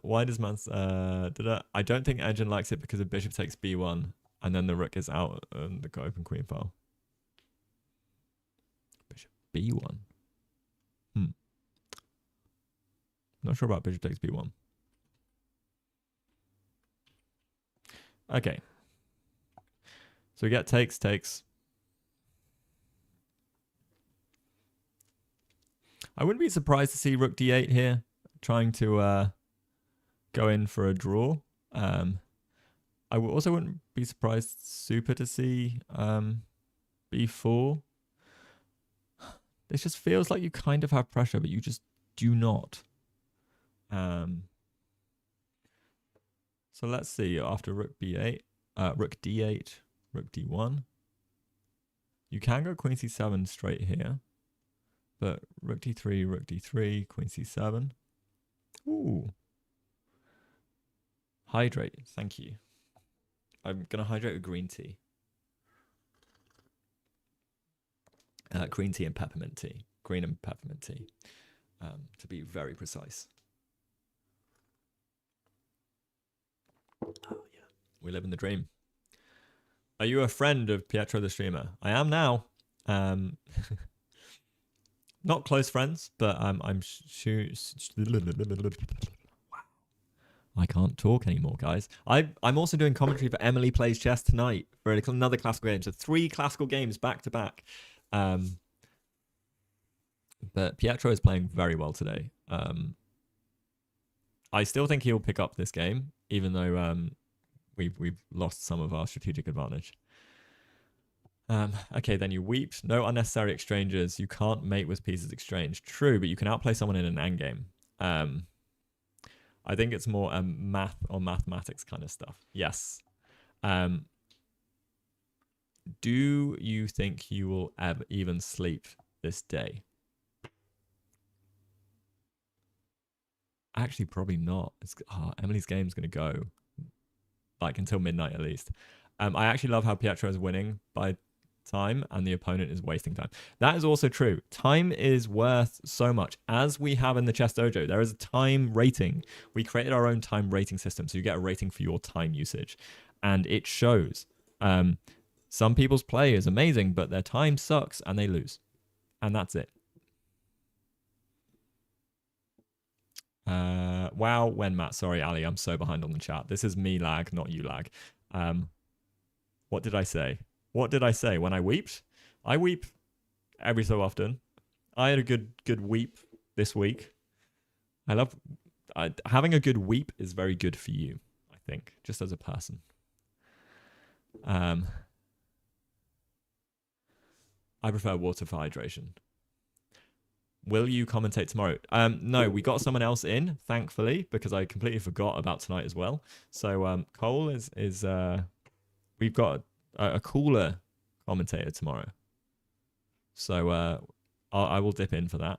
Why does Matt... I don't think engine likes it because the bishop takes b1 and then the rook is out and the open queen file. Bishop b1. Not sure about bishop takes b1. Okay. So we get takes. I wouldn't be surprised to see rook d8 here, trying to go in for a draw. I also wouldn't be surprised super to see b4. This just feels like you kind of have pressure, but you just do not. So let's see, after rook b8, rook d8, rook d1. You can go queen c7 straight here, but rook d3, queen c7. Ooh. Hydrate, thank you. I'm going to hydrate with green tea. Green tea and peppermint tea. Green and peppermint tea, to be very precise. Oh, yeah. We live in the dream. Are you a friend of Pietro the streamer? I am now. Not close friends, but I can't talk anymore, guys. I'm also doing commentary for Emily Plays Chess tonight for another classical game. So 3 classical games back to back. But Pietro is playing very well today. I still think he'll pick up this game, even though we've lost some of our strategic advantage. Okay, then you weep. No unnecessary exchanges. You can't mate with pieces exchanged. True, but you can outplay someone in an endgame. I think it's more math or mathematics kind of stuff. Yes. Do you think you will ever even sleep this day? Actually, probably not. Emily's game's going to go like until midnight at least. I actually love how Pietro is winning by time and the opponent is wasting time. That is also true. Time is worth so much. As we have in the Chess Dojo, there is a time rating. We created our own time rating system, so you get a rating for your time usage. And it shows. Some people's play is amazing, but their time sucks and they lose. And that's it. Wow, when Matt. Sorry, Ali, I'm so behind on the chat. This is me lag, not you lag. What did I say? What did I say? When I weeped? I weep every so often. I had a good weep this week. I having a good weep is very good for you, I think, just as a person. I prefer water for hydration. Will you commentate tomorrow? No, we got someone else in, thankfully, because I completely forgot about tonight as well. So Cole is we've got a cooler commentator tomorrow. So I will dip in for that,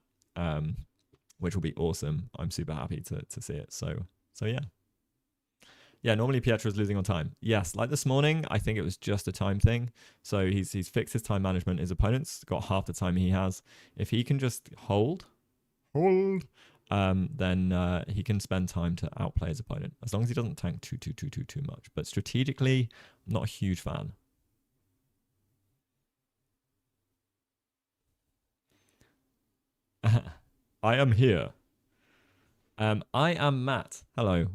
which will be awesome. I'm super happy to see it. So yeah. Yeah, normally Pietro's losing on time. Yes, like this morning, I think it was just a time thing. So he's fixed his time management. His opponent's got half the time he has. If he can just hold, then he can spend time to outplay his opponent. As long as he doesn't tank too much. But strategically, I'm not a huge fan. I am here. I am Matt. Hello.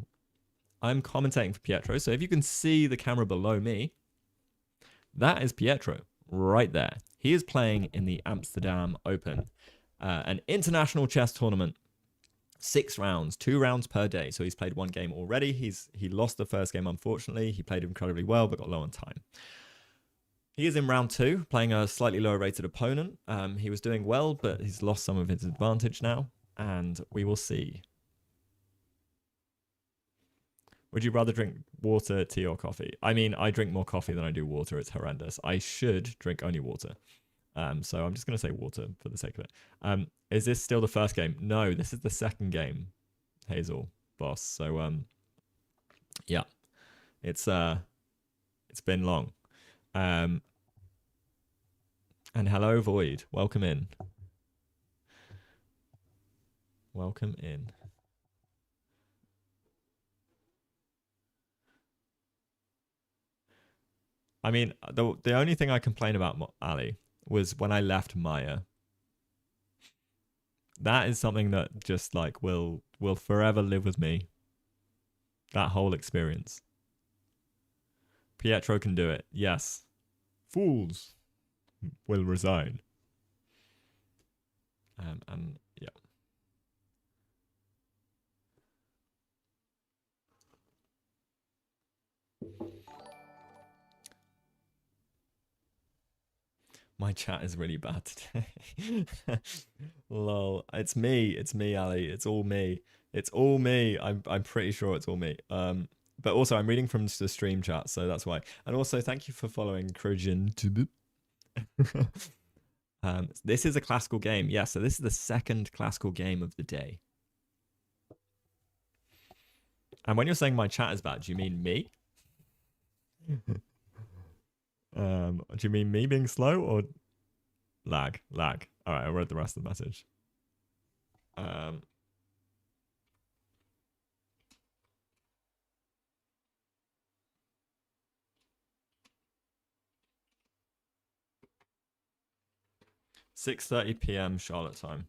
I'm commentating for Pietro. So if you can see the camera below me, that is Pietro right there. He is playing in the Amsterdam Open, an international chess tournament. 6 rounds, 2 rounds per day. So he's played 1 game already. He lost the first game, unfortunately. He played incredibly well, but got low on time. He is in round 2, playing a slightly lower rated opponent. He was doing well, but he's lost some of his advantage now, and we will see. Would you rather drink water, tea, or coffee? I mean, I drink more coffee than I do water. It's horrendous. I should drink only water. So I'm just going to say water for the sake of it. Is this still the first game? No, this is the second game, Hazel, boss. So, yeah, it's been long. And hello, Void. Welcome in. Welcome in. I mean, the only thing I complain about, Ali, was when I left Maya. That is something that just like will forever live with me. That whole experience. Pietro can do it. Yes. Fools will resign. And yeah. My chat is really bad today. Lol. It's me, Ali. It's all me. It's all me. I'm pretty sure it's all me. But also I'm reading from the stream chat, so that's why. And also thank you for following Krojin. This is a classical game. Yeah, so this is the second classical game of the day. And when you're saying my chat is bad, do you mean me? Do you mean me being slow or lag? Lag. All right, I read the rest of the message. 6:30 p.m. Charlotte time.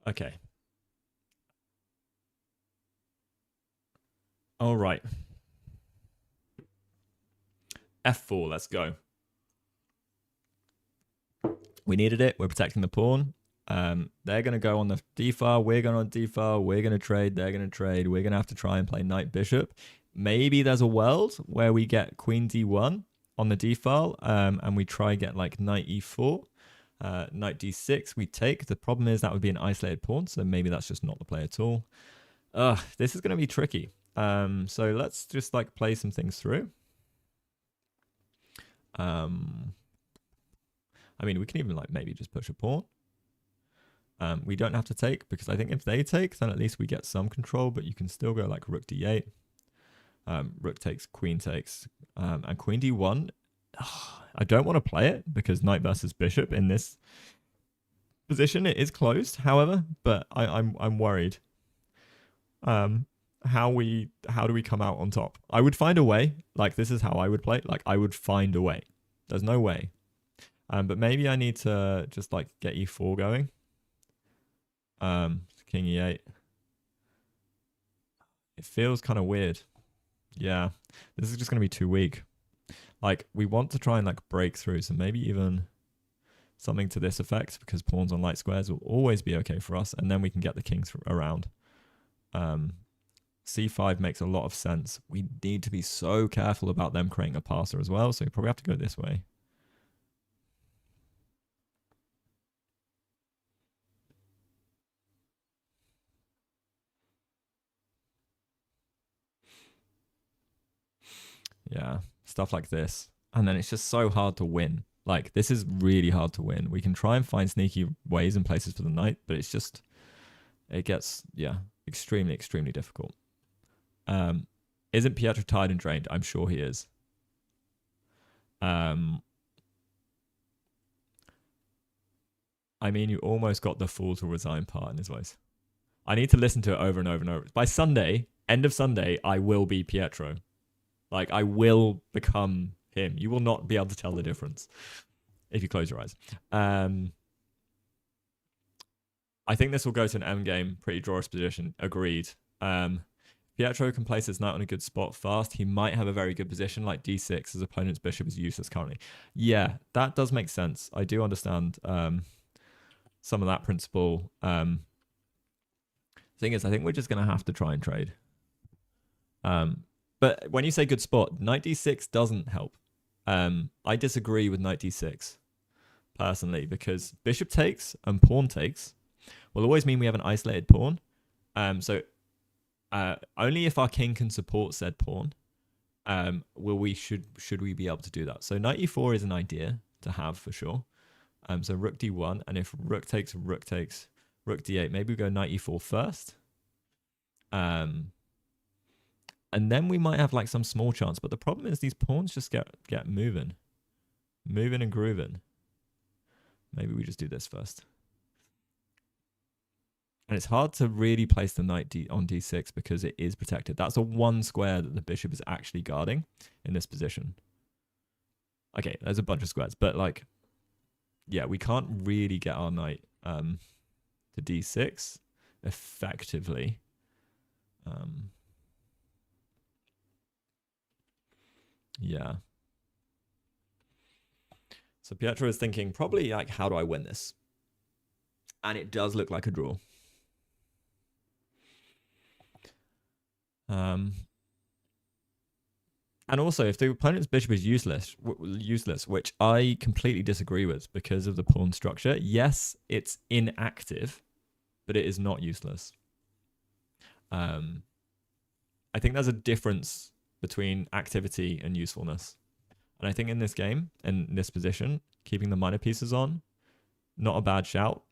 Okay. All right. F4, let's go. We needed it. We're protecting the pawn. They're going to go on the d-file. We're going on d-file. We're going to trade. They're going to trade. We're going to have to try and play knight bishop. Maybe there's a world where we get queen d1 on the d-file, and we try get like knight e4. Knight d6 we take. The problem is that would be an isolated pawn, so maybe that's just not the play at all. This is going to be tricky. So let's just like play some things through. I mean, we can even like maybe just push a pawn. We don't have to take, because I think if they take, then at least we get some control, but you can still go like rook d8. Rook takes, and queen d1. I don't want to play it because knight versus bishop in this position, it is closed, however, but I'm worried. How do we come out on top? I would find a way. Like, this is how I would play. Like, I would find a way. There's no way. But maybe I need to just like get e4 going. King e8. It feels kind of weird. Yeah, this is just going to be too weak. Like, we want to try and like break through, so maybe even something to this effect, because pawns on light squares will always be okay for us, and then we can get the kings around. C5 makes a lot of sense. We need to be so careful about them creating a passer as well, so we probably have to go this way. Yeah, stuff like this. And then it's just so hard to win. Like, this is really hard to win. We can try and find sneaky ways and places for the knight, but it's just, it gets, yeah, extremely, extremely difficult. Isn't Pietro tired and drained? I'm sure he is. I mean, you almost got the fool to resign part in his voice. I need to listen to it over and over and over. By Sunday, end of Sunday, I will be Pietro. Like, I will become him. You will not be able to tell the difference if you close your eyes. I think this will go to an M game. Pretty drawish position. Agreed. Pietro can place his knight on a good spot fast. He might have a very good position like d6. His opponent's bishop is useless currently. Yeah, that does make sense. I do understand some of that principle. Thing is, I think we're just going to have to try and trade. But when you say good spot, knight d6 doesn't help. I disagree with knight d6 personally, because bishop takes and pawn takes will always mean we have an isolated pawn. So only if our king can support said pawn should we be able to do that. So knight e4 is an idea to have for sure. So rook d1, and if rook takes, rook d8, maybe we go knight e4 first. And then we might have like some small chance, but the problem is these pawns just get moving and grooving. Maybe we just do this first. And it's hard to really place the knight on d6 because it is protected. That's a one square that the bishop is actually guarding in this position. Okay, there's a bunch of squares, but like, yeah, we can't really get our knight to d6 effectively. Yeah. So Pietro is thinking probably like, how do I win this? And it does look like a draw. And also, if the opponent's bishop is useless, which I completely disagree with because of the pawn structure, yes, it's inactive, but it is not useless. I think there's a difference between activity and usefulness. And I think in this game, in this position, keeping the minor pieces on, not a bad shout.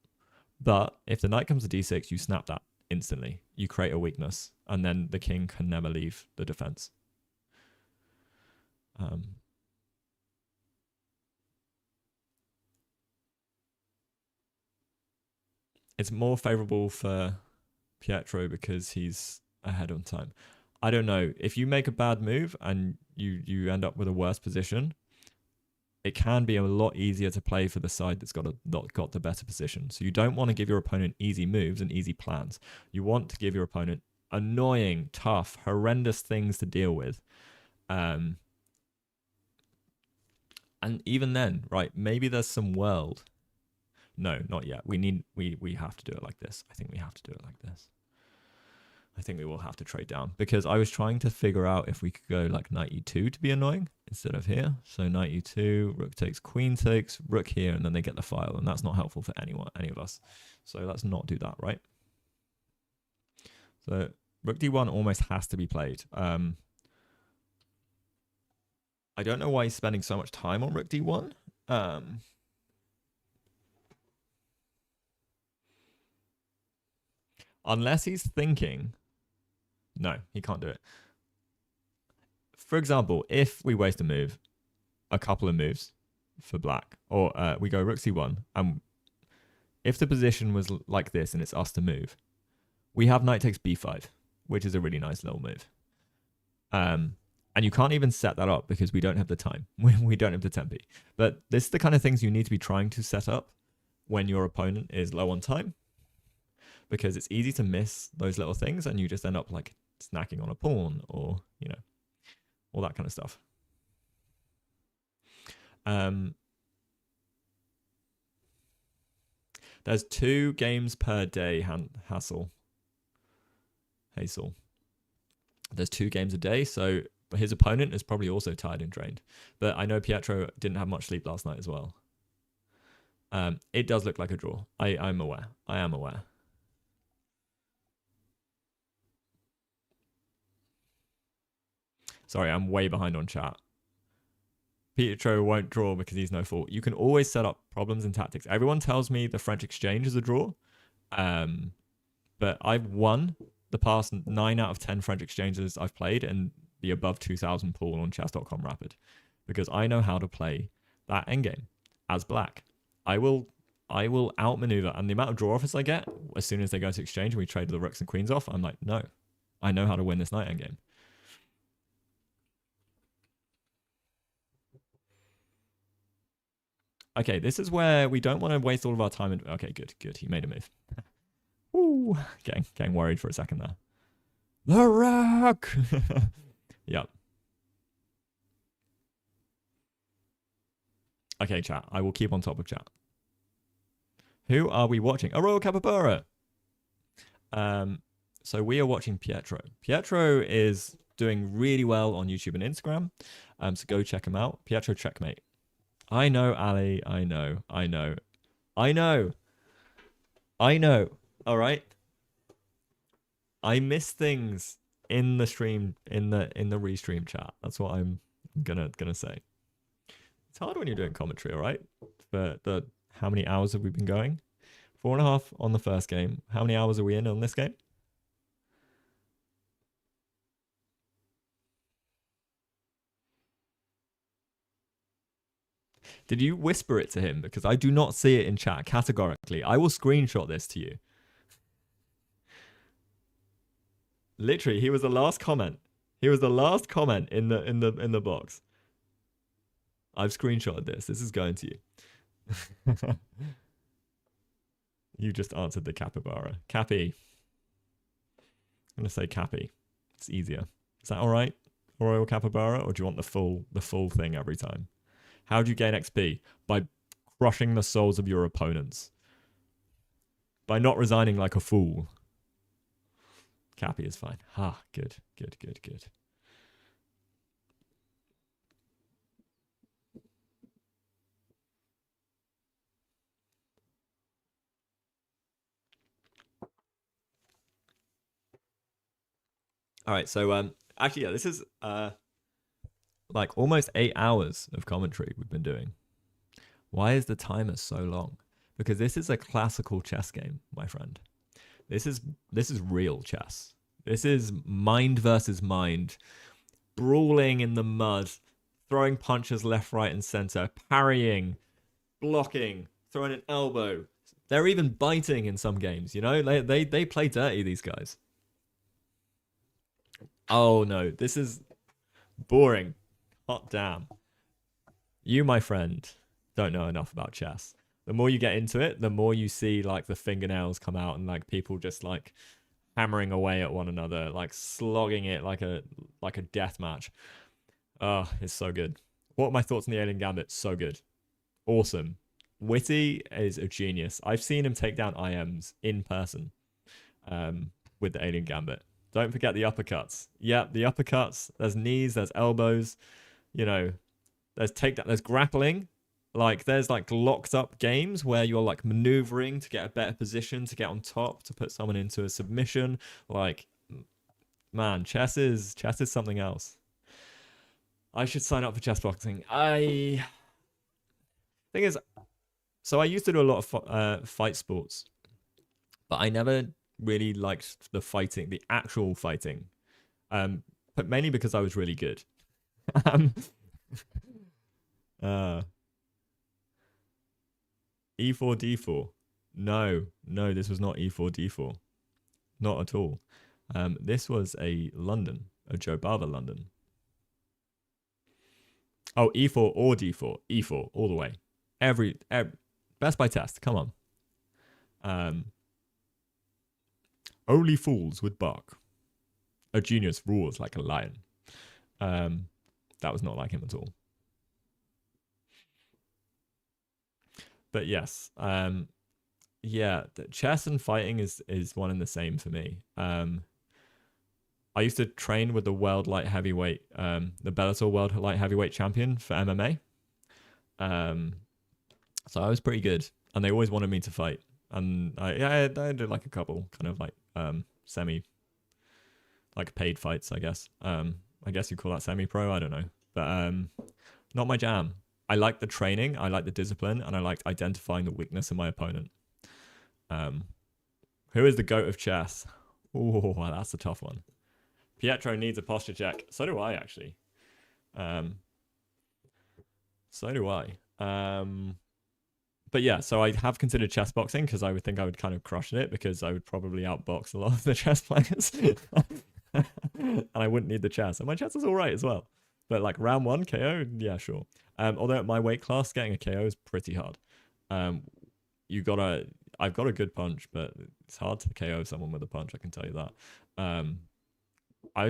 But if the knight comes to d6, you snap that instantly. You create a weakness, and then the king can never leave the defense. It's more favorable for Pietro because he's ahead on time. I don't know. If you make a bad move and you end up with a worse position, it can be a lot easier to play for the side that's got the better position. So you don't want to give your opponent easy moves and easy plans. You want to give your opponent annoying, tough, horrendous things to deal with. And even then, right, maybe there's some world. No, not yet. We have to do it like this. I think we have to do it like this. I think we will have to trade down because I was trying to figure out if we could go like knight e2 to be annoying instead of here. So knight e2, rook takes, queen takes, rook here, and then they get the file, and that's not helpful for any of us. So let's not do that, right? So rook d1 almost has to be played. I don't know why he's spending so much time on rook d1. Unless he's thinking, no, he can't do it. For example, if we waste a couple of moves for black, or we go rook c1, and if the position was like this and it's us to move, we have knight takes b5, which is a really nice little move. And you can't even set that up because we don't have the time. We don't have the tempi. But this is the kind of things you need to be trying to set up when your opponent is low on time, because it's easy to miss those little things and you just end up like snacking on a pawn, or all that kind of stuff. There's 2 games per day, Hassel. There's 2 games a day, so his opponent is probably also tired and drained. But I know Pietro didn't have much sleep last night as well. It does look like a draw. I'm aware. I am aware. Sorry, I'm way behind on chat. Pietro won't draw because he's no fault. You can always set up problems and tactics. Everyone tells me the French exchange is a draw. But I've won the past 9 out of 10 French exchanges I've played and the above 2,000 pool on chess.com Rapid, because I know how to play that endgame as black. I will outmaneuver, and the amount of draw offers I get as soon as they go to exchange and we trade the rooks and queens off, I'm like, no, I know how to win this knight endgame. Okay, this is where we don't want to waste all of our time. Okay, good. He made a move. Ooh, getting worried for a second there. The rock. Yep. Okay, chat. I will keep on top of chat. Who are we watching? Aurora Capybara. So we are watching Pietro. Pietro is doing really well on YouTube and Instagram. So go check him out. Pietro Checkmate. I know, Ali. I know. All right. I miss things in the stream, in the Restream chat. That's what I'm gonna say. It's hard when you're doing commentary, all right? For the how many hours have we been going? 4.5 on the first game. How many hours are we in on this game? Did you whisper it to him? Because I do not see it in chat categorically. I will screenshot this to you. Literally, he was the last comment. He was the last comment in the box. I've screenshotted this. This is going to you. You just answered the capybara. Cappy. I'm gonna say Cappy. It's easier. Is that all right? Royal Capybara, or do you want the full thing every time? How do you gain XP? By crushing the souls of your opponents. By not resigning like a fool. Cappy is fine. Ah, good. All right, so actually, yeah, this is like almost 8 hours of commentary we've been doing. Why is the timer so long? Because this is a classical chess game, my friend. This is real chess. This is mind versus mind, brawling in the mud, throwing punches left, right, and center, parrying, blocking, throwing an elbow. They're even biting in some games. You know, they play dirty, these guys. Oh no, this is boring. Hot damn. You, my friend, don't know enough about chess. The more you get into it, the more you see like the fingernails come out and like people just like hammering away at one another, like slogging it like a death match. Oh, it's so good. What are my thoughts on the Alien Gambit? So good. Awesome. Witty is a genius. I've seen him take down IMs in person with the Alien Gambit. Don't forget the uppercuts. Yeah, the uppercuts. There's knees, there's elbows. You know, there's takedown, there's grappling. Like, there's like locked up games where you're like maneuvering to get a better position, to get on top, to put someone into a submission. Like, man, chess is something else. I should sign up for chess boxing. Thing is, so I used to do a lot of fight sports, but I never really liked the fighting, the actual fighting, but mainly because I was really good. E4 D4. No, this was not E4 D4, not at all. This was a Joe Barber London. Oh, E4 or D4, E4 all the way. Every best by test. Come on. Only fools would bark. A genius roars like a lion. That was not like him at all. But yes, yeah, chess and fighting is one and the same for me. I used to train with the world light heavyweight, the Bellator world light heavyweight champion for MMA. So I was pretty good, and they always wanted me to fight. And I did like a couple kind of like semi, like paid fights, I guess. I guess you call that semi-pro. I don't know, but not my jam. I like the training, I like the discipline, and I like identifying the weakness in my opponent. Who is the GOAT of chess? Oh, that's a tough one. Pietro needs a posture check. So do I, actually. So do I. But yeah, so I have considered chess boxing because I would think I would kind of crush it because I would probably outbox a lot of the chess players. And I wouldn't need the chess. And my chess is all right as well. But like round 1 KO, yeah, sure. Although at my weight class, getting a KO is pretty hard. I've got a good punch, but it's hard to KO someone with a punch, I can tell you that.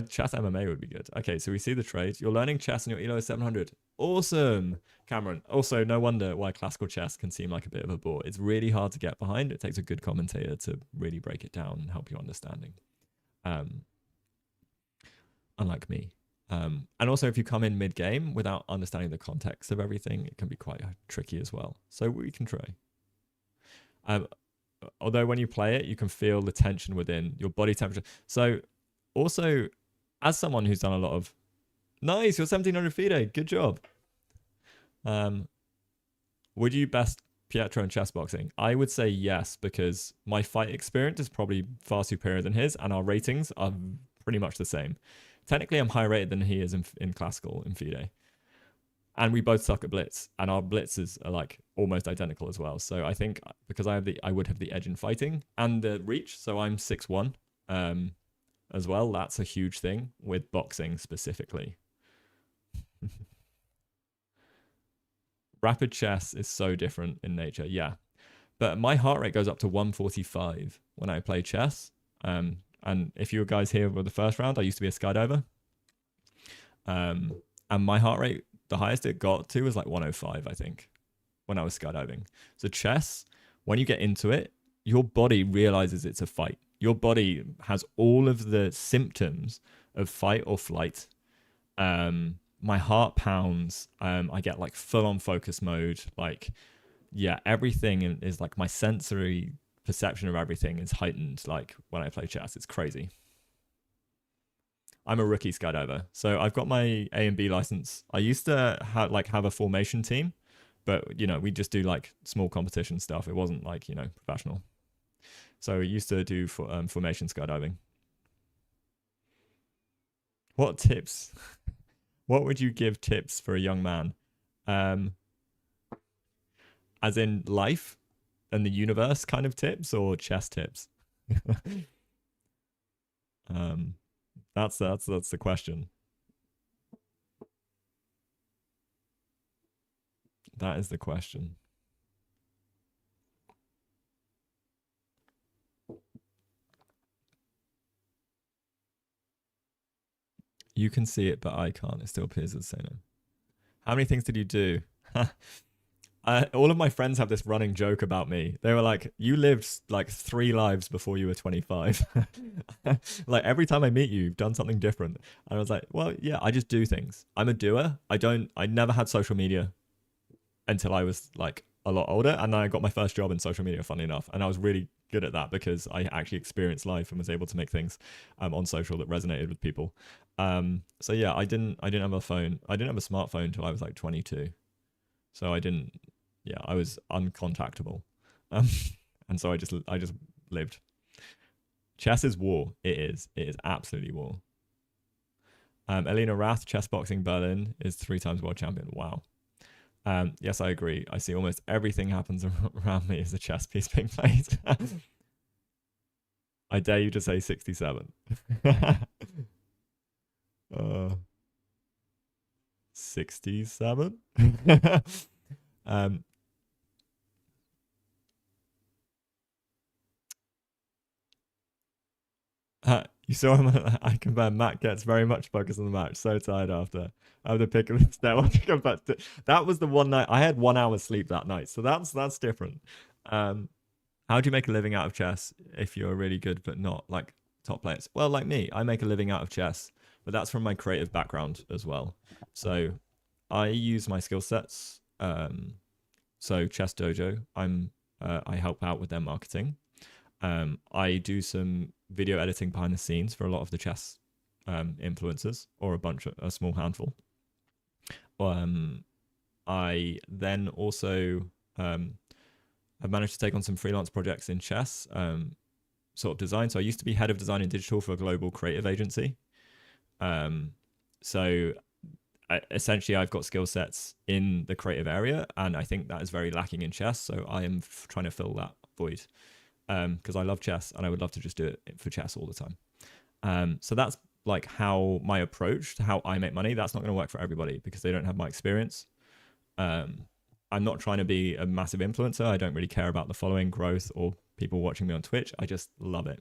Chess MMA would be good. Okay, so we see the trade. You're learning chess and your ELO is 700. Awesome, Cameron. Also, no wonder why classical chess can seem like a bit of a bore. It's really hard to get behind. It takes a good commentator to really break it down and help you understanding. Unlike me. And also, if you come in mid-game without understanding the context of everything, it can be quite tricky as well. So we can try. Although when you play it, you can feel the tension within your body temperature. So also, as someone who's done a lot of... Nice, you're 1700 FIDE. Good job. Would you best Pietro in chess boxing? I would say yes, because my fight experience is probably far superior than his, and our ratings are pretty much the same. Technically, I'm higher rated than he is in classical, in FIDE. And we both suck at blitz, and our blitzes are like almost identical as well. So I think because I would have the edge in fighting and the reach, so I'm 6'1", as well. That's a huge thing with boxing specifically. Rapid chess is so different in nature, yeah. But my heart rate goes up to 145 when I play chess. And if you guys here with the first round, I used to be a skydiver. And my heart rate, the highest it got to was like 105, I think, when I was skydiving. So chess, when you get into it, your body realizes it's a fight. Your body has all of the symptoms of fight or flight. My heart pounds. I get like full on focus mode. Like, yeah, everything is like my sensory perception of everything is heightened. Like when I play chess, it's crazy. I'm a rookie skydiver, so I've got my A and B license. I used to have a formation team, but we just do like small competition stuff. It wasn't like professional. So we used to do formation skydiving. What tips? What would you give tips for a young man? As in life and the universe kind of tips, or chess tips? That's the question. That is the question. You can see it, but I can't. It still appears the same. How many things did you do? All of my friends have this running joke about me. They were like, you lived like 3 lives before you were 25. Like every time I meet you, you've done something different. And I was like, well, yeah, I just do things. I'm a doer. I never had social media until I was like a lot older. And then I got my first job in social media, funny enough. And I was really good at that because I actually experienced life and was able to make things on social that resonated with people. So yeah, I didn't have a phone. I didn't have a smartphone until I was like 22. So I was uncontactable. And so I just lived. Chess is war. It is absolutely war. Elena Rath, chess boxing Berlin, is 3 times world champion. Wow. Yes, I agree. I see almost everything happens around me as a chess piece being played. I dare you to say 67. 67? You saw him. I confirm. Matt gets very much focused on the match. So tired after. I have to pick up that was the one night I had 1 hour sleep that night. So that's different. How do you make a living out of chess if you're really good but not like top players? Well, like me, I make a living out of chess, but that's from my creative background as well. So I use my skill sets. So Chess Dojo, I help out with their marketing. I do some video editing behind the scenes for a lot of the chess influencers, or a small handful. I then also I've managed to take on some freelance projects in chess, sort of design. So I used to be head of design and digital for a global creative agency. So essentially I've got skill sets in the creative area, and I think that is very lacking in chess. So I am trying to fill that void because I love chess and I would love to just do it for chess all the time. So that's like how my approach to how I make money. That's not going to work for everybody because they don't have my experience. I'm not trying to be a massive influencer. I don't really care about the following growth or people watching me on Twitch. I just love it.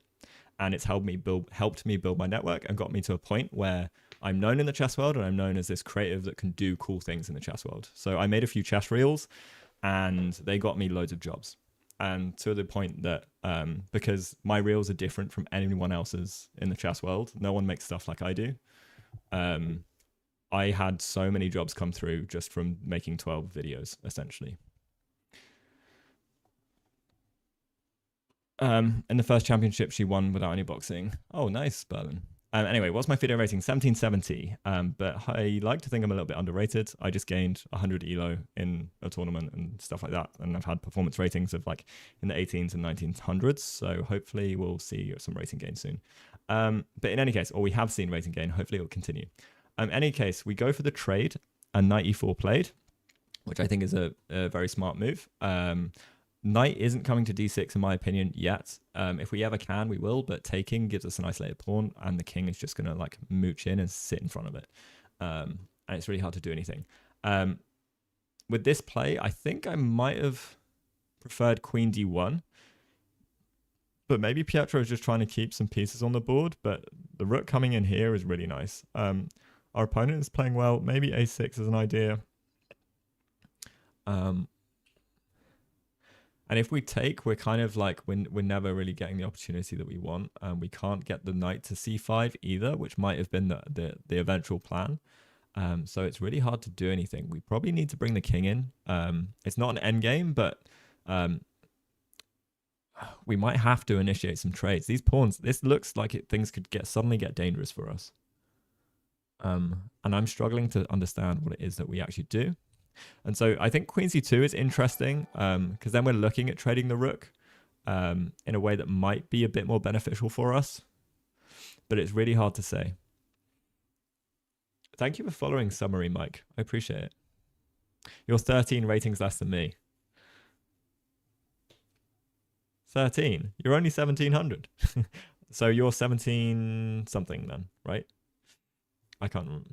And it's helped me build my network and got me to a point where I'm known in the chess world and I'm known as this creative that can do cool things in the chess world. So I made a few chess reels and they got me loads of jobs. And to the point that because my reels are different from anyone else's in the chess world, no one makes stuff like I do. I had so many jobs come through just from making 12 videos, essentially. In the first championship, she won without any boxing. Oh, nice, Berlin. Anyway, what's my FIDE rating? 1770. But I like to think I'm a little bit underrated. I just gained 100 elo in a tournament and stuff like that. And I've had performance ratings of like in the 18s and 1900s. So hopefully we'll see some rating gain soon. But in any case, or we have seen rating gain. Hopefully it will continue. In any case, we go for the trade and knight e4 played, which I think is a very smart move. Knight isn't coming to d6 in my opinion yet. If we ever can, we will, but taking gives us an isolated pawn and the king is just going to like mooch in and sit in front of it. And it's really hard to do anything. With this play, I think I might have preferred queen d1. But maybe Pietro is just trying to keep some pieces on the board, but the rook coming in here is really nice. Our opponent is playing well. Maybe a6 is an idea. And if we take, we're kind of like, we're never really getting the opportunity that we want. We can't get the knight to c5 either, which might have been the eventual plan. So it's really hard to do anything. We probably need to bring the king in. It's not an end game, but we might have to initiate some trades. These pawns, this looks like things could suddenly get dangerous for us. And I'm struggling to understand what it is that we actually do. And so I think queen c2 is interesting because then we're looking at trading the rook in a way that might be a bit more beneficial for us. But it's really hard to say. Thank you for following Summary, Mike. I appreciate it. You're 13 ratings less than me. 13? You're only 1700. So you're 17 something then, right? I can't remember.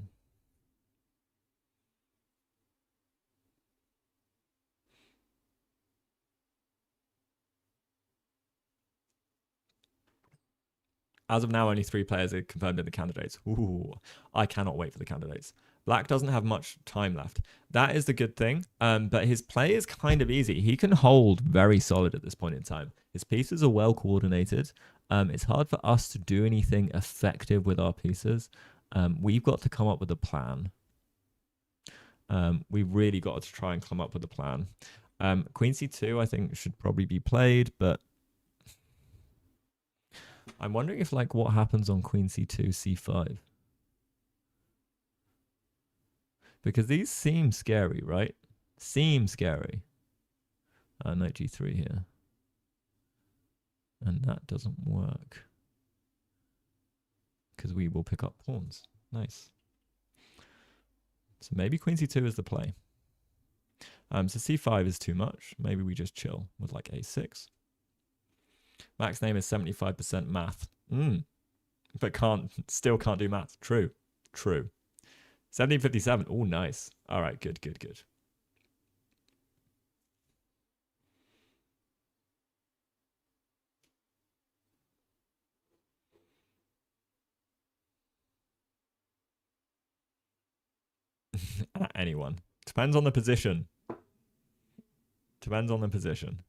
As of now, only 3 players are confirmed in the candidates. Ooh, I cannot wait for the candidates. Black doesn't have much time left. That is the good thing. But his play is kind of easy. He can hold very solid at this point in time. His pieces are well coordinated. It's hard for us to do anything effective with our pieces. We've got to come up with a plan. We've really got to try and come up with a plan. Queen c2, I think, should probably be played, but I'm wondering if, like, what happens on queen c2, c5. Because these seem scary, right? Seem scary. Knight g3 here. And that doesn't work. Because we will pick up pawns. Nice. So maybe queen c2 is the play. So c5 is too much. Maybe we just chill with like a6. Max name is 75% math. But still can't do math. True. 1757. Oh, nice. All right, good. anyone. Depends on the position. Depends on the position.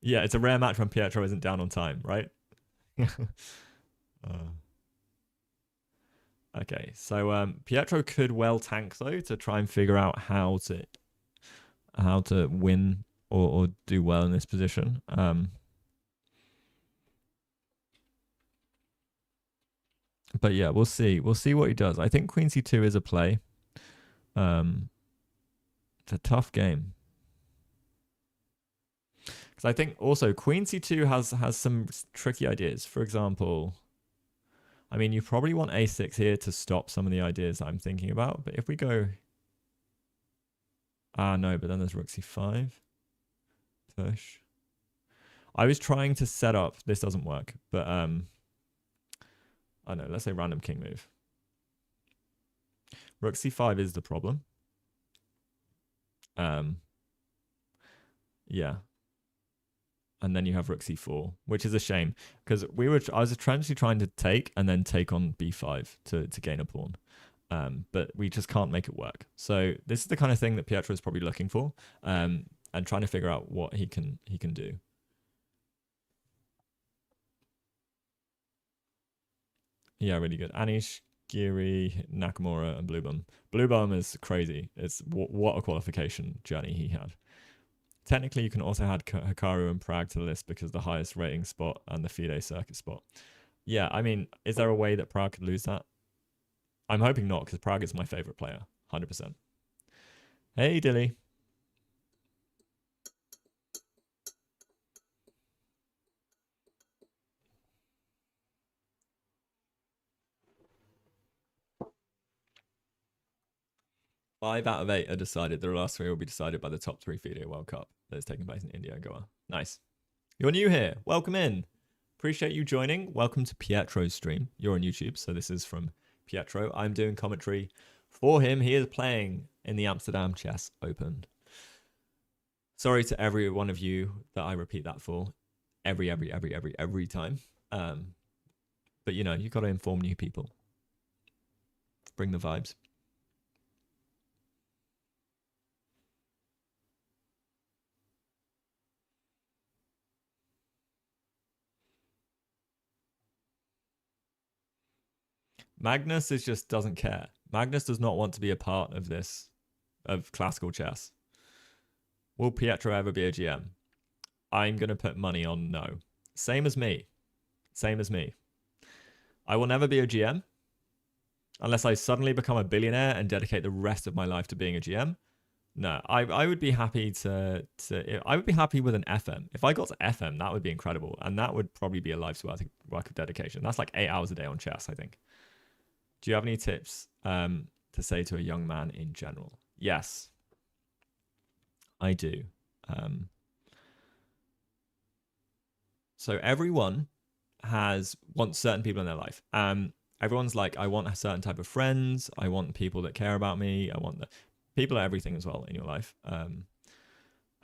Yeah, it's a rare match when Pietro isn't down on time, right? Okay, so Pietro could well tank though to try and figure out how to win or do well in this position. But yeah, we'll see. We'll see what he does. I think Queen C2 is a play. It's a tough game. Because I think also Queen C2 has some tricky ideas. For example, I mean, you probably want A6 here to stop some of the ideas that I'm thinking about. But if we go... no, but then there's Rook C5. Push. I was trying to set up... This doesn't work, but... I don't know, let's say random king move. Rook C5 is the problem. Yeah. And then you have Rook C4, which is a shame because I was essentially trying to take and then take on B5 to gain a pawn. But we just can't make it work. So this is the kind of thing that Pietro is probably looking for, and trying to figure out what he can do. Yeah, really good. Anish, Giri, Nakamura, and Bluebum. Bluebum is crazy. It's what a qualification journey he had. Technically, you can also add Hikaru and Prague to the list because the highest rating spot and the FIDE circuit spot. Yeah, I mean, is there a way that Prague could lose that? I'm hoping not, because Prague is my favorite player, 100%. Hey, Dilly. Five out of 8 are decided. The last 3 will be decided by the top 3 FIDE World Cup that is taking place in India and Goa. Nice. You're new here. Welcome in. Appreciate you joining. Welcome to Pietro's stream. You're on YouTube, so this is from Pietro. I'm doing commentary for him. He is playing in the Amsterdam Chess Open. Sorry to every one of you that I repeat that for every time. But you know, you've got to inform new people. Bring the vibes. Magnus just doesn't care. Magnus does not want to be a part of this, of classical chess. Will Pietro ever be a GM? I'm going to put money on no. Same as me. Same as me. I will never be a GM unless I suddenly become a billionaire and dedicate the rest of my life to being a GM. No, I would be happy I would be happy with an FM. If I got to FM, that would be incredible. And that would probably be a life's work of dedication. That's like 8 hours a day on chess, I think. Do you have any tips to say to a young man in general? Yes, I do. So everyone wants certain people in their life. Everyone's like, I want a certain type of friends. I want people that care about me. I want people are everything as well in your life.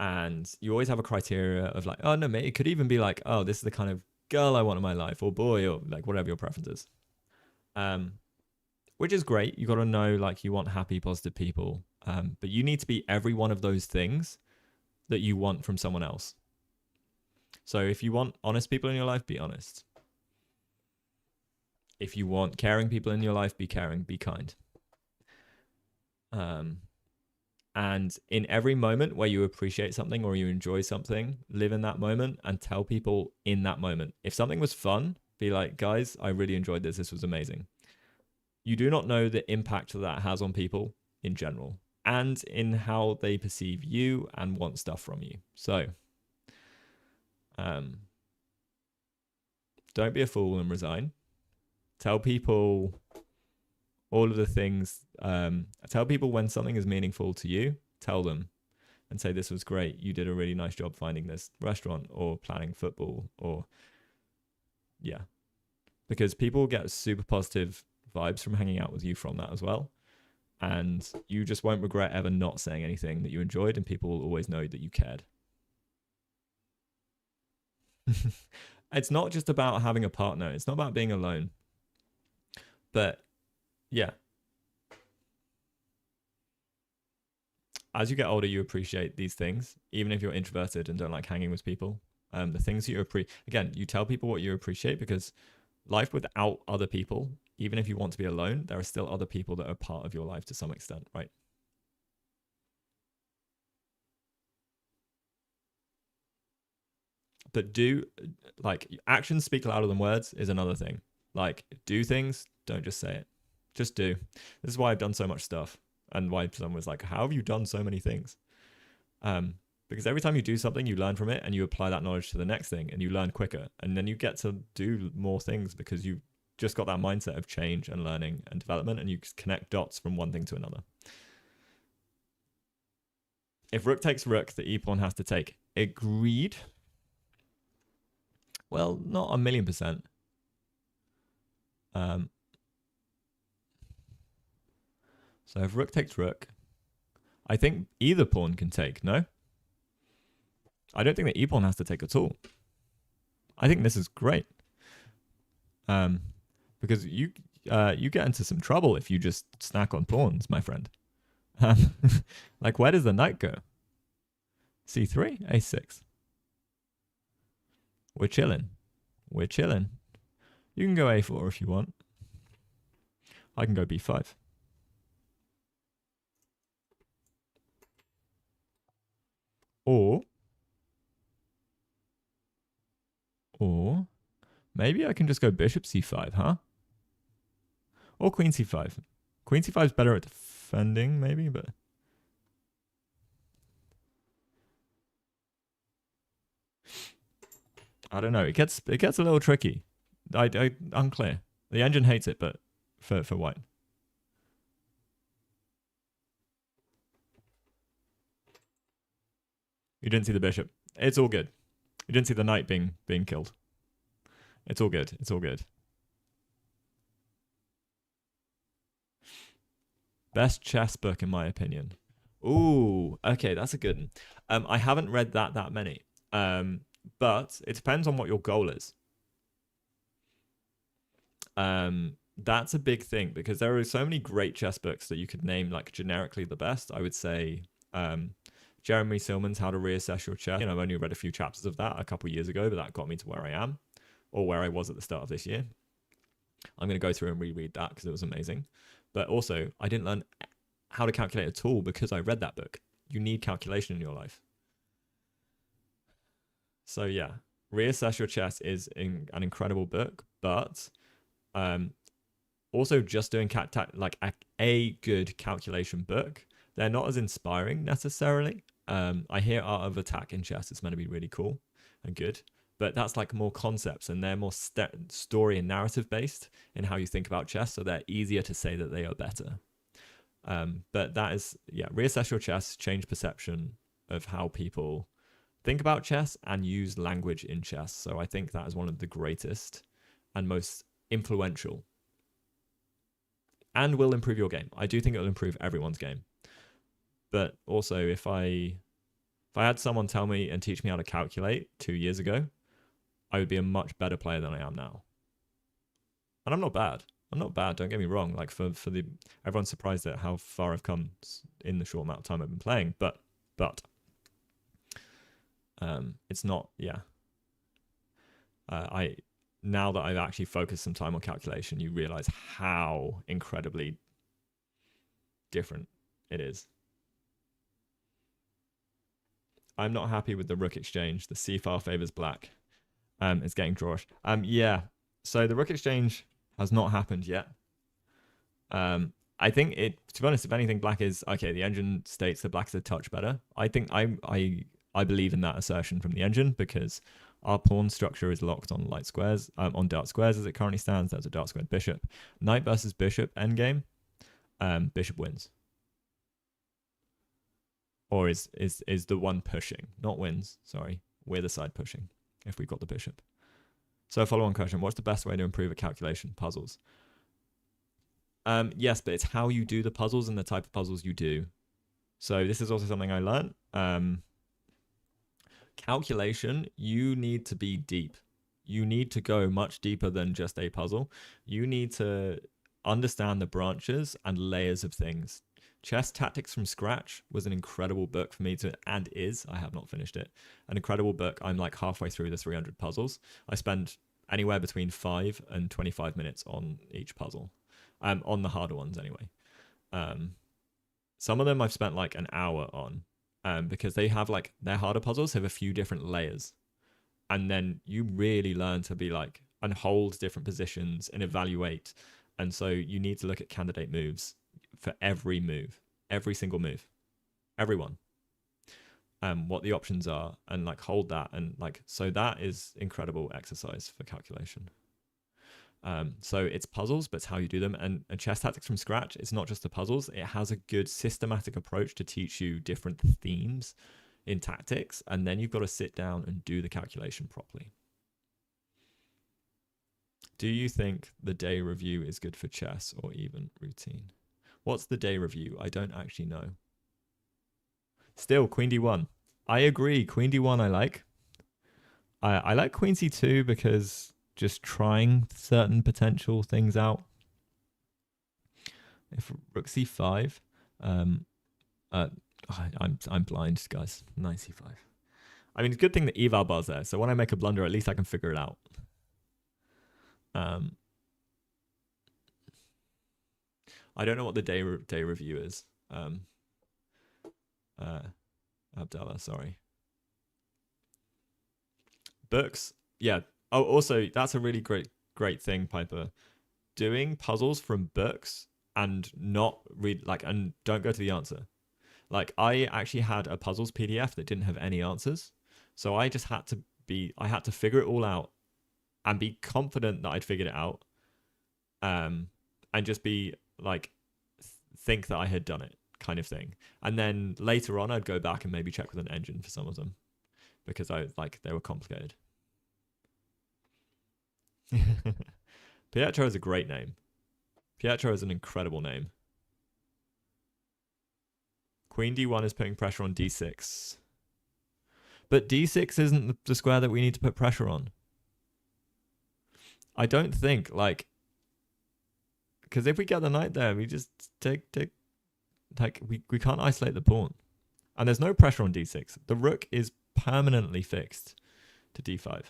And you always have a criteria of like, oh no, mate, it could even be like, oh, this is the kind of girl I want in my life, or boy, or like whatever your preference is. Which is great. You got to know like you want happy, positive people. But you need to be every one of those things that you want from someone else. So if you want honest people in your life, be honest. If you want caring people in your life, be caring, be kind. And in every moment where you appreciate something or you enjoy something, live in that moment and tell people in that moment. If something was fun, be like, guys, I really enjoyed this. This was amazing. You do not know the impact that has on people in general and in how they perceive you and want stuff from you. So, don't be a fool and resign. Tell people all of the things. Tell people when something is meaningful to you. Tell them and say, this was great. You did a really nice job finding this restaurant or planning football or yeah. Because people get super positive vibes from hanging out with you from that as well. And you just won't regret ever not saying anything that you enjoyed, and people will always know that you cared. It's not just about having a partner. It's not about being alone. But yeah, as you get older, you appreciate these things, even if you're introverted and don't like hanging with people. The things you appreciate, again, you tell people what you appreciate because life without other people, even if you want to be alone, there are still other people that are part of your life to some extent, right? But actions speak louder than words is another thing. Like, do things, don't just say it. Just do. This is why I've done so much stuff and why someone was like, how have you done so many things? Because every time you do something, you learn from it and you apply that knowledge to the next thing and you learn quicker. And then you get to do more things because you've just got that mindset of change and learning and development, and you connect dots from one thing to another. If rook takes rook, the e-pawn has to take. Agreed. Well, not 1,000,000%. So if rook takes rook, I think either pawn can take, no? I don't think the e-pawn has to take at all. I think this is great. Because you get into some trouble if you just snack on pawns, my friend. Like, where does the knight go? C3, A6. We're chilling. We're chilling. You can go A4 if you want. I can go B5. Or maybe I can just go bishop C5, huh? Or queen C5. Queen C5 is better at defending, maybe, but... I don't know. It gets a little tricky. Unclear. The engine hates it, but for white. You didn't see the bishop. It's all good. You didn't see the knight being killed. It's all good. It's all good. Best chess book, in my opinion. Ooh, okay, that's a good one. I haven't read that many. But it depends on what your goal is. That's a big thing because there are so many great chess books that you could name like generically the best. I would say Jeremy Silman's How to Reassess Your Chess. I've only read a few chapters of that a couple years ago, but that got me to where I am or where I was at the start of this year. I'm going to go through and reread that because it was amazing. But also, I didn't learn how to calculate at all because I read that book. You need calculation in your life. So yeah, Reassess Your Chess is an incredible book, but also just doing a good calculation book, they're not as inspiring necessarily. I hear Art of Attack in chess is meant to be really cool and good, but that's like more concepts and they're more story and narrative based in how you think about chess, so they're easier to say that they are better. But that is, Reassess Your Chess, change perception of how people think about chess and use language in chess. So I think that is one of the greatest and most influential and will improve your game. I do think it will improve everyone's game. But also, if I had someone tell me and teach me how to calculate 2 years ago, I would be a much better player than I am now. And I'm not bad. Don't get me wrong. Like everyone's surprised at how far I've come in the short amount of time I've been playing. But it's not, now that I've actually focused some time on calculation, you realize how incredibly different it is. I'm not happy with the rook exchange. The c-file favors black. It's getting drawish. Yeah. So the rook exchange has not happened yet. I think to be honest, if anything, black is okay. The engine states that black is a touch better. I think I believe in that assertion from the engine because our pawn structure is locked on light squares, on dark squares as it currently stands. There's a dark squared bishop. Knight versus bishop endgame. Bishop wins. Or is the one pushing, not wins. Sorry, we're the side pushing if we've got the bishop. So follow-on question: what's the best way to improve a calculation? Puzzles. Yes, but it's how you do the puzzles and the type of puzzles you do. So this is also something I learned. Calculation, you need to be deep. You need to go much deeper than just a puzzle. You need to understand the branches and layers of things Chess Tactics from Scratch was an incredible book for me to, and is, I have not finished it, an incredible book. I'm like halfway through the 300 puzzles. I spend anywhere between 5 and 25 minutes on each puzzle, on the harder ones anyway. Some of them I've spent like an hour on, because they have like, their harder puzzles have a few different layers. And then you really learn to be like, and hold different positions and evaluate. And so you need to look at candidate moves for every move, every single move, everyone. What the options are, and like hold that, and like, so that is incredible exercise for calculation. So it's puzzles, but it's how you do them. And Chess Tactics from Scratch, it's not just the puzzles, it has a good systematic approach to teach you different themes in tactics, and then you've got to sit down and do the calculation properly. Do you think the day review is good for chess or even routine? What's the day review? I don't actually know. Still, Queen D1. I agree. Queen D1 I like. I like Queen C2 because just trying certain potential things out. If Rook C5, I'm blind, guys. Knight C5. I mean, it's a good thing that eval bar's there, so when I make a blunder, at least I can figure it out. I don't know what the day review is. Abdallah, sorry. Books, yeah. Oh, also, that's a really great thing, Piper. Doing puzzles from books and not read, like, and don't go to the answer. Like, I actually had a puzzles PDF that didn't have any answers, so I just had to figure it all out and be confident that I'd figured it out, and just be like, think that I had done it, kind of thing. And then later on, I'd go back and maybe check with an engine for some of them, because they were complicated. Pietro is a great name. Pietro is an incredible name. Queen D1 is putting pressure on D6. But D6 isn't the square that we need to put pressure on. I don't think, like, because if we get the knight there, we just we can't isolate the pawn. And there's no pressure on D6. The rook is permanently fixed to D5.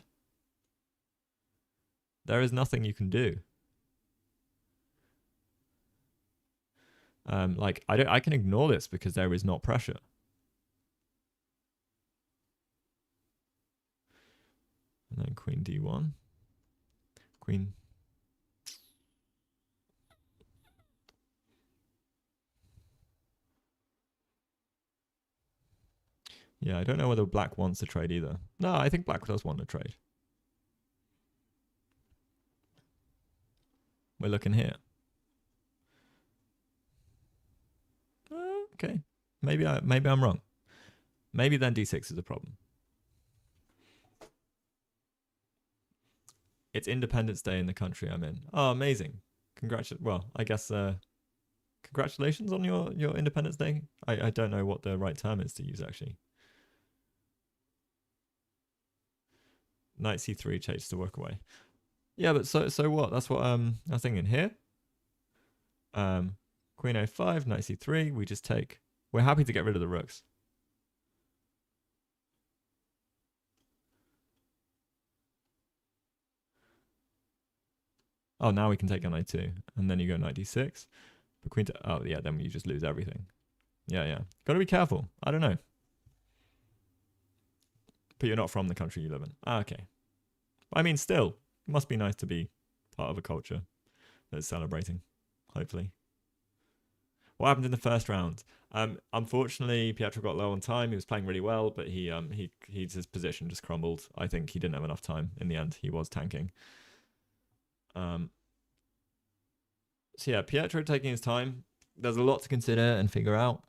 There is nothing you can do. Like, I can ignore this because there is not pressure. And then Queen D1. Queen. Yeah, I don't know whether black wants to trade either. No, I think black does want to trade. We're looking here. Okay, maybe I'm wrong. Maybe then D6 is a problem. It's Independence Day in the country I'm in. Oh, amazing! Well, I guess congratulations on your Independence Day. I don't know what the right term is to use actually. Knight C3 takes to work away. Yeah, but so what? That's what I was thinking here. Queen A5, Knight C3. We just take. We're happy to get rid of the rooks. Oh, now we can take on Knight 2, and then you go Knight D6. But Queen to, oh yeah, then you just lose everything. Yeah. Gotta be careful. I don't know. But you're not from the country you live in. Ah, okay. I mean, still, it must be nice to be part of a culture that's celebrating, hopefully. What happened in the first round? Unfortunately, Pietro got low on time. He was playing really well, but his position just crumbled. I think he didn't have enough time in the end. He was tanking. So yeah, Pietro taking his time. There's a lot to consider and figure out.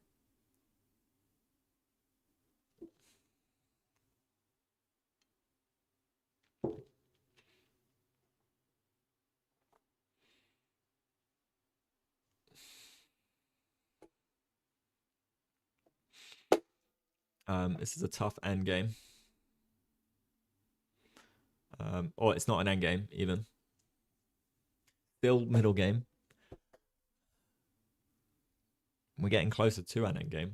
This is a tough end game. Or it's not an end game even. Still middle game. We're getting closer to an endgame.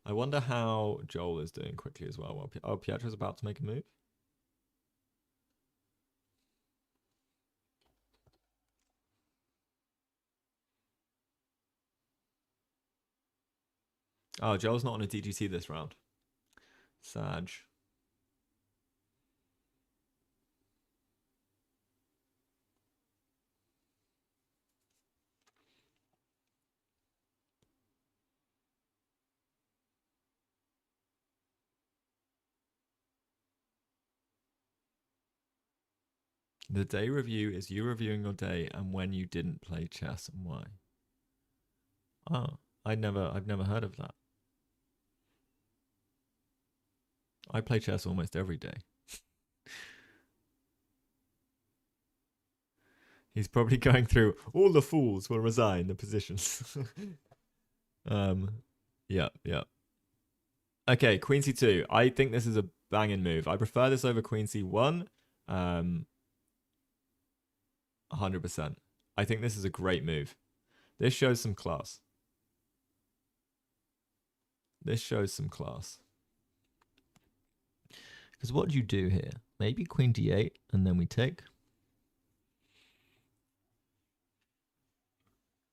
I wonder how Joel is doing quickly as well. Oh, Pietro's about to make a move. Oh, Joel's not on a DGT this round. Sag. The day review is you reviewing your day and when you didn't play chess and why. Oh, I've never heard of that. I play chess almost every day. He's probably going through all the fools will resign the positions. Yeah. Okay, Queen C2. I think this is a banging move. I prefer this over Queen C1. 100%. I think this is a great move. This shows some class. Because what do you do here? Maybe Queen D8 and then we take.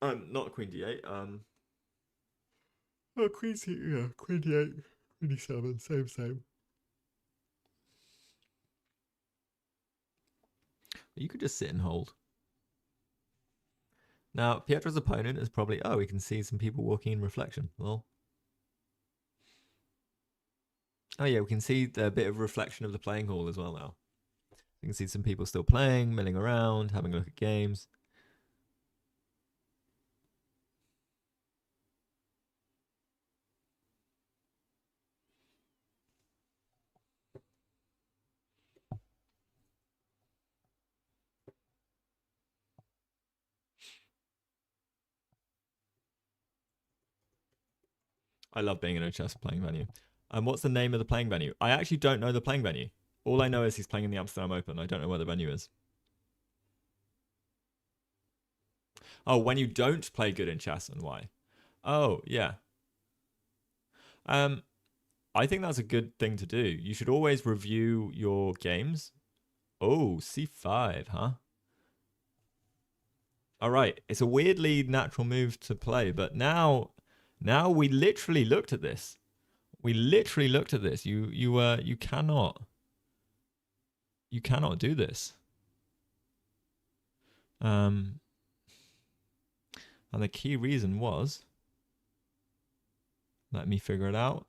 Not Queen D8. Oh, Queen C. Yeah, Queen D8, Queen D7. Same. You could just sit and hold. Now, Pietro's opponent is probably, oh, we can see some people walking in reflection. Well, oh yeah, we can see a bit of reflection of the playing hall as well now. You can see some people still playing, milling around, having a look at games. I love being in a chess playing venue. And what's the name of the playing venue? I actually don't know the playing venue. All I know is he's playing in the Amsterdam Open. I don't know where the venue is. Oh, when you don't play good in chess and why? Oh, yeah. I think that's a good thing to do. You should always review your games. Oh, C5, huh? All right. It's a weirdly natural move to play, but now we literally looked at this. You cannot do this. And the key reason was, let me figure it out.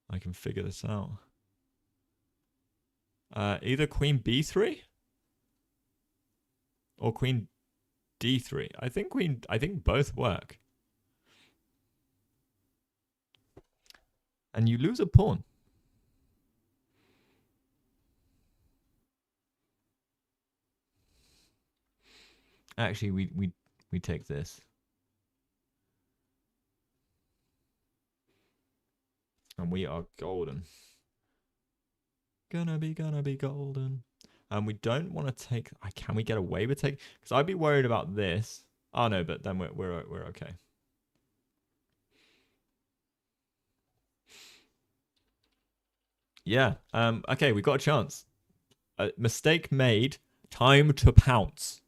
I can figure this out. Either Queen B3 or Queen D3. I think both work. And you lose a pawn. Actually, we take this. And we are golden. Gonna be golden. And we don't want to take. Can we get away with take? Because I'd be worried about this. Oh no, but then we're okay. Yeah. Okay, we got a chance. Mistake made. Time to pounce.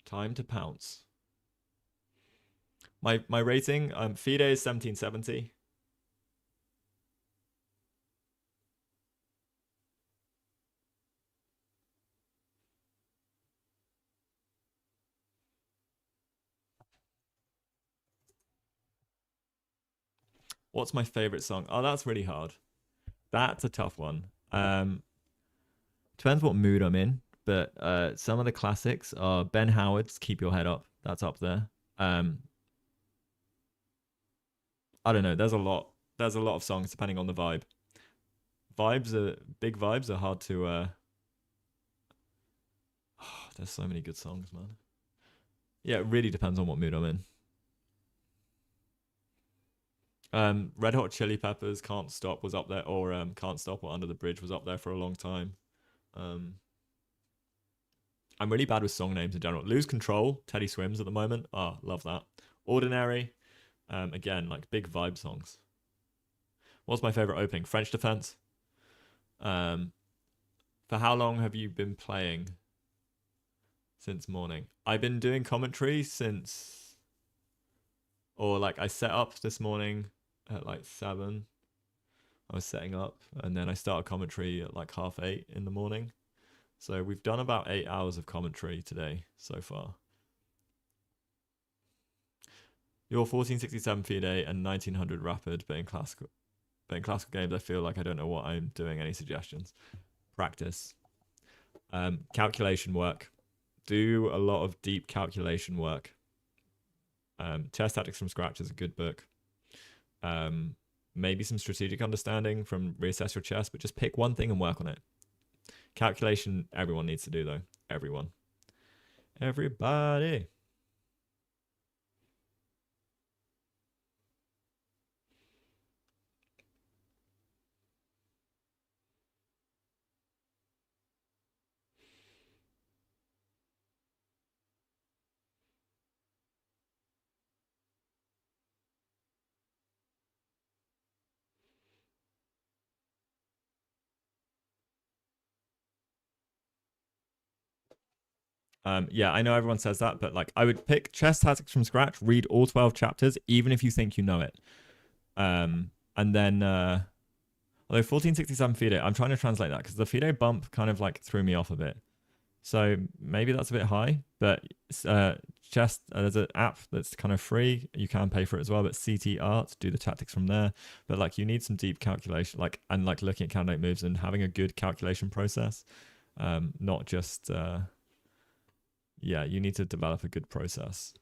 Time to pounce. My rating, FIDE is 1770. What's my favorite song? Oh, that's really hard. That's a tough one. Depends what mood I'm in, but some of the classics are Ben Howard's "Keep Your Head Up." That's up there. I don't know. There's a lot of songs depending on the vibe. Big vibes are hard to. There's so many good songs, man. Yeah, it really depends on what mood I'm in. Red Hot Chili Peppers, Can't Stop was up there, or Can't Stop or Under the Bridge was up there for a long time. I'm really bad with song names in general. Lose Control, Teddy Swims at the moment. Ah, love that. Ordinary, again, like big vibe songs. What's my favorite opening? French Defense. For how long have you been playing? Since morning. I've been doing commentary since, or like I set up this morning at like 7. I was setting up, and then I started commentary at like 8:30 in the morning. So we've done about 8 hours of commentary today so far. You're 1467 FIDE and 1900 rapid, but in classical games, I feel like I don't know what I'm doing. Any suggestions? Practice. Calculation work. Do a lot of deep calculation work. Chess Tactics from Scratch is a good book. Maybe some strategic understanding from Reassess Your Chess, but just pick one thing and work on it. Calculation, everyone needs to do, though. Everyone. Everybody. Yeah, I know everyone says that, but like I would pick Chess Tactics from Scratch, read all 12 chapters, even if you think you know it. And then although 1467 FIDE, I'm trying to translate that because the FIDE bump kind of like threw me off a bit. So maybe that's a bit high, but there's an app that's kind of free. You can pay for it as well, but CT Art, do the tactics from there. But like you need some deep calculation, and looking at candidate moves and having a good calculation process, not just you need to develop a good process.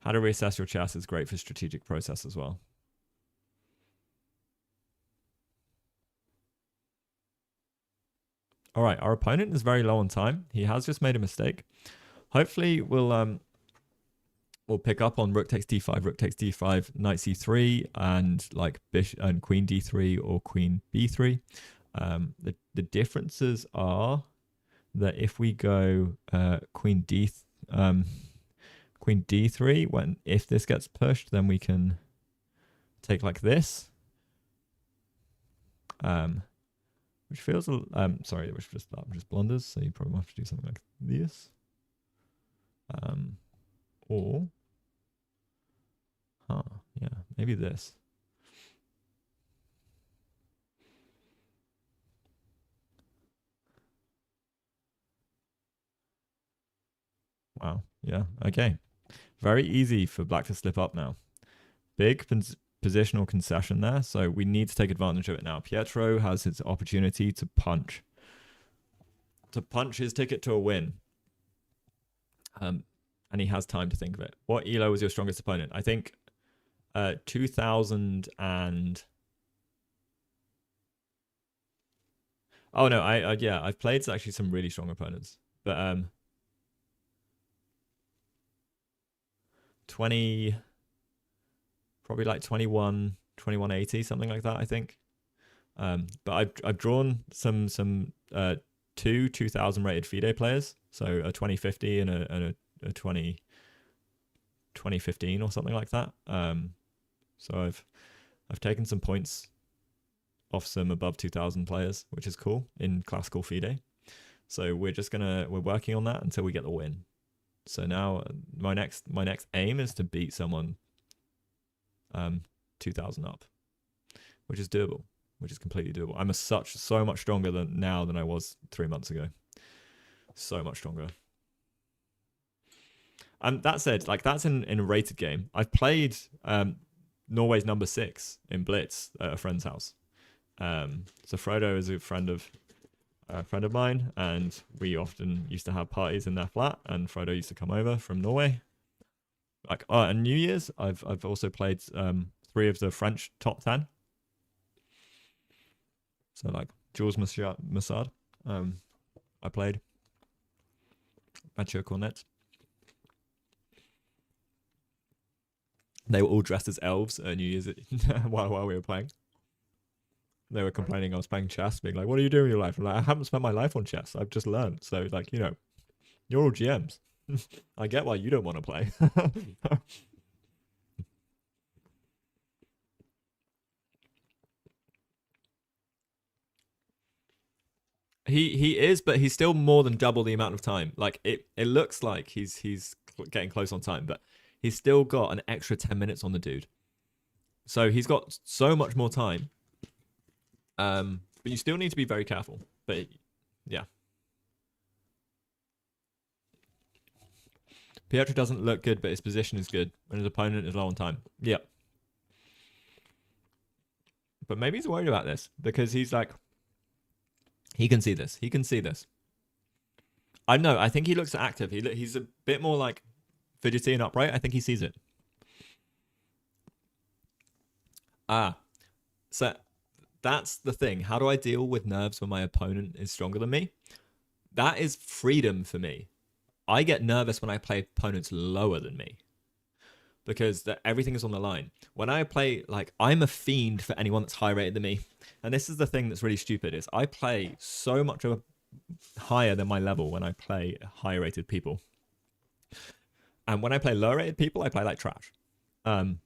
How to reassess your chess is great for strategic process as well. All right, our opponent is very low on time. He has just made a mistake. Hopefully, we'll pick up on rook takes d5, rook takes d5, knight c3, and like bishop and queen d3 or queen b3. The differences are that if we go queen d3, if this gets pushed, then we can take like this. Which feels sorry, which just blunders, so you probably have to do something like this. Or yeah, maybe this. Wow. Yeah. Okay. Very easy for black to slip up now. Big positional concession there, so we need to take advantage of it now. Pietro has his opportunity to punch his ticket to a win. And he has time to think of it. What elo was your strongest opponent? I think 2000 and oh no, I've played actually some really strong opponents, but 20, probably like 2180, something like that, I think. But I've drawn some 2000 rated FIDE players, so a 2050 and a 2015 or something like that. So I've taken some points off some above 2000 players, which is cool in classical FIDE. So we're working on that until we get the win. So now my next aim is to beat someone 2000 up, which is doable, which is completely doable. I'm so much stronger than I was 3 months ago. So much stronger. That said, like that's in a rated game. I've played Norway's number 6 in Blitz at a friend's house. So Frodo is a friend of mine, and we often used to have parties in their flat, and Frodo used to come over from Norway. Like on New Year's, I've also played 3 of the French top 10. So like Jules Massard, I played Mathieu Cornet. They were all dressed as elves at New Year's while we were playing. They were complaining I was playing chess, being like, "What are you doing with your life?" I'm like, "I haven't spent my life on chess. I've just learned." So, like, you're all GMs. I get why you don't want to play. He is, but he's still more than double the amount of time. Like it looks like he's getting close on time, but he's still got an extra 10 minutes on the dude. So he's got so much more time. But you still need to be very careful. But yeah. Pietro doesn't look good, but his position is good, and his opponent is low on time. Yep. But maybe he's worried about this because he's like, he can see this. He can see this. I know. I think he looks active. He's a bit more like fidgety and upright. I think he sees it. So that's the thing. How do I deal with nerves when my opponent is stronger than me? That is freedom for me. I get nervous when I play opponents lower than me because everything is on the line. When I play, like, I'm a fiend for anyone that's high rated than me. And this is the thing that's really stupid is I play so much of a higher than my level when I play high rated people. And when I play low rated people, I play like trash. And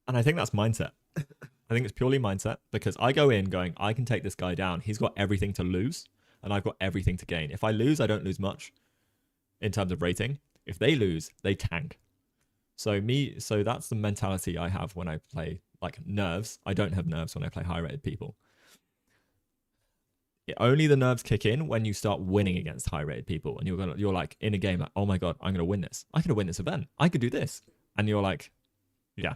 I think that's mindset. I think it's purely mindset because I go in going, I can take this guy down. He's got everything to lose and I've got everything to gain. If I lose, I don't lose much in terms of rating. If they lose, they tank. So that's the mentality I have when I play like nerves. I don't have nerves when I play high rated people. Only the nerves kick in when you start winning against high rated people and you're like in a game like, oh my god, I'm gonna win this. I could win this event. I could do this. And you're like, yeah.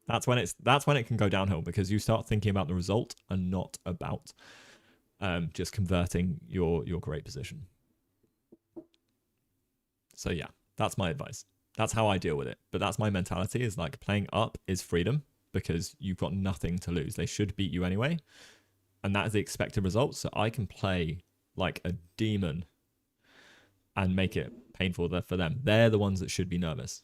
That's when it can go downhill because you start thinking about the result and not about just converting your great position. So yeah, that's my advice. That's how I deal with it. But that's my mentality is like playing up is freedom because you've got nothing to lose. They should beat you anyway. And that is the expected result. So I can play like a demon and make it painful for them. They're the ones that should be nervous.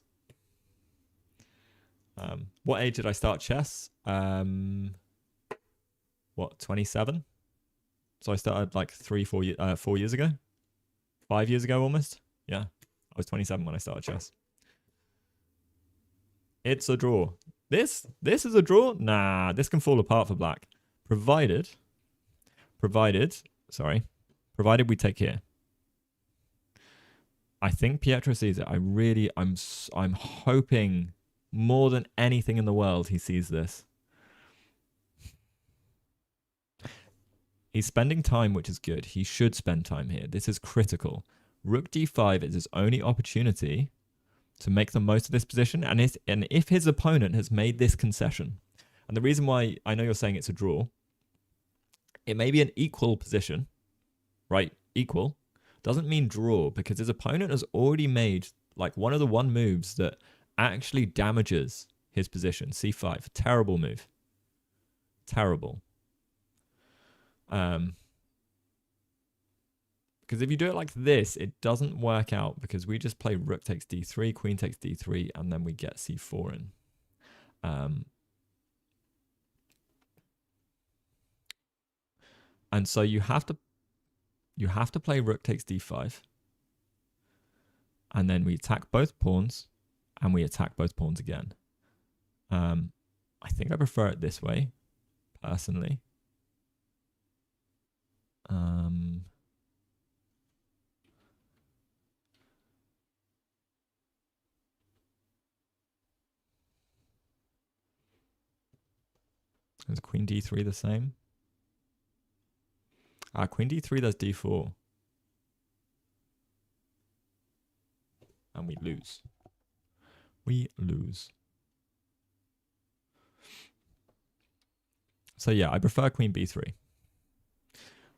What age did I start chess? 27? So I started like 4 years ago. 5 years ago almost. Yeah. I was 27 when I started chess. It's a draw. This is a draw? Nah, this can fall apart for black. Provided we take here. I think Pietro sees it. I'm hoping more than anything in the world he sees this. He's spending time, which is good. He should spend time here. This is critical. Rook d5 is his only opportunity to make the most of this position. And if his opponent has made this concession, and the reason why I know you're saying it's a draw, it may be an equal position, right? Equal doesn't mean draw because his opponent has already made like one of the one moves that actually damages his position. c5, terrible move. Terrible. Because if you do it like this, it doesn't work out because we just play rook takes d3, queen takes d3, and then we get c4 in. And so you have to play rook takes d5, and then we attack both pawns, and we attack both pawns again. I think I prefer it this way, personally. Is queen d3 the same? Queen d3 does d4. And we lose. We lose. So yeah, I prefer queen b3.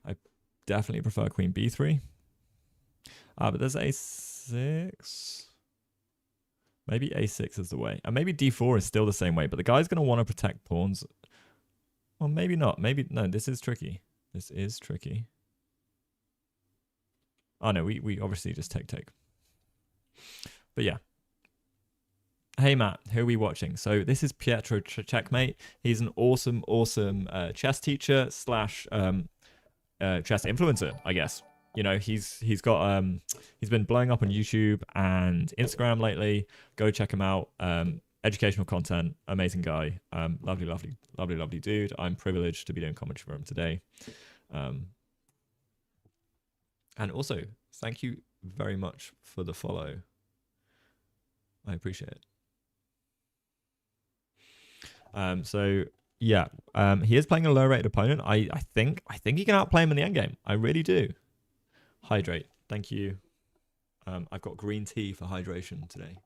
I definitely prefer queen b3. But there's a6. Maybe a6 is the way. And maybe d4 is still the same way. But the guy's going to want to protect pawns. Well, maybe not. Maybe, no, this is tricky. This is tricky. Oh, no, we obviously just take. But yeah. Hey Matt, who are we watching? So this is Pietro Checkmate. He's an awesome chess teacher slash chess influencer, I guess. You know, he's got he's been blowing up on YouTube and Instagram lately. Go check him out. Educational content, amazing guy. Lovely dude. I'm privileged to be doing commentary for him today. And also, thank you very much for the follow. I appreciate it. So yeah, he is playing a low rated opponent. I think he can outplay him in the endgame. I really do. Hydrate. Thank you. I've got green tea for hydration today.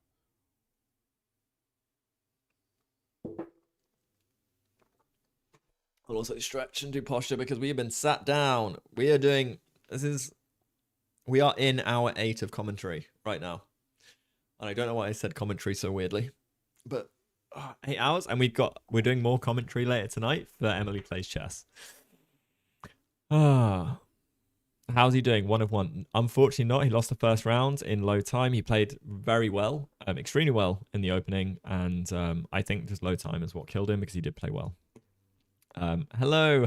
I'll also stretch and do posture because we have been sat down. We are in hour 8 of commentary right now. And I don't know why I said commentary so weirdly, but 8 hours, and we're doing more commentary later tonight for Emily Plays Chess. How's he doing? 1 of 1. Unfortunately not. He lost the first round in low time. He played very well, extremely well in the opening, and I think just low time is what killed him because he did play well. Hello.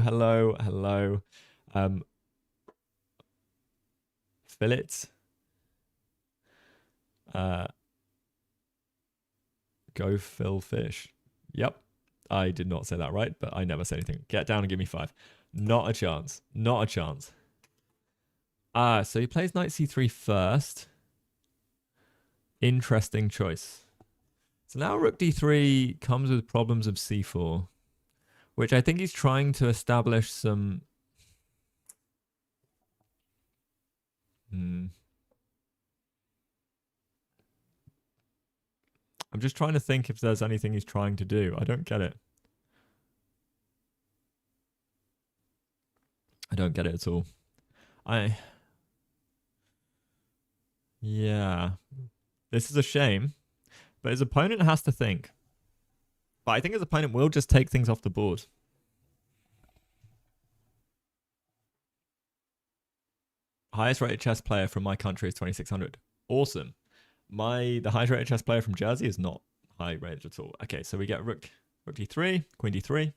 Fillet. Go Phil Fish. Yep. I did not say that right, but I never say anything. Get down and give me 5. Not a chance. Not a chance. So he plays knight c3 first. Interesting choice. So now rook d3 comes with problems of c4, which I think he's trying to establish some... I'm just trying to think if there's anything he's trying to do. I don't get it. I don't get it at all. Yeah. This is a shame. But his opponent has to think. But I think his opponent will just take things off the board. Highest rated chess player from my country is 2600. Awesome. The highest rated chess player from Jersey is not high rated at all. Okay, so we get rook d3, queen d3.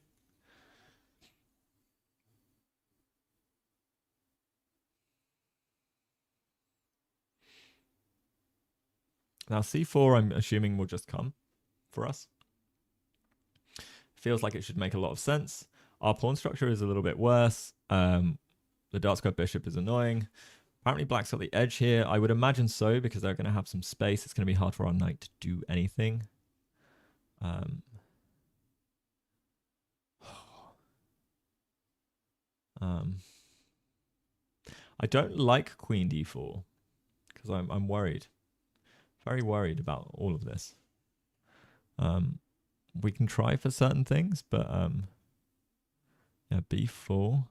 Now c4, I'm assuming, will just come for us. Feels like it should make a lot of sense. Our pawn structure is a little bit worse. The dark square bishop is annoying. Apparently black's got the edge here. I would imagine so, because they're going to have some space. It's going to be hard for our knight to do anything. I don't like queen d4 because I'm worried. Very worried about all of this. We can try for certain things, but yeah, b4,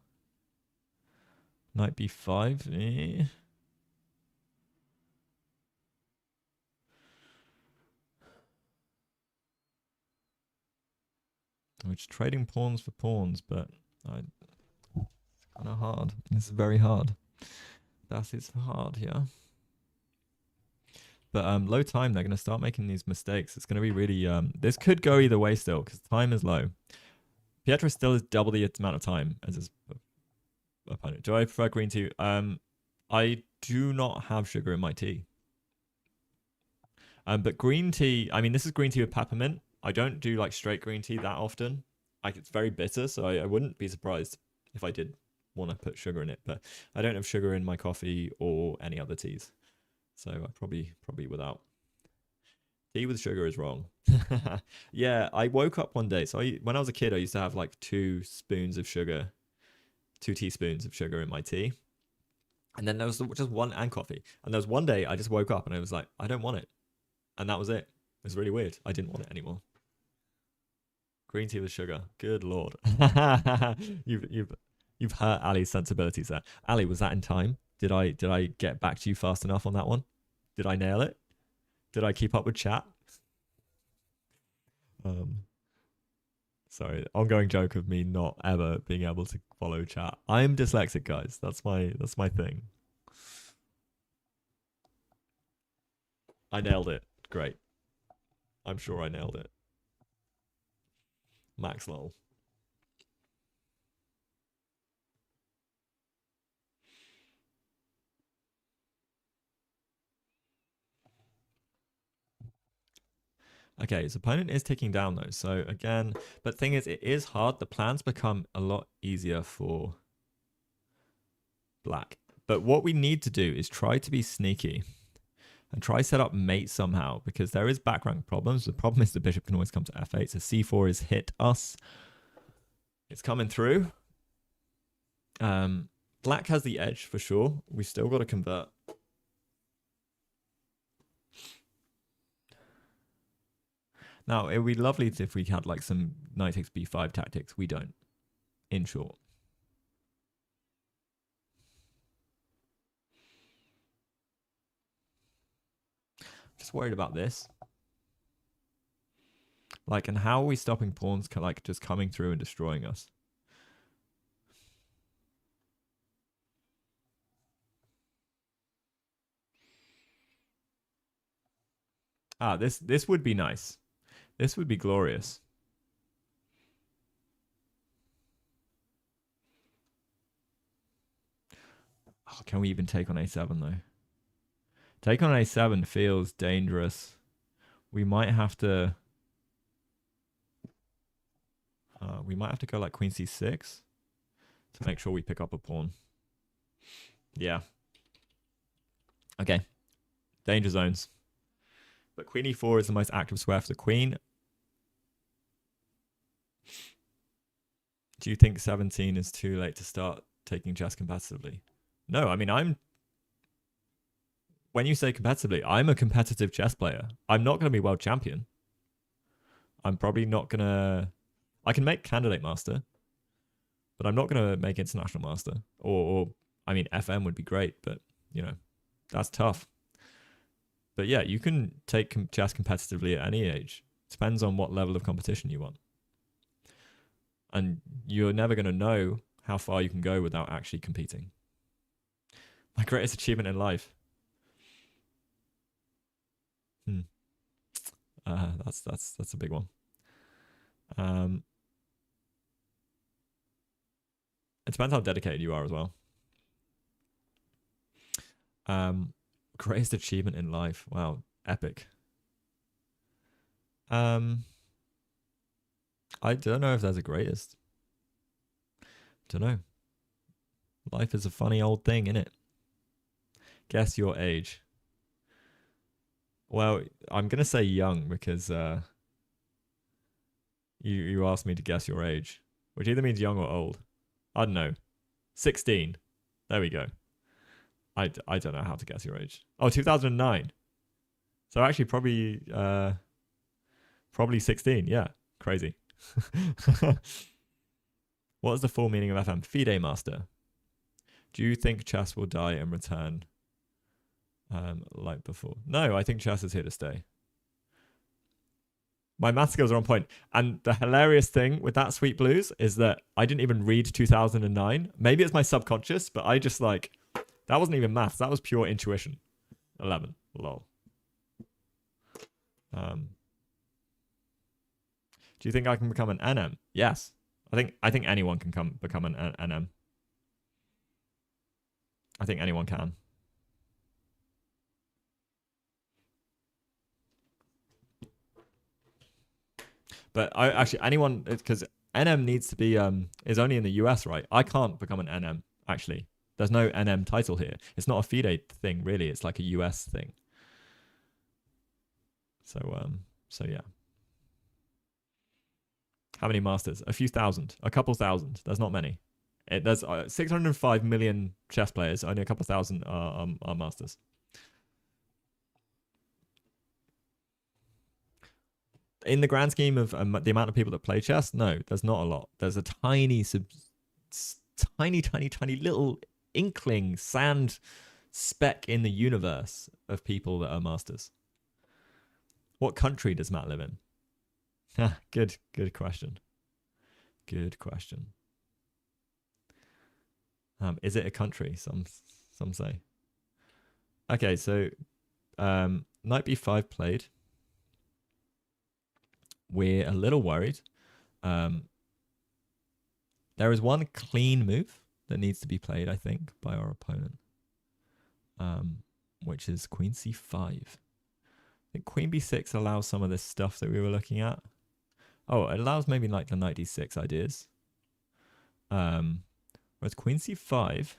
knight b5. We're just trading pawns for pawns, but it's kind of hard. This is very hard. That is hard, yeah. But low time, they're going to start making these mistakes. It's going to be really... this could go either way still, because time is low. Pietro still has double the amount of time as his opponent. Do I prefer green tea? I do not have sugar in my tea. But green tea... I mean, this is green tea with peppermint. I don't do like straight green tea that often. Like, it's very bitter, so I wouldn't be surprised if I did want to put sugar in it. But I don't have sugar in my coffee or any other teas. So I probably without. Tea with sugar is wrong. Yeah, I woke up one day. So when I was a kid, I used to have like 2 teaspoons of sugar in my tea. And then there was just one, and coffee. And there was one day I just woke up and I was like, I don't want it. And that was it. It was really weird. I didn't want it anymore. Green tea with sugar. Good Lord. You've hurt Ali's sensibilities there. Ali, was that in time? Did I get back to you fast enough on that one? Did I nail it? Did I keep up with chat? Sorry, ongoing joke of me not ever being able to follow chat. I am dyslexic, guys. That's my thing. I nailed it. Great. I'm sure I nailed it. Max lol. Okay, his opponent is ticking down though. So again, but thing is, it is hard. The plans become a lot easier for black. But what we need to do is try to be sneaky and try set up mate somehow, because there is back rank problems. The problem is the bishop can always come to f8. So c4 is hit us. It's coming through. Black has the edge for sure. We still got to convert. Now, it would be lovely if we had like some knight takes b5 tactics. We don't, in short. Just worried about this. Like, and how are we stopping pawns like just coming through and destroying us? Ah, this would be nice. This would be glorious. Oh, can we even take on a7 though? Take on a7 feels dangerous. We might have to. We might have to go like queen c6 to make sure we pick up a pawn. Yeah. Okay. Danger zones. But queen e4 is the most active square for the queen. Do you think 17 is too late to start taking chess competitively? No, I mean, when you say competitively, I'm a competitive chess player. I'm not going to be world champion. I'm probably not going to... I can make candidate master, but I'm not going to make international master. Or, I mean, FM would be great, but, you know, that's tough. But yeah, you can take chess competitively at any age. Depends on what level of competition you want. And you're never going to know how far you can go without actually competing. My greatest achievement in life. That's a big one. It depends how dedicated you are as well. Greatest achievement in life. Wow, epic. I don't know if there's a greatest. Don't know. Life is a funny old thing, innit? Guess your age. Well, I'm gonna say young because you asked me to guess your age, which either means young or old. I don't know. 16. There we go. I don't know how to guess your age. Oh, 2009. So actually probably 16. Yeah, crazy. What is the full meaning of FM? FIDE master. Do you think chess will die and return like before? No, I think chess is here to stay. My math skills are on point. And the hilarious thing with that Sweet Blues is that I didn't even read 2009. Maybe it's my subconscious, but I just like, that wasn't even maths. That was pure intuition. 11. Lol. Do you think I can become an NM? Yes. I think anyone can become an NM. I think anyone can. But anyone, because NM needs to be is only in the US, right? I can't become an NM actually. There's no NM title here. It's not a FIDE thing really. It's like a US thing. So yeah. How many masters? A few thousand. A couple thousand. There's not many. There's 605 million chess players. Only a couple thousand are masters. In the grand scheme of the amount of people that play chess, no, there's not a lot. There's a tiny little inkling sand speck in the universe of people that are masters. What country does Matt live in? Good question. Good question. Is it a country? Some say. Okay, so knight b5 played. we're a little worried. There is one clean move that needs to be played, I think, by our opponent, which is queen c5. I think queen b6 allows some of this stuff that we were looking at. Oh, it allows maybe like the knight d6 ideas. Whereas queen c5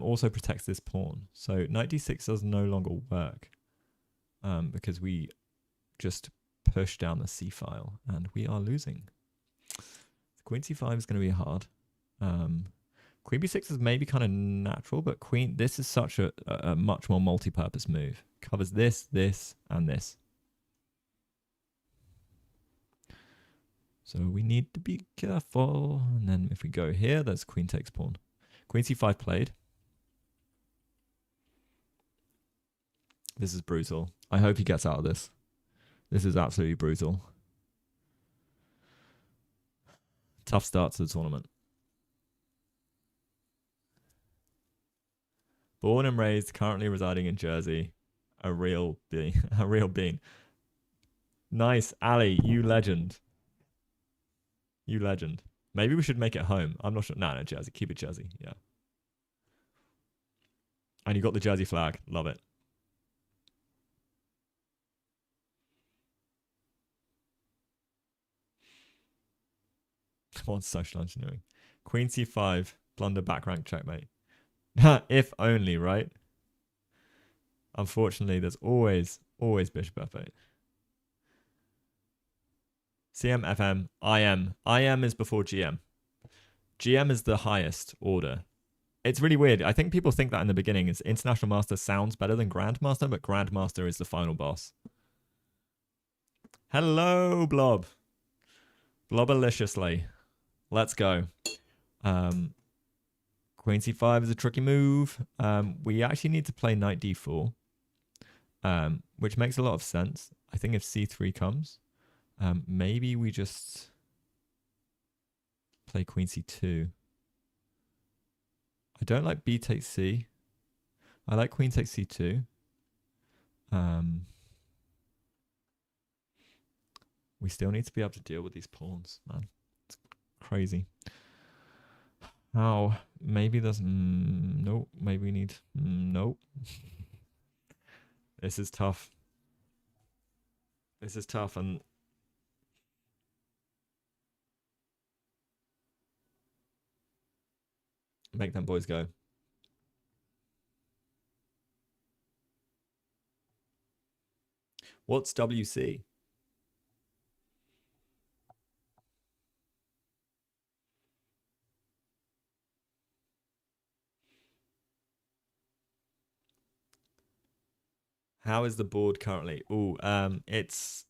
also protects this pawn. So knight d6 does no longer work because we just push down the c file and we are losing. Queen c5 is going to be hard. Queen b6 is maybe kind of natural, but this is such a much more multi-purpose move. Covers this, this, and this. So we need to be careful. And then if we go here, there's queen takes pawn. Queen c5 played. This is brutal. I hope he gets out of this. This is absolutely brutal. Tough start to the tournament. Born and raised, currently residing in Jersey. A real bean. A real bean. Nice, Ali, you legend. You legend. Maybe we should make it home. I'm not sure. No, Jersey. Keep it Jersey. Yeah. And you got the Jersey flag. Love it. Come on, social engineering. Queen c5. Blunder back rank checkmate. If only, right? Unfortunately, there's always bishop f8. CM, FM, IM. IM is before GM. GM is the highest order. It's really weird. I think people think that in the beginning. It's International Master sounds better than Grandmaster, but Grandmaster is the final boss. Hello, Blob. Blobaliciously. Let's go. Queen c5 is a tricky move. We actually need to play knight d4, which makes a lot of sense. I think if c3 comes, maybe we just play queen c2. I don't like b takes c. I like queen takes c2. We still need to be able to deal with these pawns, man. It's crazy. How? Maybe there's... nope. Maybe we need... nope. This is tough. This is tough, and... make them boys go. What's WC? How is the board currently? Oh, this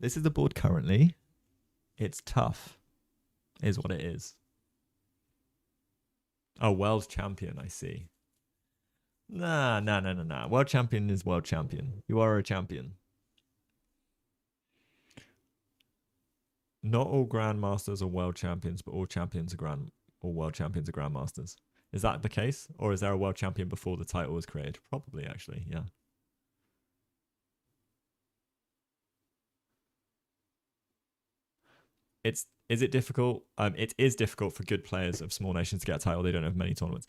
is the board currently. It's tough, is what it is. Oh, world champion, I see. Nah. World champion is world champion. You are a champion. Not all grandmasters are world champions, but all champions are world champions are grandmasters. Is that the case? Or is there a world champion before the title was created? Probably, actually, yeah. Is it difficult? It is difficult for good players of small nations to get a title. They don't have many tournaments.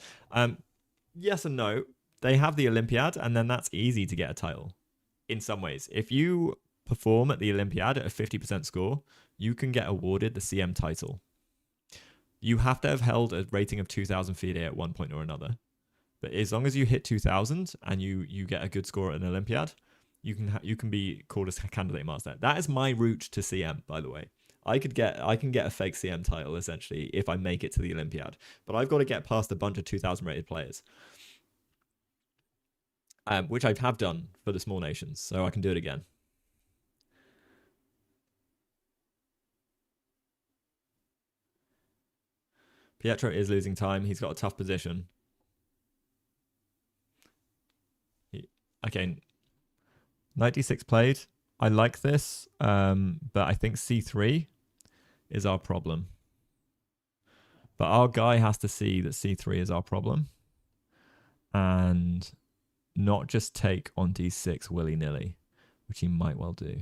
Yes and no. They have the Olympiad, and then that's easy to get a title in some ways. If you perform at the Olympiad at a 50% score, you can get awarded the CM title. You have to have held a rating of 2,000 FIDE at one point or another. But as long as you hit 2,000 and you get a good score at an Olympiad, you can be called as candidate master. That is my route to CM, by the way. I can get a fake CM title essentially if I make it to the Olympiad, but I've got to get past a bunch of 2,000 rated players, which I have done for the small nations, so I can do it again. Pietro is losing time. He's got a tough position. Okay, knight d6 played. I like this, but I think c3 is our problem. But our guy has to see that c3 is our problem. And not just take on d6 willy-nilly, which he might well do.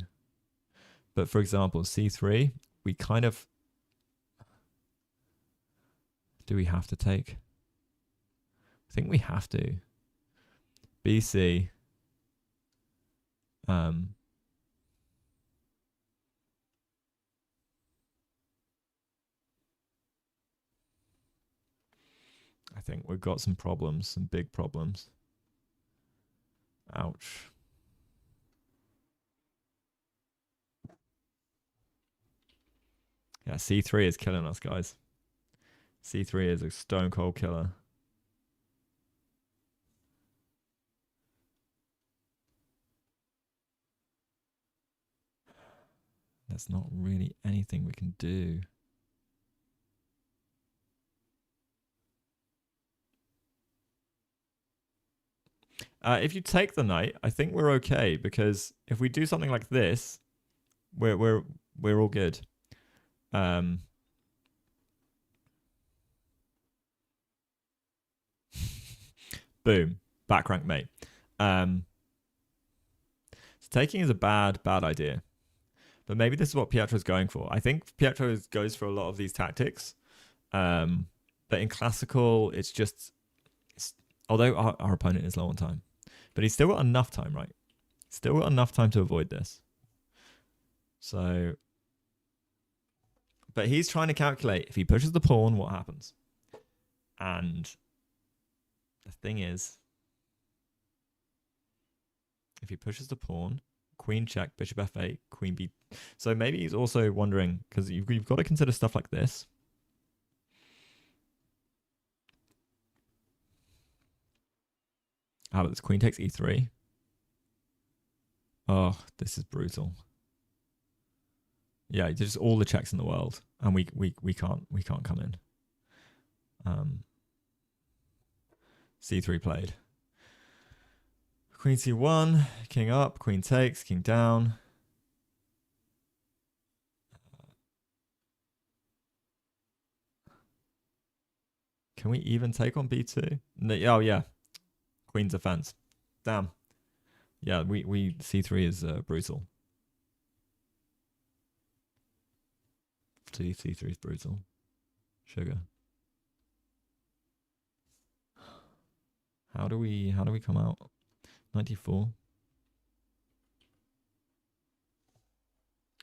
But for example, c3, we kind of... Do we have to take? I think we have to. bc. I think we've got some problems, some big problems. Ouch. Yeah, c3 is killing us, guys. c3 is a stone cold killer. There's not really anything we can do. If you take the knight, I think we're okay, because if we do something like this, we're all good. Boom, back rank mate. So taking is a bad idea, but maybe this is what Pietro's going for. I think Pietro goes for a lot of these tactics, but in classical, it's just, although our opponent is low on time, but he's still got enough time, right? Still got enough time to avoid this. So, but he's trying to calculate if he pushes the pawn, what happens? And the thing is, if he pushes the pawn, queen check, bishop f8, queen b. So maybe he's also wondering, because you've got to consider stuff like this. How about this? Queen takes e3. Oh, this is brutal. Yeah, just all the checks in the world, and we can't come in. c3 played. Queen c1, king up, queen takes, king down. Can we even take on b2? No, oh yeah, queen's defense. Damn. Yeah, we c3 is brutal. c3 is brutal. Sugar. How do we come out? 94.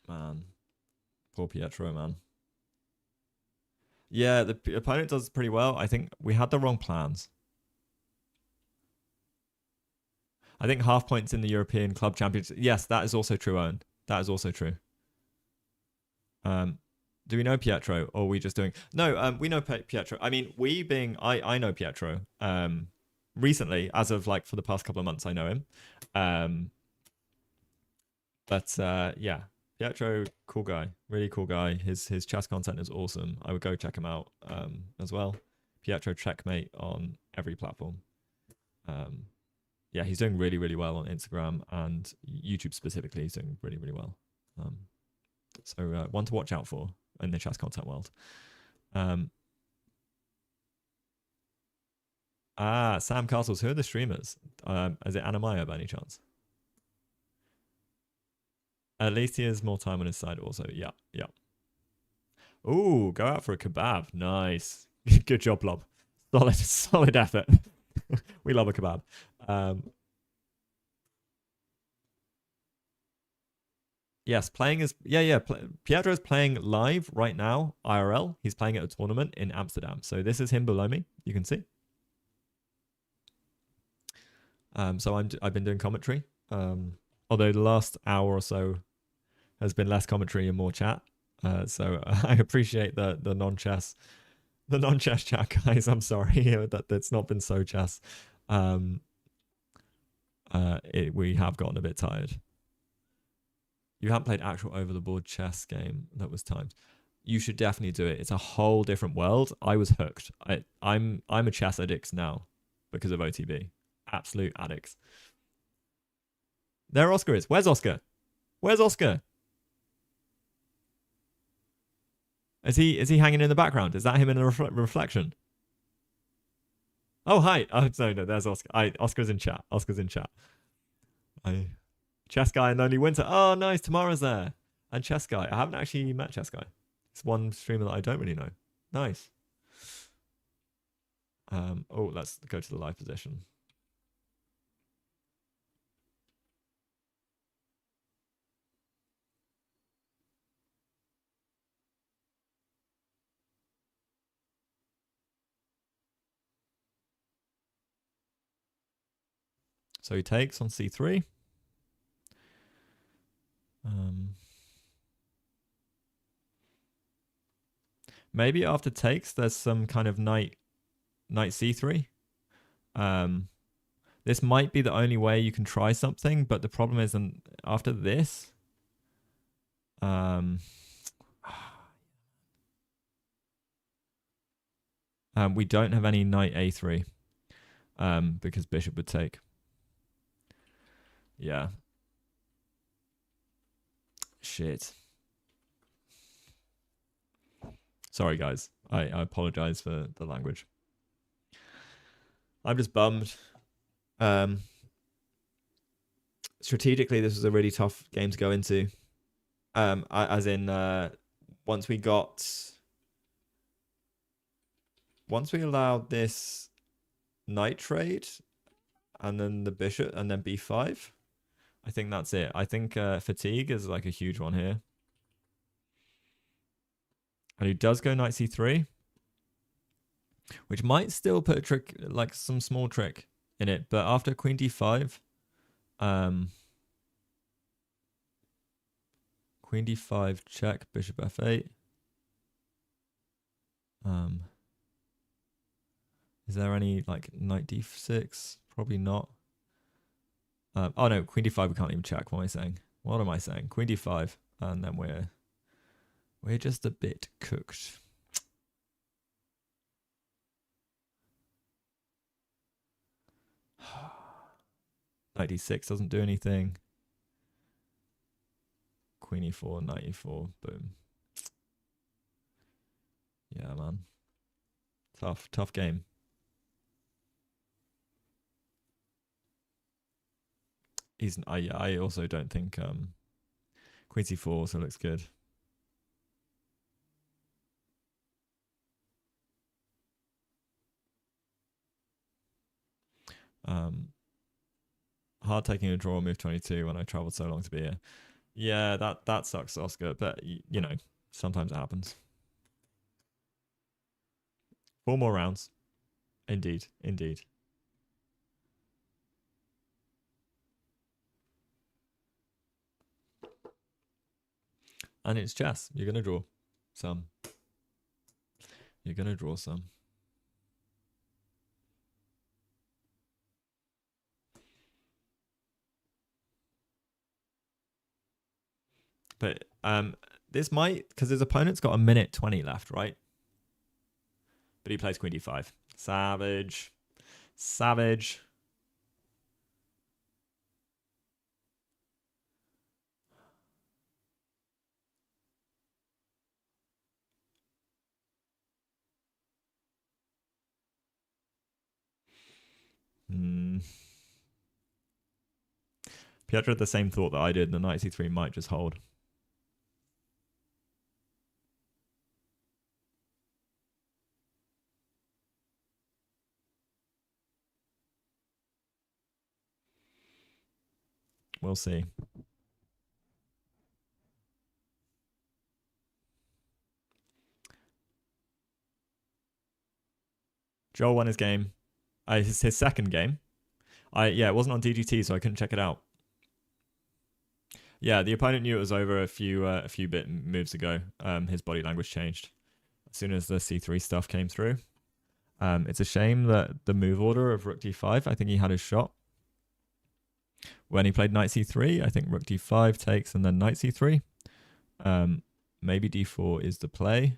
Man. Poor Pietro, man. Yeah, the opponent does pretty well. I think we had the wrong plans. I think half points in the European Club Championship. Yes, that is also true, Owen. That is also true. Do we know Pietro, or are we just doing... No, we know Pietro. I mean, I know Pietro. Recently, as of like for the past couple of months, I know him. Yeah, Pietro, cool guy, really cool guy. His chess content is awesome. I would go check him out as well. Pietro Checkmate on every platform. Yeah, he's doing really, really well on Instagram and YouTube specifically. He's doing really, really well. So one to watch out for in the chess content world. Sam Castles, who are the streamers? Is it Anamaya by any chance? At least he has more time on his side also. Yeah. Ooh, go out for a kebab. Nice. Good job, Blob. Solid effort. We love a kebab. Yes, playing is... Yeah. Pietro is playing live right now, IRL. He's playing at a tournament in Amsterdam. So this is him below me. You can see. So I've been doing commentary. Although the last hour or so has been less commentary and more chat. So I appreciate the non-chess chat, guys. I'm sorry that it's not been so chess. We have gotten a bit tired. You haven't played actual over-the-board chess game that was timed. You should definitely do it. It's a whole different world. I was hooked. I'm a chess addict now because of OTB. Absolute addicts. There Oscar is. Where's Oscar? Where's Oscar? Is he hanging in the background? Is that him in the reflection? Oh, hi. Oh, no, there's Oscar. Oscar's in chat. Oscar's in chat. Chess Guy and Lonely Winter. Oh, nice. Tamara's there. And Chess Guy. I haven't actually met Chess Guy. It's one streamer that I don't really know. Nice. Oh, let's go to the live position. So he takes on c3. Maybe after takes, there's some kind of knight c3. This might be the only way you can try something, but the problem is, after this, we don't have any knight a3, because bishop would take. Yeah. Shit. Sorry, guys. I apologize for the language. I'm just bummed. Strategically, this was a really tough game to go into. As in, once we allowed this knight trade, and then the bishop, and then b5, I think that's it. I think fatigue is like a huge one here. And he does go knight c3, which might still put a trick, like some small trick in it. But after queen d5, queen d5 check, bishop f8. Is there any like knight d6? Probably not. Oh no, queen d5 we can't even check. What am I saying? What am I saying? Queen d5, and then we're just a bit cooked. Knight d6 doesn't do anything. Queen e4, knight e4, boom. Yeah, man. Tough game. I also don't think queen c4 also looks good. Hard taking a draw, move 22 when I traveled so long to be here. Yeah, that sucks, Oscar. But you know, sometimes it happens. 4 more rounds. Indeed. And it's chess. You're gonna draw some. But this might, because his opponent's got a minute 20 left, right? But he plays queen d5. Savage. Pietro had the same thought that I did. The knight c3 might just hold. We'll see. Joel won his game. His second game. It wasn't on DGT, so I couldn't check it out. Yeah, the opponent knew it was over a few bit moves ago. His body language changed as soon as the c3 stuff came through. It's a shame that the move order of rook d5, I think he had his shot. When he played knight c3, I think rook d5 takes and then knight c3. Maybe d4 is the play.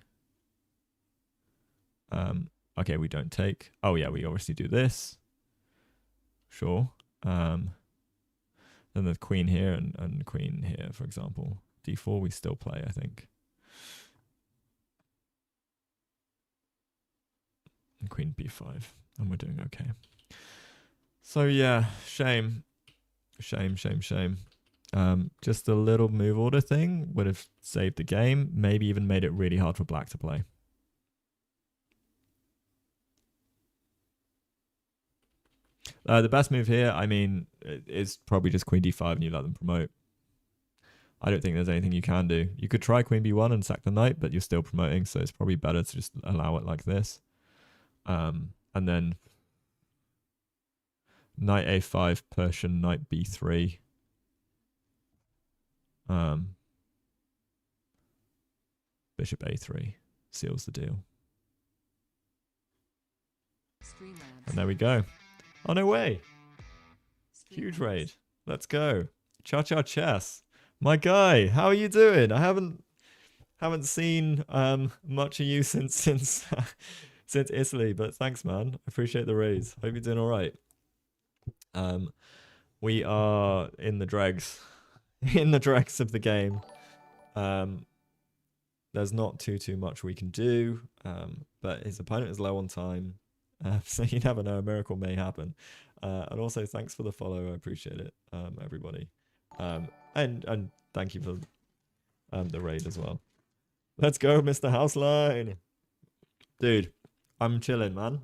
Okay, we don't take. Oh yeah, we obviously do this. Sure. Then the queen here and queen here, for example. d4 we still play, I think. And queen b5. And we're doing okay. So yeah, shame. Shame, shame, shame. Just a little move order thing would have saved the game. Maybe even made it really hard for black to play. The best move here, I mean, is probably just queen d5 and you let them promote. I don't think there's anything you can do. You could try queen b1 and sack the knight, but you're still promoting, so it's probably better to just allow it like this. And then knight a5, Persian, knight b3. Bishop a3 seals the deal. And there we go. Oh, no way. Huge raid. Let's go. Cha-cha chess. My guy, how are you doing? I haven't seen much of you since Italy, but thanks, man. I appreciate the raise. Hope you're doing all right. We are in the dregs. In the dregs of the game. There's not too much we can do, but his opponent is low on time. So you never know, a miracle may happen. And also, thanks for the follow. I appreciate it, everybody. And thank you for the raid as well. Let's go, Mr. Houseline. Dude, I'm chilling, man.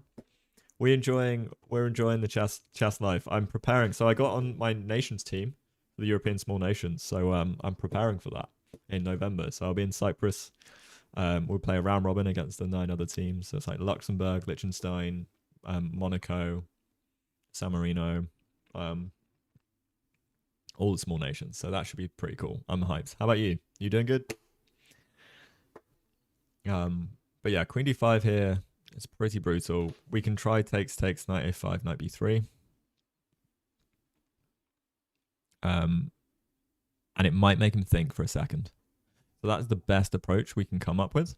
We're enjoying the chess life. I'm preparing. So I got on my nations team, the European Small Nations. So I'm preparing for that in November. So I'll be in Cyprus. We'll play a round robin against the 9 other teams. So it's like Luxembourg, Liechtenstein, Monaco, San Marino, all the small nations. So that should be pretty cool. I'm hyped. How about you? You doing good? But yeah, queen d5 here. It's pretty brutal. We can try takes, knight a5, knight b3. And it might make him think for a second. So that's the best approach we can come up with.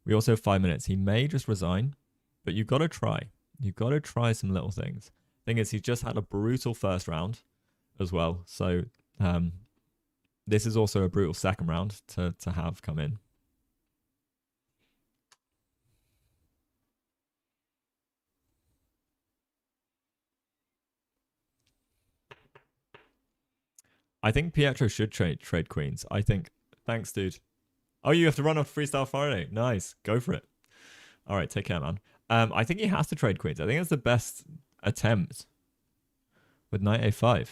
We also have 5 minutes. He may just resign, but you've got to try. You've got to try some little things. Thing is, he's just had a brutal first round as well. So this is also a brutal second round to have come in. I think Pietro should trade queens. I think. Thanks, dude. Oh, you have to run off Freestyle Friday. Nice. Go for it. All right, take care, man. I think he has to trade queens. I think it's the best attempt with knight a5.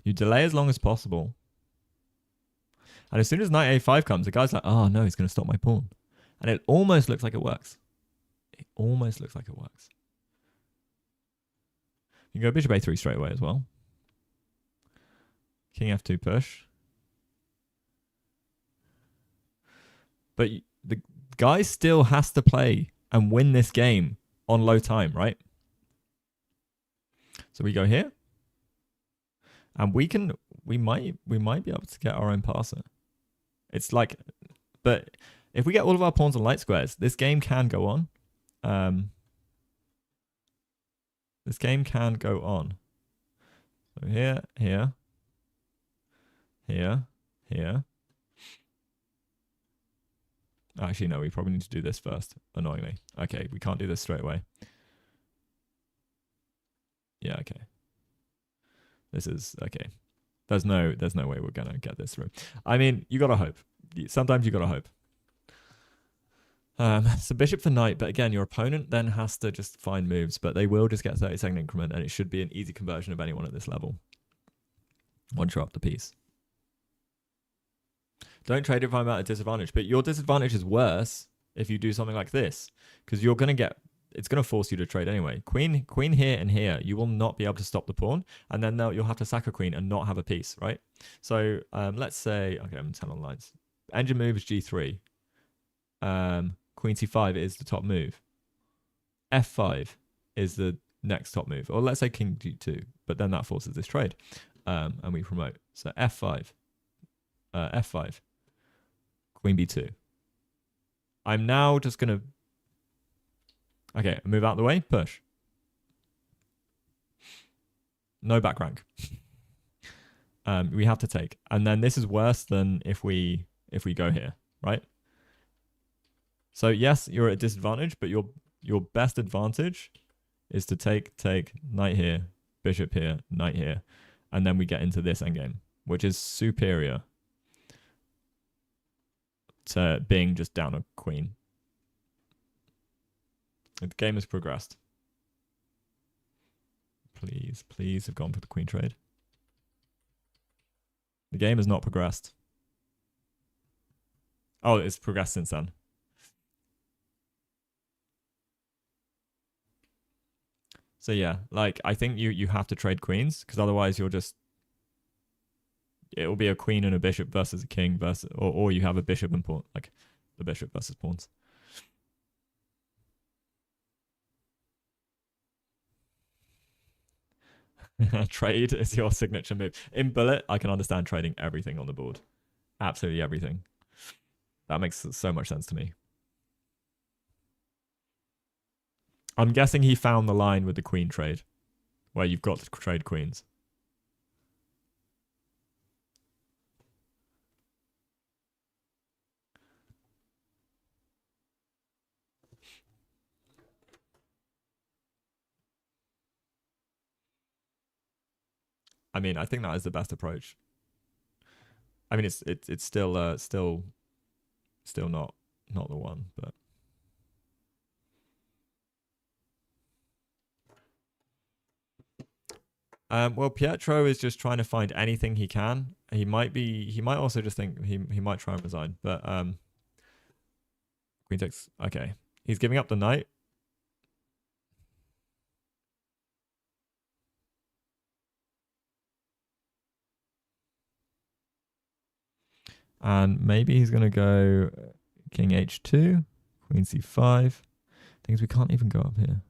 You delay as long as possible. And as soon as knight a5 comes, the guy's like, oh, no, he's going to stop my pawn. And it almost looks like it works. It almost looks like it works. You can go bishop a3 straight away as well. King f2 push. But the guy still has to play and win this game on low time, right? So we go here. And we might be able to get our own passer. It's like, but if we get all of our pawns on light squares, this game can go on. This game can go on. So here, here, here, here. Actually, no, we probably need to do this first, annoyingly. Okay, we can't do this straight away. Yeah, okay. This is, okay. There's no way we're going to get this through. I mean, you got to hope. Sometimes you got to hope. So bishop for knight, but again, your opponent then has to just find moves, but they will just get 30-second increment, and it should be an easy conversion of anyone at this level. Once you're up the piece. Don't trade if I'm at a disadvantage, but your disadvantage is worse if you do something like this, because you're going to get, it's going to force you to trade anyway. Queen here and here, you will not be able to stop the pawn, and then you'll have to sack a queen and not have a piece, right? So let's say, okay, I'm 10 on lines. Engine move is g3. Queen c5 is the top move. f5 is the next top move. Or let's say king g2, but then that forces this trade. And we promote. So f5. F5. Queen b2. I'm now just going to... Okay, move out the way. Push. No back rank. We have to take. And then this is worse than if we go here, right? So yes, you're at a disadvantage, but your best advantage is to take knight here, bishop here, knight here, and then we get into this endgame, which is superior to being just down a queen. The game has progressed. Please have gone for the queen trade. The game has not progressed. Oh, it's progressed since then. So yeah, like I think you have to trade queens because otherwise you're just it will be a queen and a bishop versus a king versus or you have a bishop and pawn like the bishop versus pawns. Trade is your signature move. In bullet, I can understand trading everything on the board. Absolutely everything. That makes so much sense to me. I'm guessing he found the line with the queen trade, where you've got to trade queens. I mean, I think that is the best approach. I mean, it's still not the one, but well, Pietro is just trying to find anything he can. He might also just think he might try and resign, but queen takes. Okay, he's giving up the knight. And maybe he's going to go king h2, queen c5. Things we can't even go up here.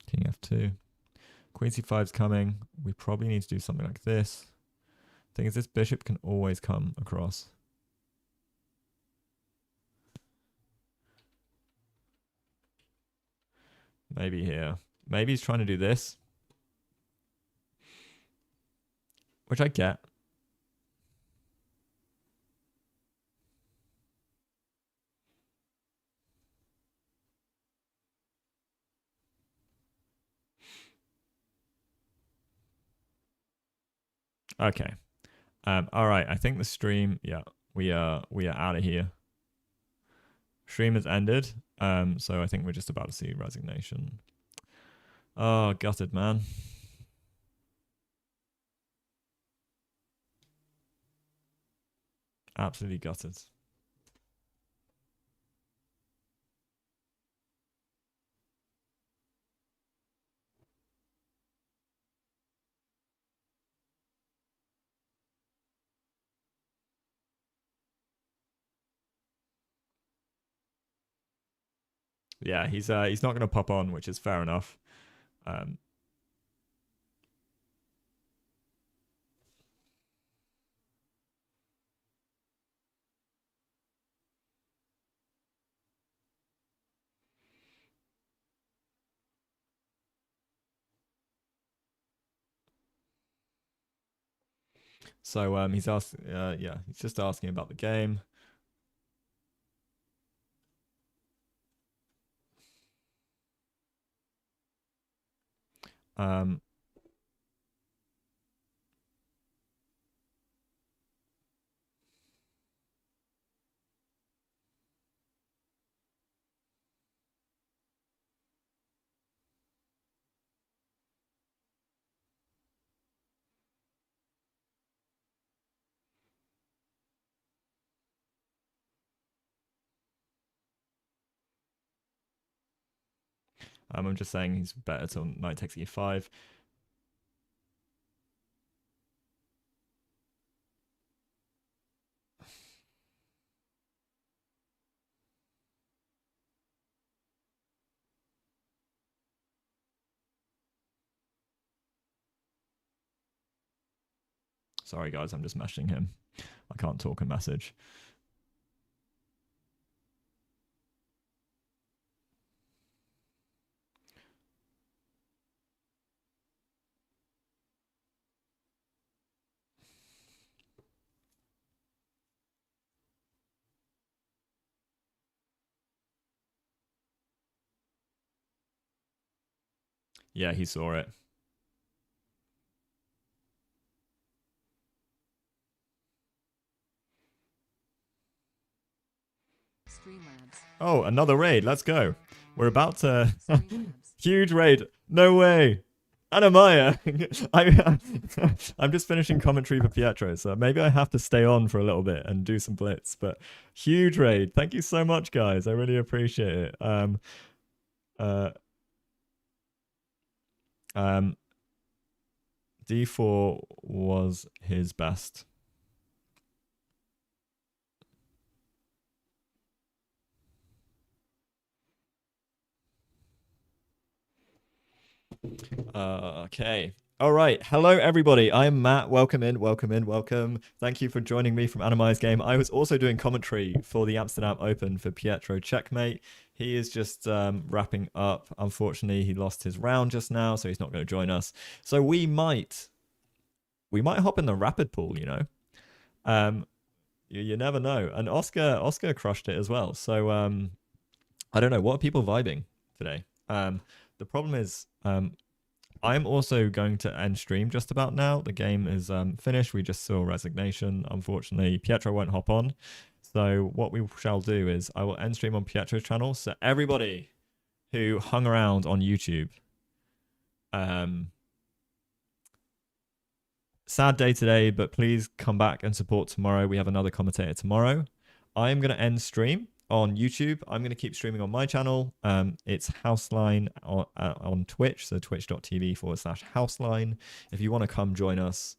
King f2. Queen c5 is coming. We probably need to do something like this. Thing is, this bishop can always come across. Maybe here. Maybe he's trying to do this. Which I get. Okay. All right. I think the stream. Yeah, we are out of here. Stream has ended. So I think we're just about to see resignation. Oh, gutted, man. Absolutely gutted. Yeah, he's not going to pop on, which is fair enough. So he's asked, yeah, he's just asking about the game. I'm just saying he's better till knight takes e5. Sorry, guys, I'm just messaging him. I can't talk and message. Yeah, he saw it. Oh, another raid. Let's go. We're about to... Huge raid. No way. Anamaya. I'm just finishing commentary for Pietro, so maybe I have to stay on for a little bit and do some blitz. But huge raid. Thank you so much, guys. I really appreciate it. D4 was his best. Okay. All right. Hello, everybody. I'm Matt. Welcome in. Welcome in. Welcome. Thank you for joining me from Animize Game. I was also doing commentary for the Amsterdam Open for Pietro Checkmate. He is just wrapping up. Unfortunately, he lost his round just now, so he's not going to join us. So we might hop in the rapid pool. You know, you never know. And Oscar crushed it as well. So I don't know. What are people vibing today? The problem is I'm also going to end stream just about now. The game is finished. We just saw resignation. Unfortunately, Pietro won't hop on. So what we shall do is I will end stream on Pietro's channel. So everybody who hung around on YouTube, sad day today, but please come back and support tomorrow. We have another commentator tomorrow. I'm going to end stream on YouTube. I'm going to keep streaming on my channel. It's Houseline on Twitch, so twitch.tv/Houseline. If you want to come join us,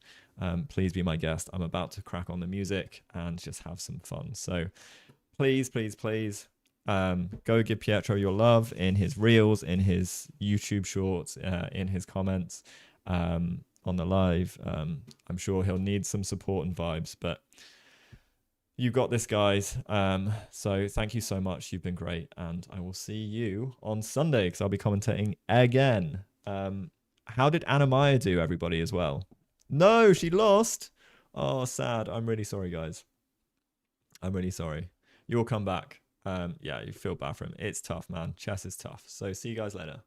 please be my guest. I'm about to crack on the music and just have some fun. So please, please, please go give Pietro your love in his reels, in his YouTube shorts, in his comments on the live. I'm sure he'll need some support and vibes, but you got this, guys. So thank you so much. You've been great. And I will see you on Sunday because I'll be commentating again. How did Anamaya do, everybody, as well? No, she lost. Oh, sad. I'm really sorry, guys. I'm really sorry. You'll come back. Yeah, you feel bad for him. It's tough, man. Chess is tough. So see you guys later.